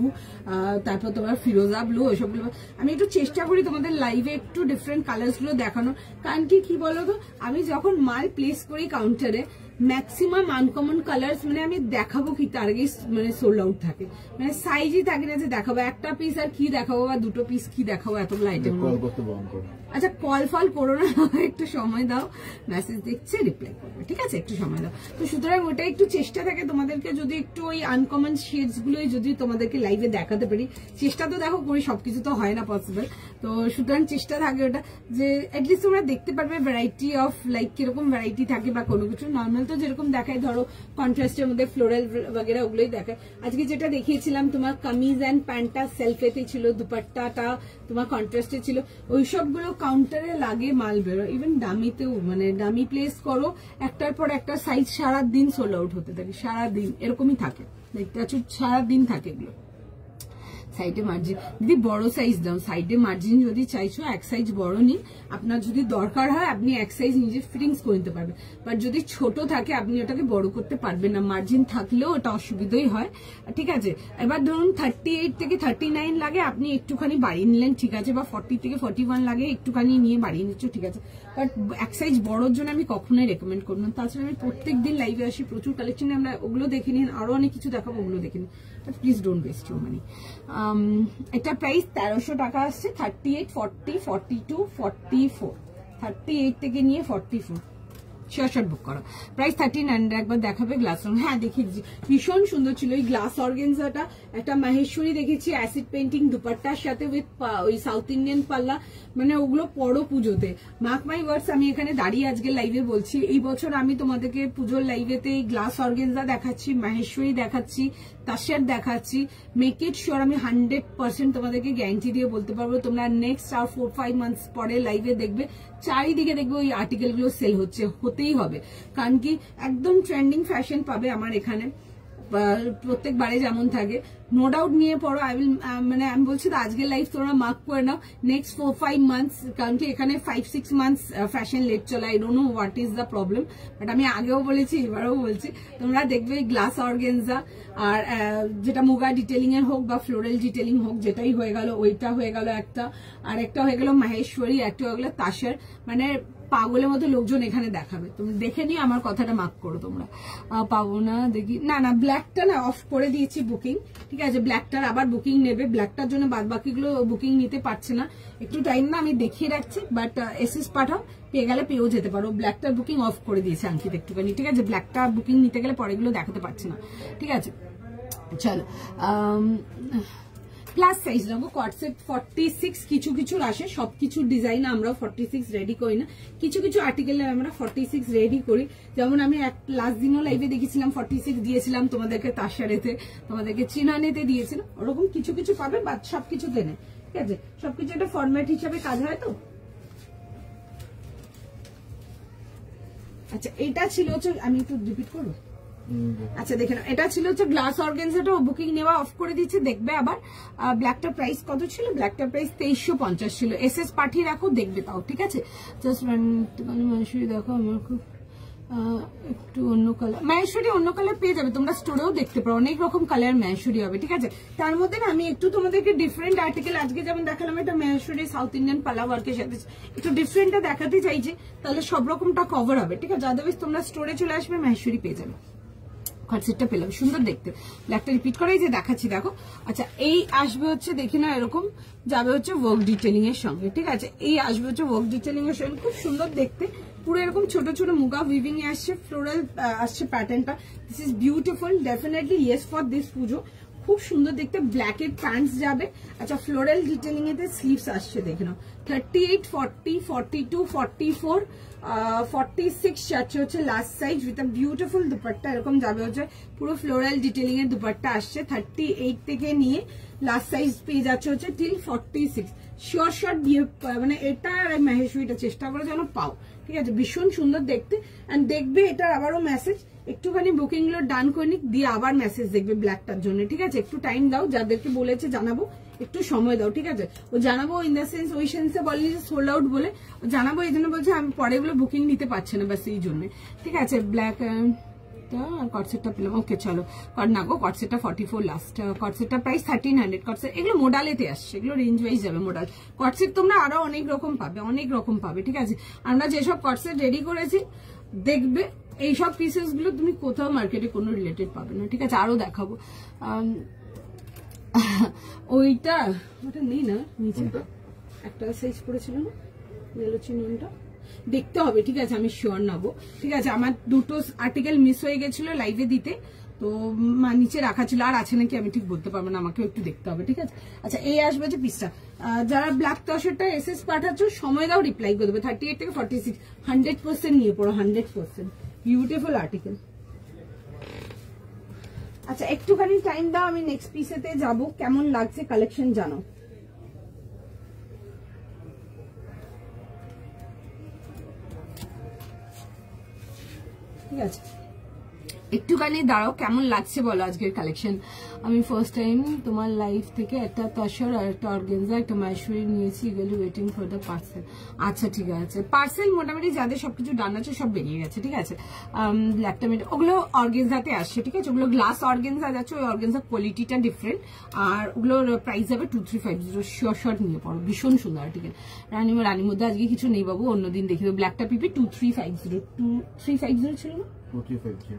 তারপর তোমার ফিরোজা ব্লু, ওইসবগুলো আমি একটু চেষ্টা করি তোমাদের লাইভে একটু ডিফারেন্ট কালার্স গুলো দেখানো। কারণ কি বলতো, আমি যখন মাল প্লেস করি কাউন্টারে, ম্যাক্সিমাম আনকমন কালার্স মানে আমি দেখাবো কি তার আগে মানে সোল্ড আউট থাকে, মানে সাইজই থাকে না যে দেখাবো একটা পিস আর কি দেখাবো বা দুটো পিস কি দেখাবো, এতগুলো আইটেম। আচ্ছা কল ফল করো না, একটু সময় দাও, মেসেজ দেখছে রিপ্লাই করবে, ঠিক আছে, একটু সময় দাও। তো সুতরাং ওটা একটু চেষ্টা থাকে তোমাদেরকে, যদি একটু ওই আনকমন শেডস গুলোই যদি তোমাদেরকে লাইভে দেখাতে পারি, চেষ্টা তো দেখো করি, সবকিছু তো হয় না পসিবল। তো সুতরাং চেষ্টা থাকে ওটা যে অ্যাটলিস্ট তোমরা দেখতে পারবে ভ্যারাইটি অফ লাইক কিরকম ভ্যারাইটি থাকে বা কোনো কিছু। নর্মাল তো যেরকম দেখায়, ধরো কন্ট্রাস্টের মধ্যে ফ্লোরাল বগেরা ওগুলোই দেখায়। আজকে যেটা দেখিয়েছিলাম তোমার কামিজ অ্যান্ড প্যান্টটা সেলফেতে ছিল, দুপাট্টাটা তোমার কন্ট্রাস্টে ছিল, ওই সবগুলো কাউন্টারে লাগে মাল বেরো। ইভেন দামিতেও, মানে দামি প্লেস করো, একটার পর একটা সাইজ সারাদিন সোল আউট হতে থাকে, সারাদিন এরকমই থাকে, দেখতে পাচ্ছ সারাদিন থাকে এগুলো। সাইডে মার্জিন দিদি বড় সাইজ দাও, সাইডে মার্জিন যদি চাইছো এক সাইজ বড় নিন, আপনার যদি দরকার হয় আপনি এক সাইজ নিজে ফিটিংস করে নিতে পারবেন, বাট যদি ছোট থাকে আপনি ওটাকে বড় করতে পারবেন না, মার্জিন থাকলেও ওটা অসুবিধাই হয়, ঠিক আছে। এবার ধরুন 38 থেকে 39 লাগে, আপনি একটুখানি বাড়িয়ে নিলেন, ঠিক আছে, বা 40 থেকে 41 লাগে, একটুখানি নিয়ে বাড়িয়ে নিচ্ছ, ঠিক আছে, বাট এক সাইজ বড়োর জন্য আমি কখনোই রেকমেন্ড করব না। তাছাড়া আমি প্রত্যেক দিন লাইভে আসি, প্রচুর কালেকশনে, আমরা ওগুলো দেখে নিন, আরো অনেক কিছু দেখাবো, ওগুলো দেখে নিন, প্লিজ ডোন্ট ওয়েস্ট ইউর মানি। এটা প্রাইস 1300 টাকা আসছে, 38, 40, 42, 44, 38 থেকে নিয়ে 44, শিওর বুক করো। প্রাইস 1300। একবার দেখাবে গ্লাস, হ্যাঁ দেখিয়ে দিচ্ছি, ভীষণ সুন্দর ছিল এই গ্লাস অর্গেনজাটা। একটা মাহেশ্বরী দেখেছি অ্যাসিড পেন্টিং দুপাট্টার সাথে উইথ ওই সাউথ ইন্ডিয়ান পাল্লা, মানে ওগুলো পরো পুজোতে। মার্ক মাই ওয়ার্ডস, আমি এখানে দাঁড়িয়ে আজকে লাইভে বলছি, এই বছর আমি তোমাদেরকে পুজোর লাইভেতে গ্লাস অর্গেনজা দেখাচ্ছি, মাহেশ্বরী দেখাচ্ছি, তাসের দেখাচ্ছি। মেক ইট শিওর, আমি 100% তোমাদেরকে গ্যারান্টি দিয়ে বলতে পারবো, তোমরা নেক্সট আর 4-5 মান্থস পরে লাইভে দেখবে, চারিদিকে দেখবে ওই আর্টিকেল গুলো সেল হচ্ছে, হতেই হবে, কারণ কি একদম ট্রেন্ডিং ফ্যাশন পাবে আমার এখানে, প্রত্যেকবারে যেমন থাকে, নো ডাউট নিয়ে পড়ো। আই উইল, মানে আমি বলছি তো আজকের লাইফ তোমরা মার্ক করে নাও, নেক্সট 4-5 মান্থস, কারণ কি এখানে 5-6 মান্থস ফ্যাশন লেট চলে, I don't know what is the problem, but আমি আগেও বলেছি এবারেও বলছি, তোমরা দেখবে গ্লাস অর্গেনজা আর যেটা মুগা ডিটেলিং এর হোক বা ফ্লোরাল ডিটেলিং হোক, যেটাই হয়ে গেল, ওইটা হয়ে গেল একটা, আর একটা হয়ে গেল মাহেশ্বরী, একটা হয়ে গেল তাসের, মানে পাগলের মতো লোকজন এখানে দেখাবে, তুমি দেখে নিয়ে আমার কথাটা মার্ক করো তোমরা। পাবো না দেখি, না না ব্ল্যাকটা না অফ করে দিয়েছি বুকিং, ঠিক আছে, ব্ল্যাকটার আবার বুকিং নেবে, ব্ল্যাকটার জন্য বাদ বাকিগুলো বুকিং নিতে পারছে না, একটু টাইম না, আমি দেখিয়ে রাখছি, বাট এসএস পাঠাও, পেয়ে গেলে পেয়েও যেতে পারো। ব্ল্যাকটার বুকিং অফ করে দিয়েছে আঙ্কিত একটুখানি, ঠিক আছে, ব্ল্যাকটা বুকিং নিতে গেলে পরেগুলো দেখাতে পারছে না, ঠিক আছে। চলো প্লাস সাইজ নেবো, কটসেট 46 কিছু কিছু আসে, সবকিছু ডিজাইন আমরা 46 রেডি করি না, কিছু কিছু আর্টিকেলে আমরা 46 রেডি করি, যেমন আমি লাস্ট দিনও লাইভে দেখেছিলাম 46 দিয়েছিলাম তোমাদেরকে, তাসারেতে তোমাদেরকে চিনানেতে দিয়েছিলাম, ওরকম কিছু কিছু পাবে, বাদ সবকিছু দেনে, ঠিক আছে, সবকিছু একটা ফরম্যাট হিসাবে কাজ হয় তো। আচ্ছা এটা ছিল হচ্ছে, আমি একটু রিপিট করবো, আচ্ছা দেখে নাও, এটা ছিল হচ্ছে গ্লাস অর্গেনজাটা, বুকিং নেওয়া অফ করে দিচ্ছে, দেখবে আবার। ব্ল্যাকটার প্রাইস কত ছিল? ব্ল্যাকটার প্রাইস 2350 ছিল, এসএস পাঠিয়ে রাখো, দেখবে তাও, ঠিক আছে। জাস্ট মাহেশ্বরী দেখো, আমার খুব একটু অন্য কালার, মাহেশ্বরী অন্য কালার পেয়ে যাবে, তোমরা স্টোরেও দেখতে পারো, অনেক রকম কালার মাহেশ্বরী হবে, ঠিক আছে। তার মধ্যে না আমি একটু তোমাদেরকে ডিফারেন্ট আর্টিকেল, আজকে যেমন দেখালাম এটা মাহেশ্বরী সাউথ ইন্ডিয়ান পালা ওয়ার্কের সাথে, একটু ডিফারেন্টটা দেখাতে চাইছে, তাহলে সব রকমটা কভার হবে, ঠিক আছে। আদারওয়াইজ তোমরা স্টোরে চলে আসবে, মাহেশ্বরী পেয়ে যাবে। কটসেটটা পেলাম, সুন্দর দেখতে, ব্ল্যাকটা রিপিট করাই যে দেখাচ্ছি দেখো। আচ্ছা এই আসবে হচ্ছে, দেখি না, এরকম যাবে হচ্ছে ওয়ার্ক ডিটেলিং এর সঙ্গে, ঠিক আছে, এই আসবে হচ্ছে ওয়ার্ক ডিটেলিং এর সঙ্গে, খুব সুন্দর দেখতে, পুরো এরকম ছোট ছোট মুগা উইভিং এ আসছে, ফ্লোরাল আসছে প্যাটার্নটা, this is beautiful, definitely yes for this পুজো, খুব সুন্দর দেখতে, ব্ল্যাকের প্যান্টস যাবে। আচ্ছা ফ্লোরাল ডিটেলিং এতে স্লিভস আসছে, দেখে নাও, 38, 40, 42, 44, 46 যাচ্ছে হচ্ছে last size, with a beautiful dupatta, এরকম যাবে হচ্ছে, পুরো ফ্লোরাল ডিটেলিং এর দুপাট্টা আসছে, 38 থেকে নিয়ে লাস্ট সাইজ পেয়ে যাচ্ছে হচ্ছে টিল 46, শিওর শর্ট দিয়ে, মানে এটা আর মাহেশ্বরীটা চেষ্টা করে যেন পাও, ঠিক আছে, ভীষণ সুন্দর দেখতে। এন্ড দেখবে এটার আবারও মেসেজ, একটুখানি বুকিং গুলো ডান করে নিক, দিয়ে আবার মেসেজ দেখবে ব্ল্যাকটার জন্য, ঠিক আছে, একটু টাইম দাও, যাদেরকে বলেছে জানাবো একটু সময় দাও, ঠিক আছে, ও জানাবো ইন দ্য সেন্স, ওই সেন্সে বলেনি যে সোল্ড আউট বলে, জানাবো এই জন্য বলছে, আমি পরে এগুলো বুকিং নিতে পারছে না, ব্যাস এই জন্য, ঠিক আছে। ব্ল্যাক কটসেটটা পেলাম, ওকে চলো, না গো কটসেটটা 44 লাস্ট, কটসেটটা প্রাইস 1300, কটসেট এগুলো মোডালেতে আসছে, এগুলো রেঞ্জ ওয়াইজ যাবে মোডাল, কটসেট তোমরা আরো অনেক রকম পাবে, অনেক রকম পাবে, ঠিক আছে। আমরা যেসব কটসেট রেডি করেছি দেখবে, এইসব পিসেস গুলো তুমি কোথাও মার্কেটে কোনো রিলেটেড পাবে না, ঠিক আছে। আরো দেখাবো, ওইটা ওটা নেই না, নিচে একটা সাইজ পড়েছিল না, ইয়েলো চিননটা দেখতে হবে, ঠিক আছে, আমি শিওর নেবো, ঠিক আছে। আমার দুটো আর্টিকেল মিস হয়ে গেছিল লাইভে দিতে, তো নিচে রাখা ছিল, আর আছে নাকি আমি ঠিক বলতে পারবো না, আমাকে একটু দেখতে হবে, ঠিক আছে। আচ্ছা এই আসবে যে পিসটা, যারা ব্ল্যাক তসরটা এসএস পাঠাচ্ছ সময় দাও, রিপ্লাই করে দেবে, 38 থেকে 46, 100% নিয়ে পড়ো, 100%, বিউটিফুল আর্টিকেল। আচ্ছা একটুখানি টাইম দাও, আমি নেক্সট পিসেতে যাব, কেমন লাগছে কালেকশন জানো। ঠিক আছে একটুখানি দাঁড়াও, কেমন লাগছে বলো আজকের কালেকশন। আমি ফার্স্ট টাইম তোমার লাইফ থেকে একটা তসর আর একটা অর্গেনজা একটা মাইশরি নিয়েছি, এগুলো ওয়েটিং ফর দ্য পার্সেল। আচ্ছা ঠিক আছে, পার্সেল মোটামুটি যাদের সবকিছু ডান আছে সব বেরিয়ে গেছে। ঠিক আছে ব্ল্যাকটা মেট ওগুলো অর্গেনজাতে আসছে। ঠিক আছে ওগুলো গ্লাস অর্গেনজা যাচ্ছে, ওই অর্গেনজা কোয়ালিটিটা ডিফারেন্ট, আর ওগুলোর প্রাইস যাবে 2350। শিওর শর্ট নিয়ে পড়ো, ভীষণ সুন্দর আর্টিকেল। রানীর মধ্যে আজকে কিছু নেই বাবু, অন্যদিন দেখি দেবো। ব্ল্যাকটা পিপি 2350 ছিল না,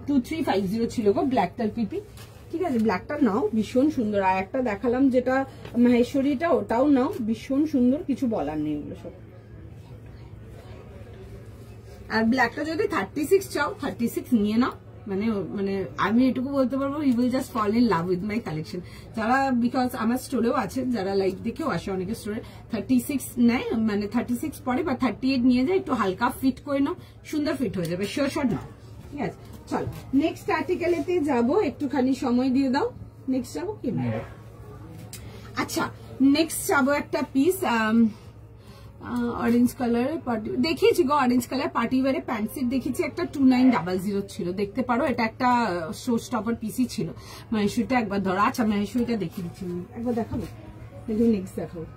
2350 ছিল গো ব্ল্যাকটার পিপি। ঠিক আছে ব্ল্যাকটা নাও, ভীষণ সুন্দর। আর একটা দেখালাম যেটা মাহেশ্বরীটা, ওটাও নাও, ভীষণ সুন্দর, কিছু বলার নেই ওগুলো সব। আর ব্ল্যাকটা যদি 36 চাও 36 নিয়ে নাও, মানে আমি এটুকু বলতে পারবো you will just fall in love with my collection. যারা বিকজ আমার স্টোরেও আছে, যারা লাইভ দেখেও আসে অনেকে স্টোরে 36 নেয়, মানে 36 পরে বা 38 নিয়ে যায়, একটু হালকা ফিট করে নাও, সুন্দর ফিট হয়ে যাবে, শিওর শর্ট নাও। ঠিক আছে চলো নেক্সট আর্টিকেলেতে যাবো, একটুখানি সময় দিয়ে দাও। নেক্সট যাবো কি না, আচ্ছা নেক্সট যাবো একটা পিস অরেঞ্জ কালার দেখিয়েছি গো, অরেঞ্জ কালার পার্টি ওয়ারে প্যান্ট সেট দেখিয়েছি, একটা 2900 ছিল, দেখতে পারো। এটা একটা শো স্টপার পিসি ছিল। মাহেশ্বরীটা একবার ধরো। আচ্ছা মাহেশ্বরীটা দেখিয়ে দিচ্ছি, একবার দেখাবো, দেখুন নেক্সট দেখাবো।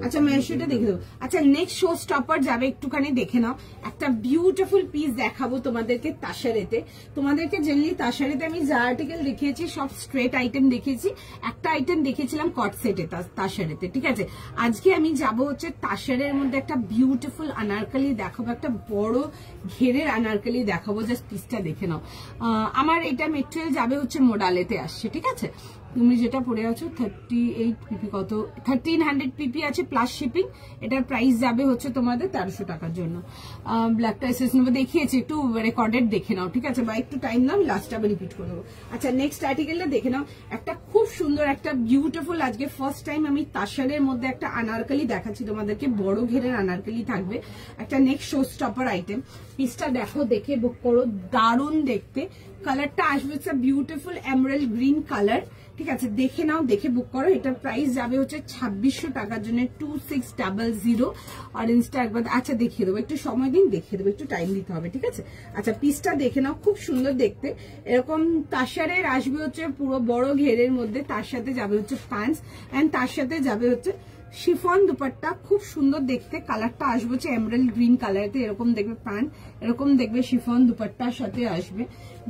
আচ্ছা মাহেশ্বরীটা দেখে দেবো। আচ্ছা নেক্সট শো স্টপার যাবে, একটুখানি দেখে নাও। একটা বিউটিফুল পিস দেখাবো তোমাদেরকে তাসারেতে। তোমাদেরকে জেনারেলি তাসারেতে আমি যা আর্টিকেল দেখিয়েছি সব স্ট্রেট আইটেম দেখিয়েছি, একটা আইটেম দেখেছিলাম কট সেটে তাসারেতে। ঠিক আছে আজকে আমি যাব হচ্ছে তাসারের মধ্যে একটা বিউটিফুল আনারকালি দেখাবো, একটা বড় ঘেরের আনারকালি দেখাবো, জাস্ট পিসটা দেখে নাও। আমার এটা মেটেরিয়াল যাবে হচ্ছে মোডালেতে আসছে। ঠিক আছে তুমি যেটা পড়ে আছো 38 পিপি, কত 1300 পিপি আছে প্লাস শিপিং। এটার প্রাইস যাবে হচ্ছে তোমাদের 1300 টাকার জন্য। ব্ল্যাকটা এসএস নেবো, দেখিয়েছি, একটু রেকর্ডেড দেখে নাও। ঠিক আছে বা একটু টাইম নাও, লাস্ট আবার রিপিট করে দেবো। আচ্ছা নেক্সট আর্টিকেলটা দেখে নাও, একটা খুব সুন্দর একটা বিউটিফুল, আজকে ফার্স্ট টাইম আমি তাসারের মধ্যে একটা আনারকালি দেখাচ্ছি তোমাদেরকে, বড় ঘেরের আনারকালি থাকবে, একটা নেক্সট শো স্টপার আইটেম। পিসটা দেখো, দেখে বুক করো, দারুণ দেখতে। কালারটা আসবে হচ্ছে বিউটিফুল এমারেল্ড গ্রিন কালার। ঠিক আছে দেখে নাও, দেখে বুক করো। এটার প্রাইস যাবে হচ্ছে 2600 টাকার জন্য, 2600। অরেঞ্জটা একবার আচ্ছা দেখিয়ে দেবো, একটু সময় দিন, দেখিয়ে দেবো, একটু টাইম দিতে হবে। ঠিক আছে আচ্ছা পিসটা দেখে নাও, খুব সুন্দর দেখতে। এরকম তাসারের আসবে হচ্ছে পুরো বড় ঘেরের মধ্যে, তার সাথে যাবে হচ্ছে প্যান্টস এন্ড তার সাথে যাবে হচ্ছে শিফন দুপাট্টা, খুব সুন্দর দেখতে। কালারটা আসবে হচ্ছে এমারেল্ড গ্রিন কালারেতে, এরকম দেখবে প্যান্ট, এরকম দেখবে শিফন দুপাট্টার সাথে আসবে,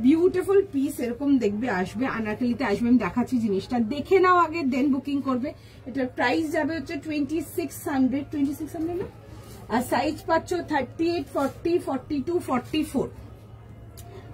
বিউটিফুল পিস এরকম দেখবে আসবে, আনারকালিতে আসবে। আমি দেখাচ্ছি জিনিসটা, দেখে নাও আগে, দেন বুকিং করবে। এটার প্রাইস যাবে হচ্ছে 2600 না, আর সাইজ পাচ্ছ 38, 40, 42, 44।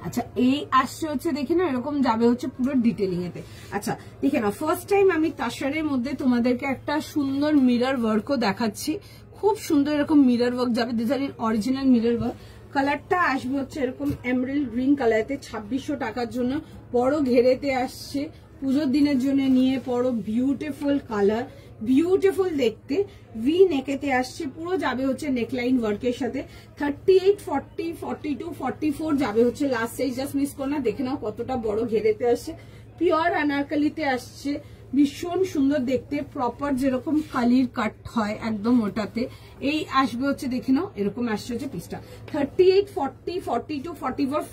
আচ্ছা এই আসছে হচ্ছে দেখে না, এরকম যাবে হচ্ছে পুরো ডিটেলিং এতে। আচ্ছা দেখে না, ফার্স্ট টাইম আমি তাসারের মধ্যে তোমাদেরকে একটা সুন্দর মিরর ওয়ার্কও দেখাচ্ছি, খুব সুন্দর এরকম মিরর ওয়ার্ক যাবে, this are original mirror work. কালারটা আসবে হচ্ছে এরকম এমারেল্ড গ্রিন কালারেতে, 2600 টাকার জন্য, বড় ঘেরেতে আসছে, পুজোর দিনের জন্য নিয়ে পড়ো, বিউটিফুল কালার, বিউটিফুল দেখতে, ভি নেকেতে আসছে, পুরো যাবে হচ্ছে নেকলাইন ওয়ার্কের সাথে। 38, 40, 42, 44 যাবে হচ্ছে লাস্ট সাইজ, জাস্ট মিস করো না। দেখে নাও কতটা বড় ঘেরেতে আসছে, পিওর আনারকালিতে আসছে, ভীষণ সুন্দর দেখতে, প্রপার যেরকম কালির কাট হয় একদম ওটাতে এই আসবে হচ্ছে, দেখে নাও এরকম আসছে হচ্ছে পিসটা। 38, 40, 42, 44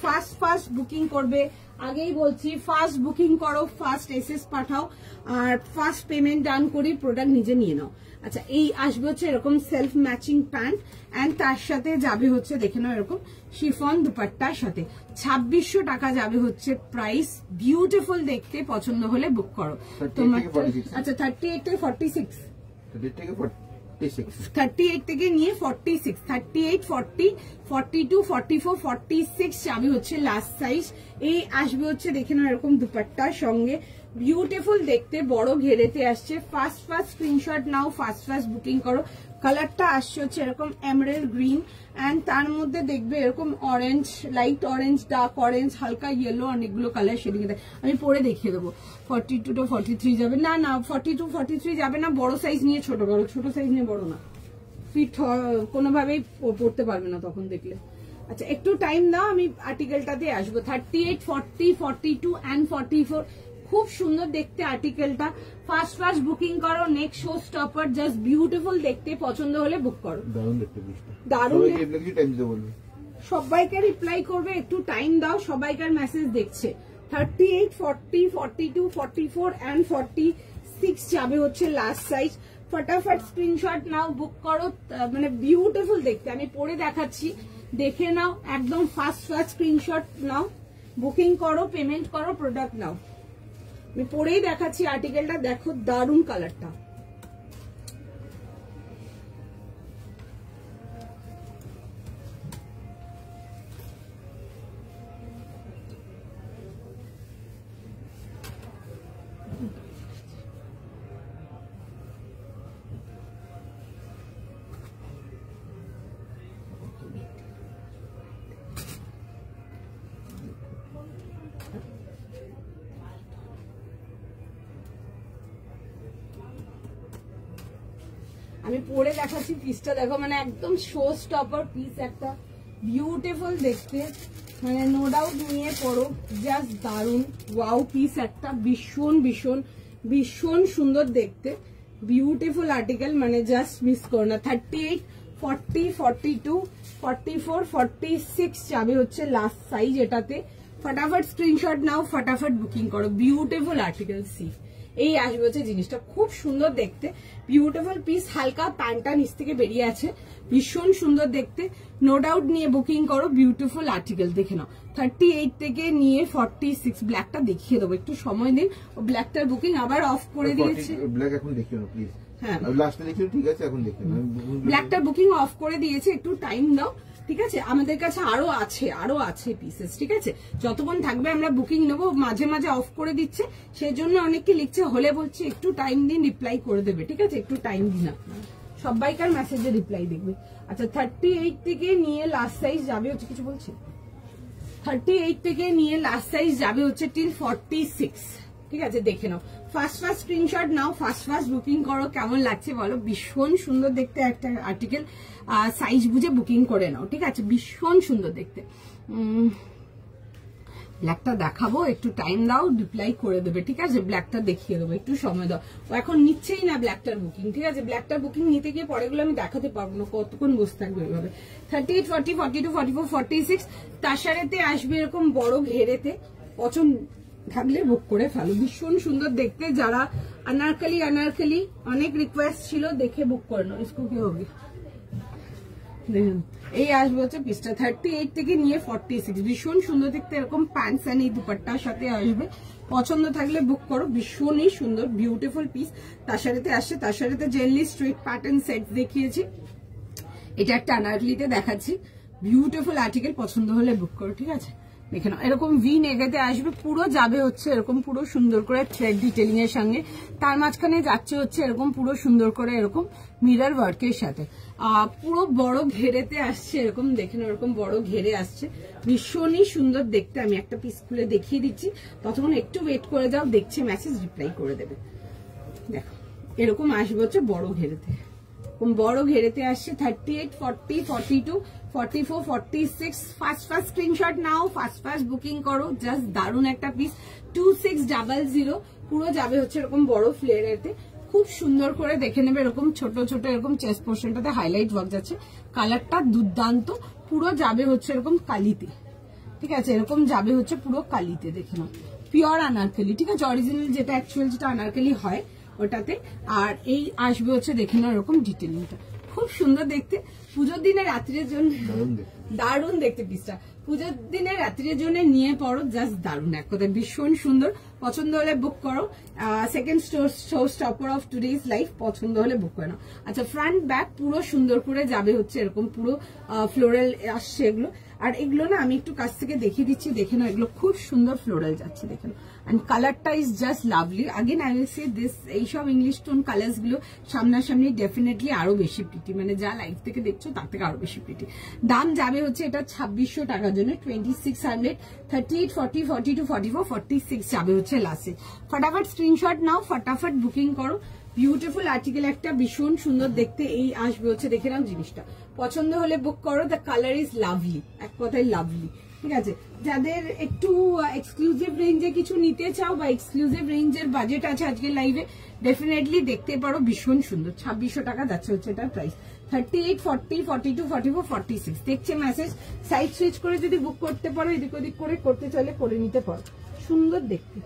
ফার্স্ট বুকিং করবে, আগেই বলছি ফার্স্ট বুকিং করো, ফার্স্ট এসএস পাঠাও, আর ফার্স্ট পেমেন্ট ডান করি, প্রোডাক্ট নিজে নিয়ে নাও। আচ্ছা এই আসবে হচ্ছে এরকম সেলফ ম্যাচিং প্যান্ট এন্ড তার সাথে যাবে হচ্ছে দেখে নাও এরকম শিফন দুপাট্টার সাথে, 2600 টাকা যাবে হচ্ছে প্রাইস, বিউটিফুল দেখতে, পছন্দ হলে বুক করো তোমার। আচ্ছা 38 থেকে 46, 38 থেকে নিয়ে 46, 38, 40, 42, 44, 46 যাবে হচ্ছে লাস্ট সাইজ। এই আসবে হচ্ছে দেখে নাও এরকম দুপাট্টার সঙ্গে, বিউটিফুল দেখতে, বড় ঘেরেতে আসছে। ফার্স্ট স্ক্রিনশট নাও, ফার্স্ট বুকিং করো। কালারটা আসছে হচ্ছে এরকম এমারেল্ড গ্রিন এন্ড তার মধ্যে দেখবে এরকম orange, light orange, dark orange, হালকা ইয়েলো, অনেকগুলো কালার শেডিং এ আমি পরে দেখিয়ে দেবো। 42 to 43 যাবে না, 42, 43 যাবে না, বড় সাইজ নিয়ে ছোট, বড় ছোট সাইজ নিয়ে বড় না, ফিট কোনোভাবেই পড়তে পারবে না তখন দেখলে। আচ্ছা একটু টাইম দাও, আমি আর্টিকেলটাতে আসবো। 38, 40, 42 and 44 খুব সুন্দর দেখতে আর্টিকেলটা। ফার্স্ট ফার্স্ট বুকিং করো, next show stopper, just beautiful দেখতে, পছন্দ হলে বুক করো। দারুণ দেখতে দারুণ, সবাইকে রিপ্লাই করবে, একটু টাইম দাও, সবাইকার মেসেজ দেখছে। 38, 40, 42, 44 and 46 যাবে হচ্ছে লাস্ট সাইজ। ফটাফট স্ক্রিনশট নাও, বুক করো, মানে বিউটিফুল দেখতে। আমি পরে দেখাচ্ছি, দেখে নাও, একদম ফার্স্ট ফার্স্ট স্ক্রিনশট নাও, বুকিং করো, পেমেন্ট করো, প্রোডাক্ট নাও। আমি পরেই দেখাচ্ছি আর্টিকেলটা, দেখো দারুণ কালারটা। আমি পরে দেখাচ্ছি পিসটা, দেখো মানে একদম শো স্টপার পিস, একটা বিউটিফুল দেখতে, মানে নো ডাউট নিয়ে পড়ো, জাস্ট দারুন। ওয়াও পিস একটা, ভীষণ ভীষণ ভীষণ সুন্দর দেখতে, বিউটিফুল আর্টিকেল, মানে জাস্ট মিস করো না। 38, 40, 42, 44, 46 যাবে হচ্ছে লাস্ট সাইজ এটাতে। ফটাফট স্ক্রিনশট নাও, ফটাফট বুকিং করো, বিউটিফুল আর্টিকেল। সি এই আসবে হচ্ছে জিনিসটা, খুব সুন্দর দেখতে, বিউটিফুল পিস, হালকা প্যান্টটা নিচ থেকে বেরিয়ে আছে, ভীষণ সুন্দর দেখতে, নো ডাউট নিয়ে বুকিং করো, বিউটিফুল আর্টিকেল। দেখে নাও 38 থেকে নিয়ে 46, ব্ল্যাকটা দেখিয়ে দেবো, একটু সময় দিন। ও ব্ল্যাকটার বুকিং আবার অফ করে দিয়েছে, ব্ল্যাক এখন দেখিও না প্লিজ। হ্যাঁ লাস্টে দেখিও, ঠিক আছে এখন দেখিও না, ব্ল্যাকটার বুকিং অফ করে দিয়েছে, একটু টাইম দাও, ঠিক আছে। আমাদের কাছে আরো আছে পিসেস, ঠিক আছে, যতক্ষণ থাকবে আমরা বুকিং নেবো, মাঝে মাঝে অফ করে দিচ্ছে, সেই জন্য অনেকে লিখছে, হলে বলছে একটু টাইম দিন, রিপ্লাই করে দেবে, ঠিক আছে, একটু টাইম দিন, সবাইকার মেসেজে রিপ্লাই দেখবে। আচ্ছা 38 থেকে নিয়ে লাস্ট সাইজ যাবে হচ্ছে, কিছু বলছে, 38 থেকে নিয়ে লাস্ট সাইজ যাবে হচ্ছে টিল 46, ঠিক আছে, দেখে নাও, ফার্স্ট ফার্স্ট স্ক্রিনশট নাও, ফার্স্ট ফার্স্ট বুকিং করো, কেমন লাগছে বলো, ভীষণ সুন্দর দেখতে একটা আর্টিকেল, সাইজ বুঝে বুকিং করে নাও, ঠিক আছে, ভীষণ সুন্দর দেখতে। ব্ল্যাকটা দেখাবো, একটু টাইম দাও, রিপ্লাই করে দেবে, ঠিক আছে, ব্ল্যাকটা দেখিয়ে দেবো, একটু সময় দাও। ও এখন নিচ্ছেই না ব্ল্যাকটার বুকিং, ঠিক আছে, ব্ল্যাকটার বুকিং নিতে গিয়ে পরেগুলো আমি দেখাতে পারবো না, কতক্ষণ বসে থাকবে এইভাবে। 38, 40, 42, 44, 46 তার সাথে আসবে এরকম বড় ঘেরেতে, পছন্দ থাকলে বুক করে ফেলো, ভীষণ সুন্দর দেখতে। যারা আনারকলি অনেক রিকোয়েস্ট ছিল, দেখে বুক করে নাও, ইসকো কি হবে। দেখুন এই আসবে হচ্ছে পিসটা, 38 থেকে নিয়ে 46, ভীষণ সুন্দর দেখতে, এরকম প্যান্টস এন্ড এই দুপাট্টার সাথে আসবে, পছন্দ থাকলে বুক করো, ভীষণই সুন্দর বিউটিফুল পিস। তার সাথে আসছে, তার সাথে জেনলি স্ট্রিট প্যাটার্ন সেট দেখিয়েছি, এটা একটা আনারকলিতে দেখাচ্ছি, বিউটিফুল আর্টিকেল, পছন্দ হলে বুক করো, ঠিক আছে। দেখে নাও এরকম ভি নেগেতে আসবে, পুরো যাবে হচ্ছে এরকম পুরো সুন্দর করে থ্রেড ডিটেলিং এর সঙ্গে, তার মাঝখানে যাচ্ছে হচ্ছে এরকম পুরো সুন্দর করে এরকম মিরর ওয়ার্কের সাথে, পুরো বড় ঘেরেতে আসছে, এরকম দেখে নাও, এরকম বড় ঘেরে আসছে, ভীষণই সুন্দর দেখতে। আমি একটা পিস খুলে দেখিয়ে দিচ্ছি, ততক্ষণ একটু ওয়েট করে যাও, দেখছে মেসেজ, রিপ্লাই করে দেবে। দেখো এরকম আসবে হচ্ছে বড় ঘেরেতে, বড় ঘেরেতে আসছে, 38, 40, 42, 44, 46, ফার্স্ট ফার্স্ট স্ক্রিনশট নাও, ফার্স্ট ফার্স্ট বুকিং করো, জাস্ট দারুণ একটা পিস। 2600 পুরো যাবে হচ্ছে এরকম বড় ফ্লেয়ারেতে, খুব সুন্দর করে দেখে নেবে, এরকম ছোট ছোট এরকম চেস্ট পোর্শনটাতে হাইলাইট ওয়ার্ক যাচ্ছে, কালারটা দুর্দান্ত, পুরো যাবে হচ্ছে এরকম কালিতে, ঠিক আছে, এরকম যাবে হচ্ছে পুরো কালিতে, দেখে নাও, পিওর আনারকলি, ঠিক আছে, অরিজিনাল যেটা অ্যাকচুয়াল যেটা আনারকলি হয় ওটাতে। আর এই আসবে হচ্ছে দেখে নাও এরকম ডিটেলিংটা, খুব সুন্দর দেখতে, পুজোর দিনে রাত্রির জন্য দারুণ দেখতে পিসটা, পুজোর দিনে রাত্রির জন্য নিয়ে পড়ো, জাস্ট দারুণ, এক কথায় ভীষণ সুন্দর, পছন্দ হলে বুক করো। Second show stopper of today's life, পছন্দ হলে বুক করে নাও। আচ্ছা ফ্রন্ট ব্যাক পুরো সুন্দর করে যাবে হচ্ছে এরকম পুরো ফ্লোরাল আসছে এগুলো, আর এগুলো না আমি একটু কাছ থেকে দেখিয়ে দিচ্ছি, দেখে নাও, এগুলো খুব সুন্দর ফ্লোরাল যাচ্ছে, দেখে নাও, এন্ড কালারটা is just lovely. Again I will say this, এইসব ইংলিশ টোন কালার্স গুলো সামনাসামনি ডেফিনেটলি আরো বেশি প্রিটি, মানে যা লাইভ থেকে দেখছো তার থেকে আরো বেশি প্রিটি। দাম যাবে হচ্ছে এটা 2600 টাকার জন্য, 2600, 38, 40, 42, 44, 46 যাবে হচ্ছে লাস্টে। ফটাফট স্ক্রিনশট নাও, ফটাফট বুকিং করো, বিউটিফুল আর্টিকেল একটা, ভীষণ সুন্দর দেখতে। এই আসবে হচ্ছে, দেখে নাও জিনিসটা, পছন্দ হলে বুক করো। দ্য কালার ইজ লাভলি, এক কথায় লাভলি। ঠিক আছে, যাদের একটু এক্সক্লুসিভ রেঞ্জে কিছু নিতে চাও বা এক্সক্লুসিভ রেঞ্জের বাজেট আছে আজকের লাইভে, ডেফিনেটলি দেখতে পারো, ভীষণ সুন্দর। 2600 টাকা যাচ্ছে হচ্ছে এটার প্রাইস। 38, 40, 42, 44, 46 দেখছে মেসেজ। সাইড সুইচ করে যদি বুক করতে পারো, এদিক ওদিক করে করতে চাইলে করে নিতে পারো, সুন্দর দেখতে।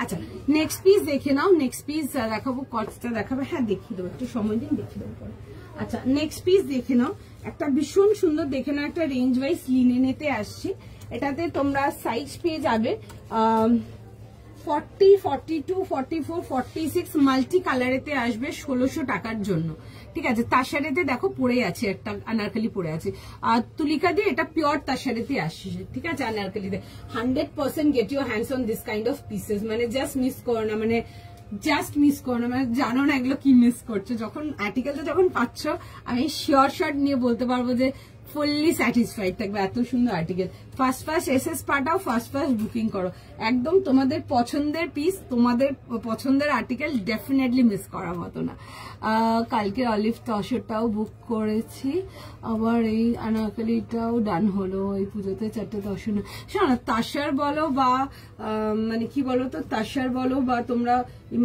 আচ্ছা, নেক্সট পিস দেখে নাও। নেক্সট পিস দেখাবো, কটসটা দেখাবো, হ্যাঁ দেখিয়ে দেবো, একটু সময় দিন দেখিয়ে দেবো পরে। আচ্ছা, নেক্সট পিস দেখে নাও, একটা ভীষণ সুন্দর দেখে নাও, একটা রেঞ্জ ওয়াইজ লিনেনেতে আসছে। এটাতে তোমরা সাইজ পেয়ে যাবে 40, 42, 44, 46 মাল্টি কালারেতে আসবে 1600 টাকার জন্য। ঠিক আছে, তাসারেতে দেখো পড়ে আছে, একটা আনারকলি পড়ে আছে। আর তুলিকা দিয়ে এটা পিওর তাসারেতে আসছে। ঠিক আছে, আনারকলিতে 100% get your hands on this kind of pieces. মানে জাস্ট মিস করো না, মানে জাস্ট মিস করো না, মানে জানো না এগুলো কি মিস করছো। যখন আর্টিকেলটা যখন পাচ্ছ, আমি শিওর শট নিয়ে বলতে পারবো যে ফুললি স্যাটিসফাইড থাকবে। এত সুন্দর আর্টিকেল, ফার্স্ট এসএস পাঠাও, ফার্স্ট বুকিং করো। একদম তোমাদের পছন্দের পিস, তোমাদের পছন্দের আর্টিকেল, ডেফিনেটলি মিস করার মতো না। কালকে অলিভ তসরটাও বুক করেছি, আবার এই আনারকলিটাও ডান হলো। এই পুজোতে 4টে তসর, শোনো তাসার বলো বা মানে কি বলো তো, তাসার বলো বা তোমরা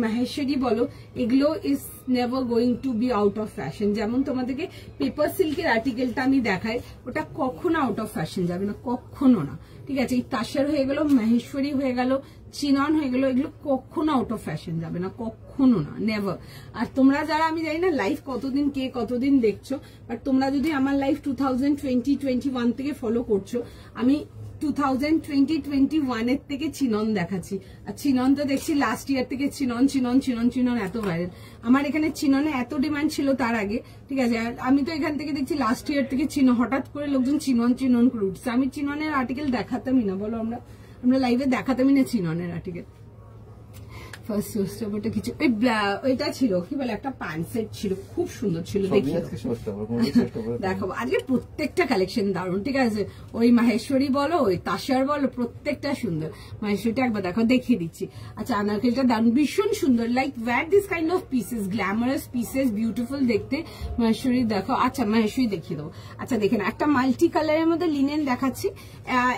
মাহেশ্বরী বলো, এগুলো is never going to be out of fashion. যেমন তোমাদেরকে পেপার সিল্কের আর্টিকেলটা আমি দেখাই, ওটা কখনো আউট অফ ফ্যাশন যাবে না, কখনো না। ঠিক আছে, এই তাসার হয়ে গেল, মাহেশ্বরী হয়ে গেল, চিনন হয়ে গেল, এগুলো কখনো আউট অফ ফ্যাশন যাবে না, কখনো না, নেভার। আর তোমরা যারা, আমি জানি না লাইভ কতদিন কে কতদিন দেখছো, বাট তোমরা যদি আমার লাইভ 2020-21 থেকে ফলো করছো, আমি 2020-21 এর থেকে চিনন দেখাচ্ছি। আর চিনন তো দেখছি লাস্ট ইয়ার থেকে চিনন এত ভাইরাল। আমার এখানে চিননে এত ডিমান্ড ছিল তার আগে। ঠিক আছে, আর আমি তো এখান থেকে দেখছি লাস্ট ইয়ার থেকে হঠাৎ করে লোকজন চিনন করে উঠছে। আমি চিননের আর্টিকেল দেখাতামই না, বলো, আমরা লাইভে দেখাতামই না চিননের আর্টিকেল। ফার্স্ট ওটা কিছু ওইটা ছিল কি বলে, একটা প্যান্ট সেট ছিল, খুব সুন্দর ছিল, দেখাবো আজকে প্রত্যেকটা কালেকশন দারুন। ঠিক আছে, ওই মাহেশ্বরী বলো, ওই তাসার বলো, প্রত্যেকটা সুন্দর। মাহেশ্বরীটা একবার দেখো, দেখিয়ে দিচ্ছি। আচ্ছা, আনারকলিটা দারুন, ভীষণ সুন্দর। Like wear this kind of pieces, glamorous pieces, beautiful দেখতে। মাহেশ্বরী দেখো, আচ্ছা মাহেশ্বরী দেখিয়ে দেবো। আচ্ছা দেখে না, একটা মাল্টি কালারের মধ্যে লিনেন দেখাচ্ছি।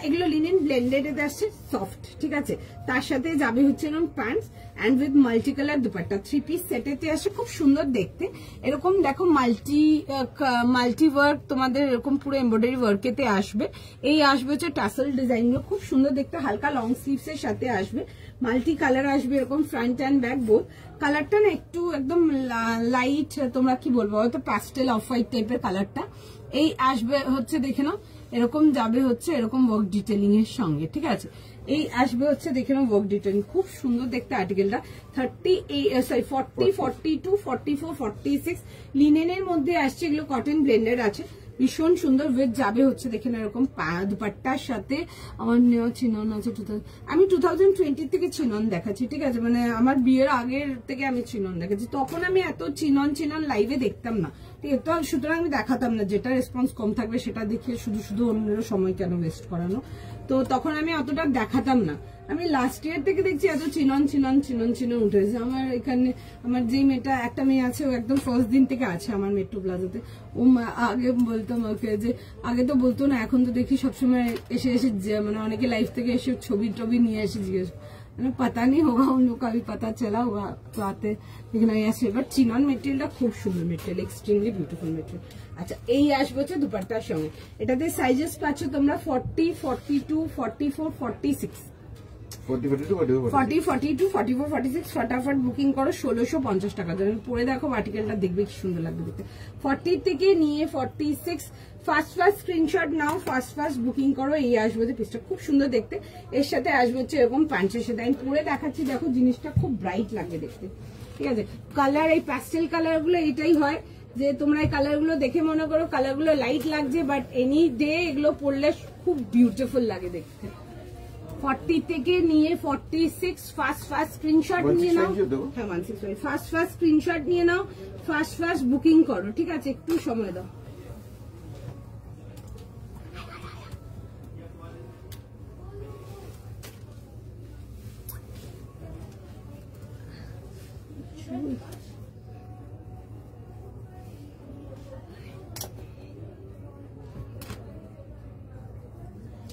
এগুলো লিনেন ব্লেন্ডেড আসছে, সফট। ঠিক আছে, তার সাথে যাবে হচ্ছে এরকম pants and with multi color dupatta, 3 piece সেটেতে আসে, খুব সুন্দর দেখতে। এরকম দেখো মাল্টি ওয়ার্ক, তোমাদের এরকম পুরো এমব্রয়ডারি ওয়ার্কেতে আসবে। এই আসবে হচ্ছে টাসেল ডিজাইন গুলো, খুব সুন্দর দেখতে, হালকা লং স্লিভস এর সাথে আসবে। মাল্টি কালার আসবে, এরকম ফ্রন্ট অ্যান্ড ব্যাক বোথ। কালারটা না একটু একদম লাইট, তোমরা কি বলবো, হয়তো প্যাস্টেল অফ হোয়াইট টাইপের কালারটা। এই আসবে হচ্ছে, দেখে নাও, এরকম যাবে হচ্ছে এরকম ওয়ার্ক ডিটেলিং এর সঙ্গে। ঠিক আছে, এই আসবে হচ্ছে, দেখে নাও ওয়ার্ক ডিটেলিং, খুব সুন্দর দেখতে আর্টিকেলটা। 40, 42, 44, 46 লিনেনের মধ্যে আসছে। এগুলো কটন ব্লেন্ডেড আছে, ভীষণ সুন্দর। ওয়েট যাবে হচ্ছে, দেখে না, এরকম দুপাট্টার সাথে। আমার নেওয়া চিনন আছে, আমি 2020 থেকে চিনন দেখাচ্ছি। ঠিক আছে, মানে আমার বিয়ের আগের থেকে আমি চিনন দেখাচ্ছি। তখন আমি এত চিনন লাইভে দেখতাম না, ঠিক আছে, তো সুতরাং আমি দেখাতাম না। যেটা রেসপন্স কম থাকবে সেটা দেখিয়ে শুধু অন্যের সময় কেন ওয়েস্ট করানো, তো তখন আমি অতটা দেখাতাম না। আমি লাস্ট ইয়ার থেকে দেখছি এত চিনন উঠেছে। আমার এখানে আমার যে মেয়েটা, একটা মেয়ে আছে, ও একদম ফার্স্ট দিন থেকে আছে আমার মেট্রো প্লাজাতে। ও আগে বলতাম ওকে যে, আগে তো বলতো না, এখন তো দেখি সবসময় এসে মানে অনেকে লাইফ থেকে এসে ছবি নিয়ে এসে জিজ্ঞেস, মানে পাতা নেই হোগা উন লোক, আবি পাতা চলা হুয়া তো আতে এখানে আসে। বাট চিনন মেটেরিয়ালটা খুব সুন্দর মেটেরিয়াল, এক্সট্রিমলি বিউটিফুল মেটেরিয়াল। আচ্ছা, এই আসবে হচ্ছে দুপাট্টার সঙ্গে। এটাতে সাইজেস পাচ্ছ তোমরা 40, 42, 44, 46, 40, 42, 44, 46। ফটাফট বুকিং করো, 1650 টাকা। পরে দেখো আর্টিকেলটা, দেখবে কি সুন্দর লাগবে দেখতে। 40 থেকে নিয়ে 46 ফার্স্ট স্ক্রিনশট নাও, ফার্স্ট বুকিং করো। এই আসবে পিসটা, খুব সুন্দর দেখতে। এর সাথে আসবে হচ্ছে এরকম প্যান্টের সাথে। আমি পরে দেখাচ্ছি, দেখো জিনিসটা খুব ব্রাইট লাগে দেখতে। ঠিক আছে, কালার, এই প্যাস্টেল কালার গুলো এটাই হয় যে তোমরা এই কালার গুলো দেখে মনে করো কালার গুলো লাইট লাগছে, বাট এনি ডে এগুলো পরলে খুব বিউটিফুল লাগে দেখতে। 40 থেকে নিয়ে 46 ফার্স্ট স্ক্রিনশট নিয়ে নাও। হ্যাঁ 165 ফার্স্ট স্ক্রিনশট নিয়ে নাও, ফার্স্ট বুকিং করো, ঠিক আছে? একটু সময় দাও।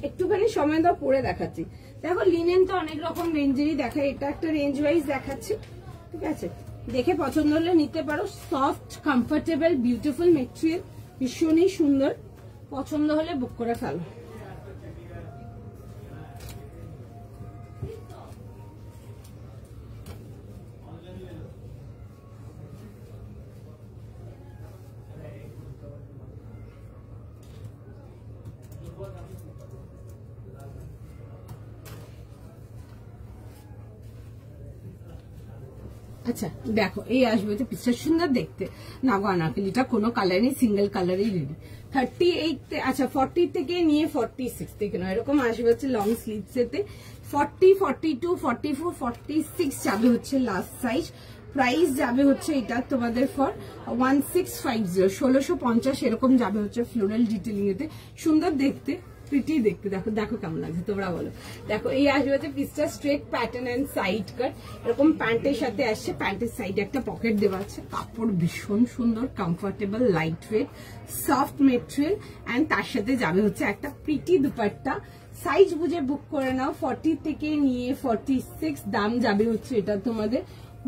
একটুখানি সময় দাও, পরে দেখাচ্ছি। দেখো লিনেন তো অনেক রকম রেঞ্জেরই দেখায়, এটা একটা রেঞ্জ ওয়াইজ দেখাচ্ছি, ঠিক আছে? দেখে পছন্দ হলে নিতে পারো। সফট, কমফোর্টেবল, বিউটিফুল মেটেরিয়াল, ভীষণই সুন্দর। পছন্দ হলে বুক করে ফেলো। আচ্ছা দেখো, এই আসবে তো পিসটা সুন্দর দেখতে। না গো আনারকলিটা কোনো কালার নেই, সিঙ্গেল কালারই রেডি। 38, আচ্ছা 40 থেকে নিয়ে 46 থেকে না, এরকম আসবে হচ্ছে লং স্লিভস এতে। 40, 42, 44, 46 যাবে হচ্ছে লাস্ট সাইজ। প্রাইস যাবে হচ্ছে এটা তোমাদের ফর 1650, 1650 এরকম যাবে হচ্ছে ফ্লোরাল ডিটেলিং এতে। সুন্দর দেখতে, প্রিটি দেখতে। দেখো দেখো কেমন লাগছে তোমরা বলো। দেখো এই আসবে হচ্ছে পিসটা straight pattern and side cut, এরকম প্যান্টের সাথে আসছে। প্যান্টের সাইডে একটা পকেট দেওয়া আছে। কাপড় ভীষণ সুন্দর, comfortable, light weight, soft material, and তার সাথে যাবে হচ্ছে একটা প্রিটি দুপাট্টা। সাইজ বুঝে বুক করে নাও। 40 থেকে নিয়ে 46 দাম যাবে হচ্ছে এটা তোমাদের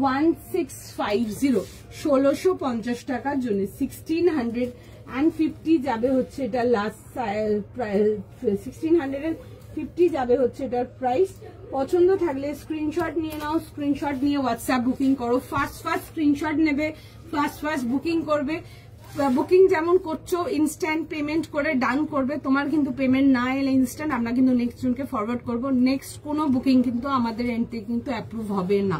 1650, 1650 টাকার জন্য। 1650 যাবে হচ্ছে এটা লাস্ট, 1650 যাবে হচ্ছে এটার প্রাইস। পছন্দ থাকলে স্ক্রিনশট নিয়ে নাও, স্ক্রিনশট নিয়ে হোয়াটসঅ্যাপ বুকিং করো। ফার্স্ট স্ক্রিনশট নেবে, ফার্স্ট বুকিং করবে। বুকিং যেমন করছো ইনস্ট্যান্ট পেমেন্ট করে ডান করবে। তোমার কিন্তু পেমেন্ট না এলে ইনস্ট্যান্ট আমরা কিন্তু নেক্সট জনকে ফরওয়ার্ড করবো। নেক্সট কোনো বুকিং কিন্তু আমাদের এন্ড থেকে কিন্তু অ্যাপ্রুভ হবে না,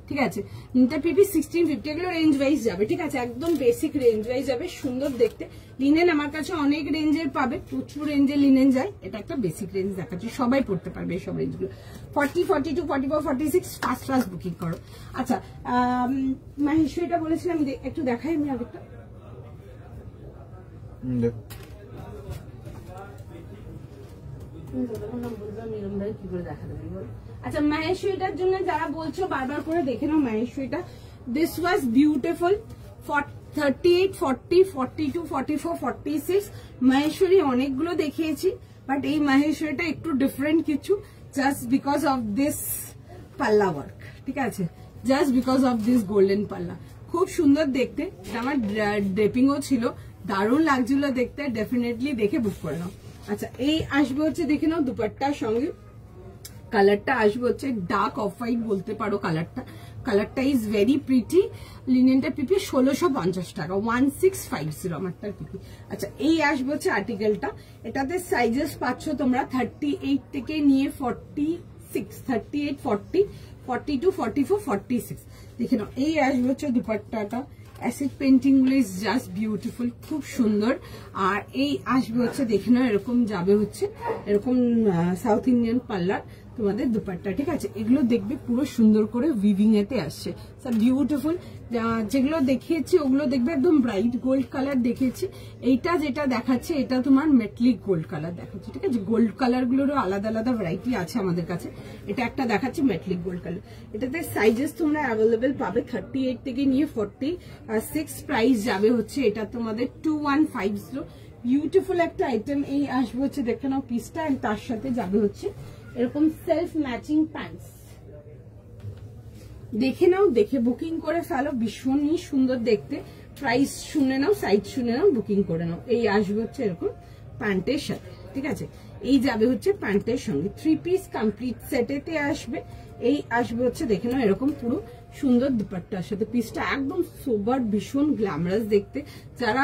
ঠিক আছে? ইন্টারপিপি 1650 এগুলো রেঞ্জ ওয়াইজ যাবে, ঠিক আছে? একদম বেসিক রেঞ্জ ওয়াইজ যাবে, সুন্দর দেখতে। লিনেন আমার কাছে অনেক রেঞ্জের পাবে, প্রচুর রেঞ্জের লিনেন যায়। এটা একটা বেসিক রেঞ্জ দেখাচ্ছি, সবাই পড়তে পারবে এইসব রেঞ্জগুলো। 40, 42, 44, 46 ফার্স্ট বুকিং করো। আচ্ছা মাহেশ্বরীটা বলেছিলাম একটু দেখাই আমি আগেরটা। কি করে দেখা যাবে বল? আচ্ছা মাহেশ্বরীটার জন্য যারা বলছো বারবার করে দেখে নাও মাহেশ্বরীটা। This was beautiful. 38, 40, 42, 44, 46 মাহেশ্বরী অনেকগুলো দেখিয়েছি, বাট এই মাহেশ্বরীটা একটু ডিফারেন্ট কিছু, জাস্ট বিকজ অফ দিস পাল্লা ওয়ার্ক, ঠিক আছে? Just because of this golden পাল্লা। খুব সুন্দর দেখতে। আমার ড্রেপিংও ছিল, দারুণ লাগছিল দেখতে। ডেফিনেটলি দেখে বুক করে নাও। আচ্ছা এই আসবে হচ্ছে দেখে নাও দুপাট্টার সঙ্গে। কালারটা আসবে হচ্ছে ডার্ক অফ হোয়াইট বলতে পারো কালারটা। কালারটা ইজ ভেরি প্রিটি। লিনেনটা পিপি 1650 টাকা, 1650 আমারটার পিপি। আচ্ছা এই আসবে হচ্ছে আর্টিকেলটা। এটাতে সাইজেস পাচ্ছ তোমরা 38 থেকে নিয়ে 46, 38, 40, 42, 44, 46 দেখে নাও। এই আসবে হচ্ছে দুপাট্টাটা। অ্যাসিড পেন্টিং গুলো ইজ জাস্ট বিউটিফুল, খুব সুন্দর। আর এই আসবে হচ্ছে দেখে নাও এরকম যাবে হচ্ছে এরকম সাউথ ইন্ডিয়ান পার্লার তোমাদের দুপাট্টা, ঠিক আছে? এগুলো দেখবে পুরো সুন্দর করে উইভিং এতে আসছে, বিউটিফুল। যেগুলো দেখিয়েছি ওগুলো দেখবে একদম ব্রাইট গোল্ড কালার দেখিয়েছি। এইটা যেটা দেখাচ্ছে এটা তোমার মেটালিক গোল্ড কালার দেখাচ্ছে, ঠিক আছে? গোল্ড কালার গুলোরও আলাদা আলাদা ভ্যারাইটি আছে আমাদের কাছে। এটা একটা দেখাচ্ছে মেটালিক গোল্ড কালার। এটাতে সাইজেস তোমরা অ্যাভেলেবেল পাবে 38 থেকে নিয়ে 46। প্রাইস যাবে হচ্ছে এটা তোমাদের 2150। বিউটিফুল একটা আইটেম। এই আসবে হচ্ছে দেখে নাও পিসটা, আর তার সাথে যাবে হচ্ছে এরকম সেলফ ম্যাচিং প্যান্টস। দেখে নাও, দেখে বুকিং করে ফেলো, ভীষণই সুন্দর দেখতে। প্রাইস শুনে নাও, সাইজ শুনে নাও, বুকিং করে নাও। এই আসবে হচ্ছে এরকম প্যান্টের সাথে, ঠিক আছে? এই যাবে হচ্ছে প্যান্টের সঙ্গে 3 পিস কমপ্লিট সেটেতে আসবে। এই আসবে হচ্ছে দেখে নাও এরকম পুরো সুন্দর দুপাট্টার সাথে। পিসটা একদম সোবার, ভীষণ গ্ল্যামারাস দেখতে। যারা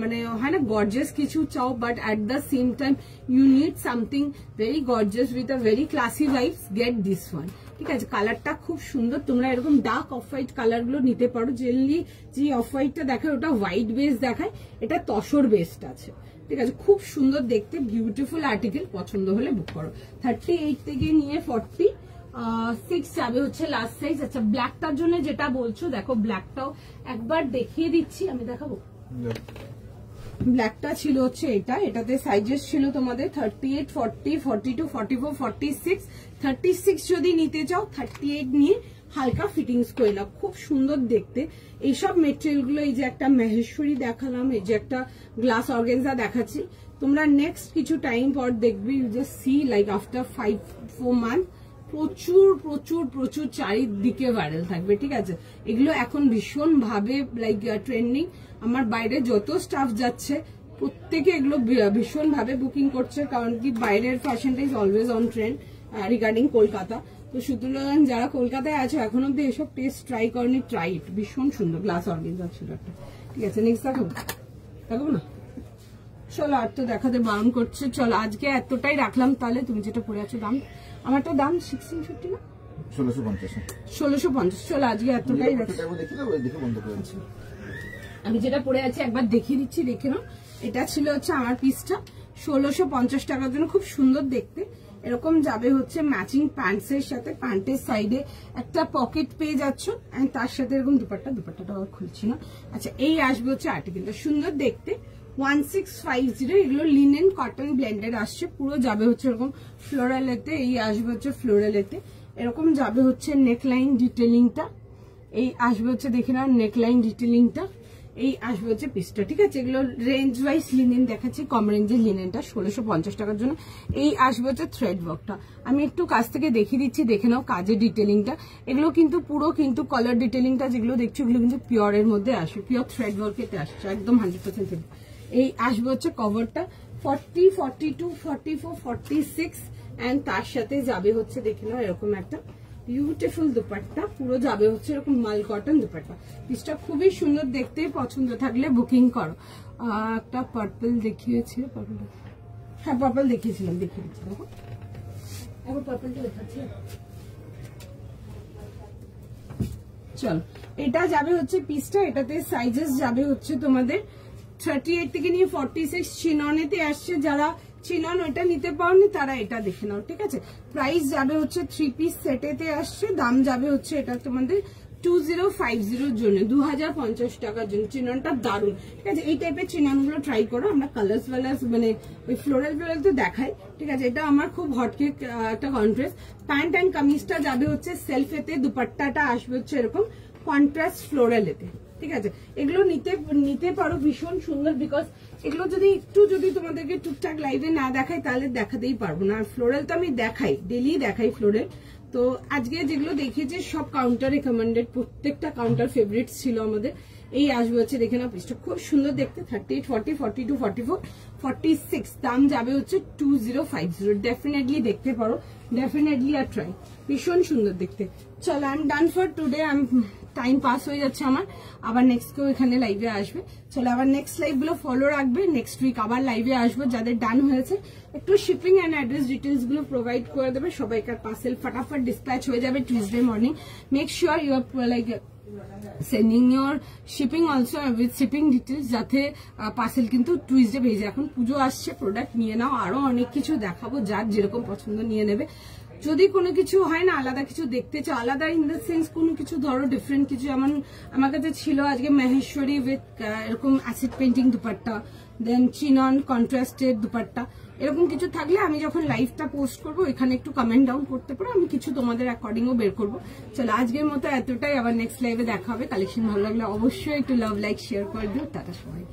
মানে হয় না গর্জিয়াস কিছু চাও, but at the same time you need something very gorgeous with a very classy vibes, get this one. ঠিক আছে, কালারটা খুব সুন্দর। তোমরা এরকম ডার্ক অফ হোয়াইট কালার গুলো নিতে পারো। জেনারেলি যে অফ হোয়াইটটা দেখায় ওটা হোয়াইট বেস দেখায়, এটা তসর বেসড আছে। ঠিক আছে, খুব সুন্দর দেখতে, বিউটিফুল আর্টিকেল। পছন্দ হলে বুক করো। 38 থেকে নিয়ে 46 যাবে হচ্ছে লাস্ট সাইজ। আচ্ছা, ব্ল্যাকটার জন্য যেটা বলছো, দেখো ব্ল্যাকটাও একবার দেখিয়ে দিচ্ছি, আমি দেখাবো। ব্ল্যাকটা ছিল হচ্ছে এটাতে সাইজেস ছিল তোমাদের 38, 40, 42, 44, 46। 36 যদি নিতে চাও 38 নিয়ে হালকা ফিটিংস করে নাও, খুব সুন্দর দেখতে। এইসব মেটেরিয়াল গুলো, এই যে একটা মহেশ্বরী দেখালাম, এই যে একটা গ্লাস অর্গানজা দেখাচ্ছি, তোমরা নেক্সট কিছু টাইম পর দেখবি, you just see like after 5-4 month প্রচুর প্রচুর প্রচুর চারিদিকে ভাইরাল থাকবে। ঠিক আছে, এগুলো এখন ভীষণ ভাবে লাইক ট্রেন্ডিং। আমার বাইরে যত স্টাফ যাচ্ছে প্রত্যেকে এগুলো ভীষণ ভাবে বুকিং করছে, কারণ কি বাইরের ফ্যাশনটা is always on trend regarding Kolkata. তো সুতরাং যারা কলকাতায় আছে এখন অব্দি এসব টেস্ট ট্রাই করেনি, ট্রাই ইট, ভীষণ সুন্দর। গ্লাস অর্গানজা ছিল একটা। ঠিক আছে, নেক্সট দেখাবো না, চলো আর তো দেখাতে বারণ করছে। চলো আজকে এতটাই রাখলাম। তাহলে তুমি যেটা পরে আছো দাম, আমার তো দাম 1650 না 1650। চলো আজকে এতটাই রাখছি। আমি যেটা পরে আছি একবার দেখিয়ে দিচ্ছি, দেখে নাও। এটা ছিল হচ্ছে আমার পিসটা 1650 টাকার জন্য, খুব সুন্দর দেখতে। এরকম যাবে হচ্ছে ম্যাচিং প্যান্টসের সাথে, প্যান্টের সাইডে একটা পকেট পেয়ে যাচ্ছ, এন্ড তার সাথে এরকম দুপাট্টাটা আবার খুলছি না। আচ্ছা, এই আসবে হচ্ছে আর্টিকেলটা, সুন্দর দেখতে। 1650, এগুলো লিনেন কটন ব্লেন্ডেড আসছে, পুরো যাবে হচ্ছে এরকম ফ্লোরালেতে। এই আসবে হচ্ছে ফ্লোরালেতে, এরকম যাবে হচ্ছে নেকলাইন ডিটেলিংটা। এই আসবে হচ্ছে দেখে না নেকলাইন ডিটেলিংটা। এই আসবে হচ্ছে পিসটা। ঠিক আছে, এগুলো রেঞ্জ ওয়াইজ লিনেন দেখাচ্ছি, কম রেঞ্জের লিনেনটা 1650 টাকার জন্য। এই আসবে হচ্ছে থ্রেড ওয়ার্কটা, আমি একটু কাছ থেকে দেখিয়ে দিচ্ছি, দেখে নাও কাজের ডিটেলিংটা। এগুলো কিন্তু পুরো কিন্তু কালার ডিটেলিংটা যেগুলো দেখছো এগুলো কিন্তু পিওরের মধ্যে আসবে, পিওর থ্রেড ওয়ার্কেতে আসছে, একদম 100%। এই আসবে হচ্ছে কভারটা 40, 42, 44, 46, এন্ড তার সাথে যাবে হচ্ছে দেখে নাও এরকম একটা বিউটিফুল দুপাট্টা, পুরো যাবে হচ্ছে এরকম মাল কটন দুপাট্টা। পিসটা খুবই সুন্দর দেখতে, পছন্দ থাকলে বুকিং করো। একটা পার্পল দেখিয়েছি, হ্যাঁ পার্পল দেখিয়েছিলাম, দেখিয়ে দিচ্ছি দেখো, এখন পার্পলটা দেখাচ্ছি। চলো, এটা যাবে হচ্ছে পিসটা, এটাতে সাইজেস যাবে হচ্ছে তোমাদের 38 থেকে নিয়ে 46। চিননেতে আসছে, যারা চিনন ওইটা নিতে পারোনি তারা এটা দেখে নাও। ঠিক আছে, প্রাইস যাবে হচ্ছে 3 পিস সেটেতে আসছে, দাম যাবে হচ্ছে এটা তোমাদের 2050 জন্য, 2050 টাকার জন্য। চিননটা দারুণ। ঠিক আছে, এই টাইপের চিননগুলো ট্রাই করো। আমরা কালার্স মানে ওই ফ্লোরাল তো দেখাই। ঠিক আছে, এটা আমার খুব হটকেক একটা কন্ট্রাস্ট। প্যান্ট অ্যান্ড কামিজটা যাবে হচ্ছে সেলফেতে, দুপাট্টাটা আসবে হচ্ছে এরকম কন্ট্রাস্ট ফ্লোরালেতে। ঠিক আছে, এগুলো নিতে পারো, ভীষণ সুন্দর। বিকজ এগুলো যদি তোমাদেরকে টুকটাক লাইভে না দেখাই তাহলে দেখাতেই পারবো না। আর ফ্লোরাল তো আমি দেখাই, ডেলি দেখাই ফ্লোরাল। তো আজকে যেগুলো দেখিয়েছি সব কাউন্টার রেকমেন্ডেড, প্রত্যেকটা কাউন্টার ফেভারিট ছিল আমাদের। এই আসবে হচ্ছে দেখে নাও পিসটা, খুব সুন্দর দেখতে। 38, 40, 42, 44, 46, দাম যাবে হচ্ছে 2050। ডেফিনেটলি দেখতে পারো, ডেফিনেটলি আর ট্রাই, ভীষণ সুন্দর দেখতে। চলো, I am done for today. Time pass হয়ে যাচ্ছে আমার, আবার নেক্সট কেউ এখানে লাইভে আসবে। চলো, আবার নেক্সট লাইভ গুলো ফলো রাখবে, নেক্সট উইক আবার লাইভে আসবো। যাদের ডান হয়েছে একটু শিপিং অ্যান্ড অ্যাড্রেস ডিটেলস গুলো প্রোভাইড করে দেবে, সবাইকার পার্সেল ফাটাফাট ডিসপ্যাচ হয়ে যাবে Tuesday morning. Make sure you are like sending your shipping also with shipping details, যাতে পার্সেল কিন্তু টুইসডে ভেজে। এখন পুজো আসছে, প্রোডাক্ট নিয়ে নাও, আরো অনেক কিছু দেখাবো, যার যেরকম পছন্দ নিয়ে নেবে। যদি কোনো কিছু হয় না আলাদা কিছু দেখতে চাও, আলাদা ইন দ্য সেন্স কোনো কিছু ধরো ডিফারেন্ট কিছু, যেমন আমার কাছে ছিল আজকে মহেশ্বরী উইথ এরকম অ্যাসিড পেন্টিং দুপাট্টা, দেন চিনন কন্ট্রাস্টেড দুপাট্টা, এরকম কিছু থাকলে আমি যখন লাইভটা পোস্ট করবো এখানে একটু কমেন্ট ডাউন করতে পারো, আমি কিছু তোমাদের অ্যাকর্ডিংও বের করবো। চলো, আজকের মতো এতটাই, আবার নেক্সট লাইভে দেখা হবে। কালেকশন ভালো লাগলে অবশ্যই একটু লাভ, লাইক, শেয়ার করে দিও। টাটা সবাই।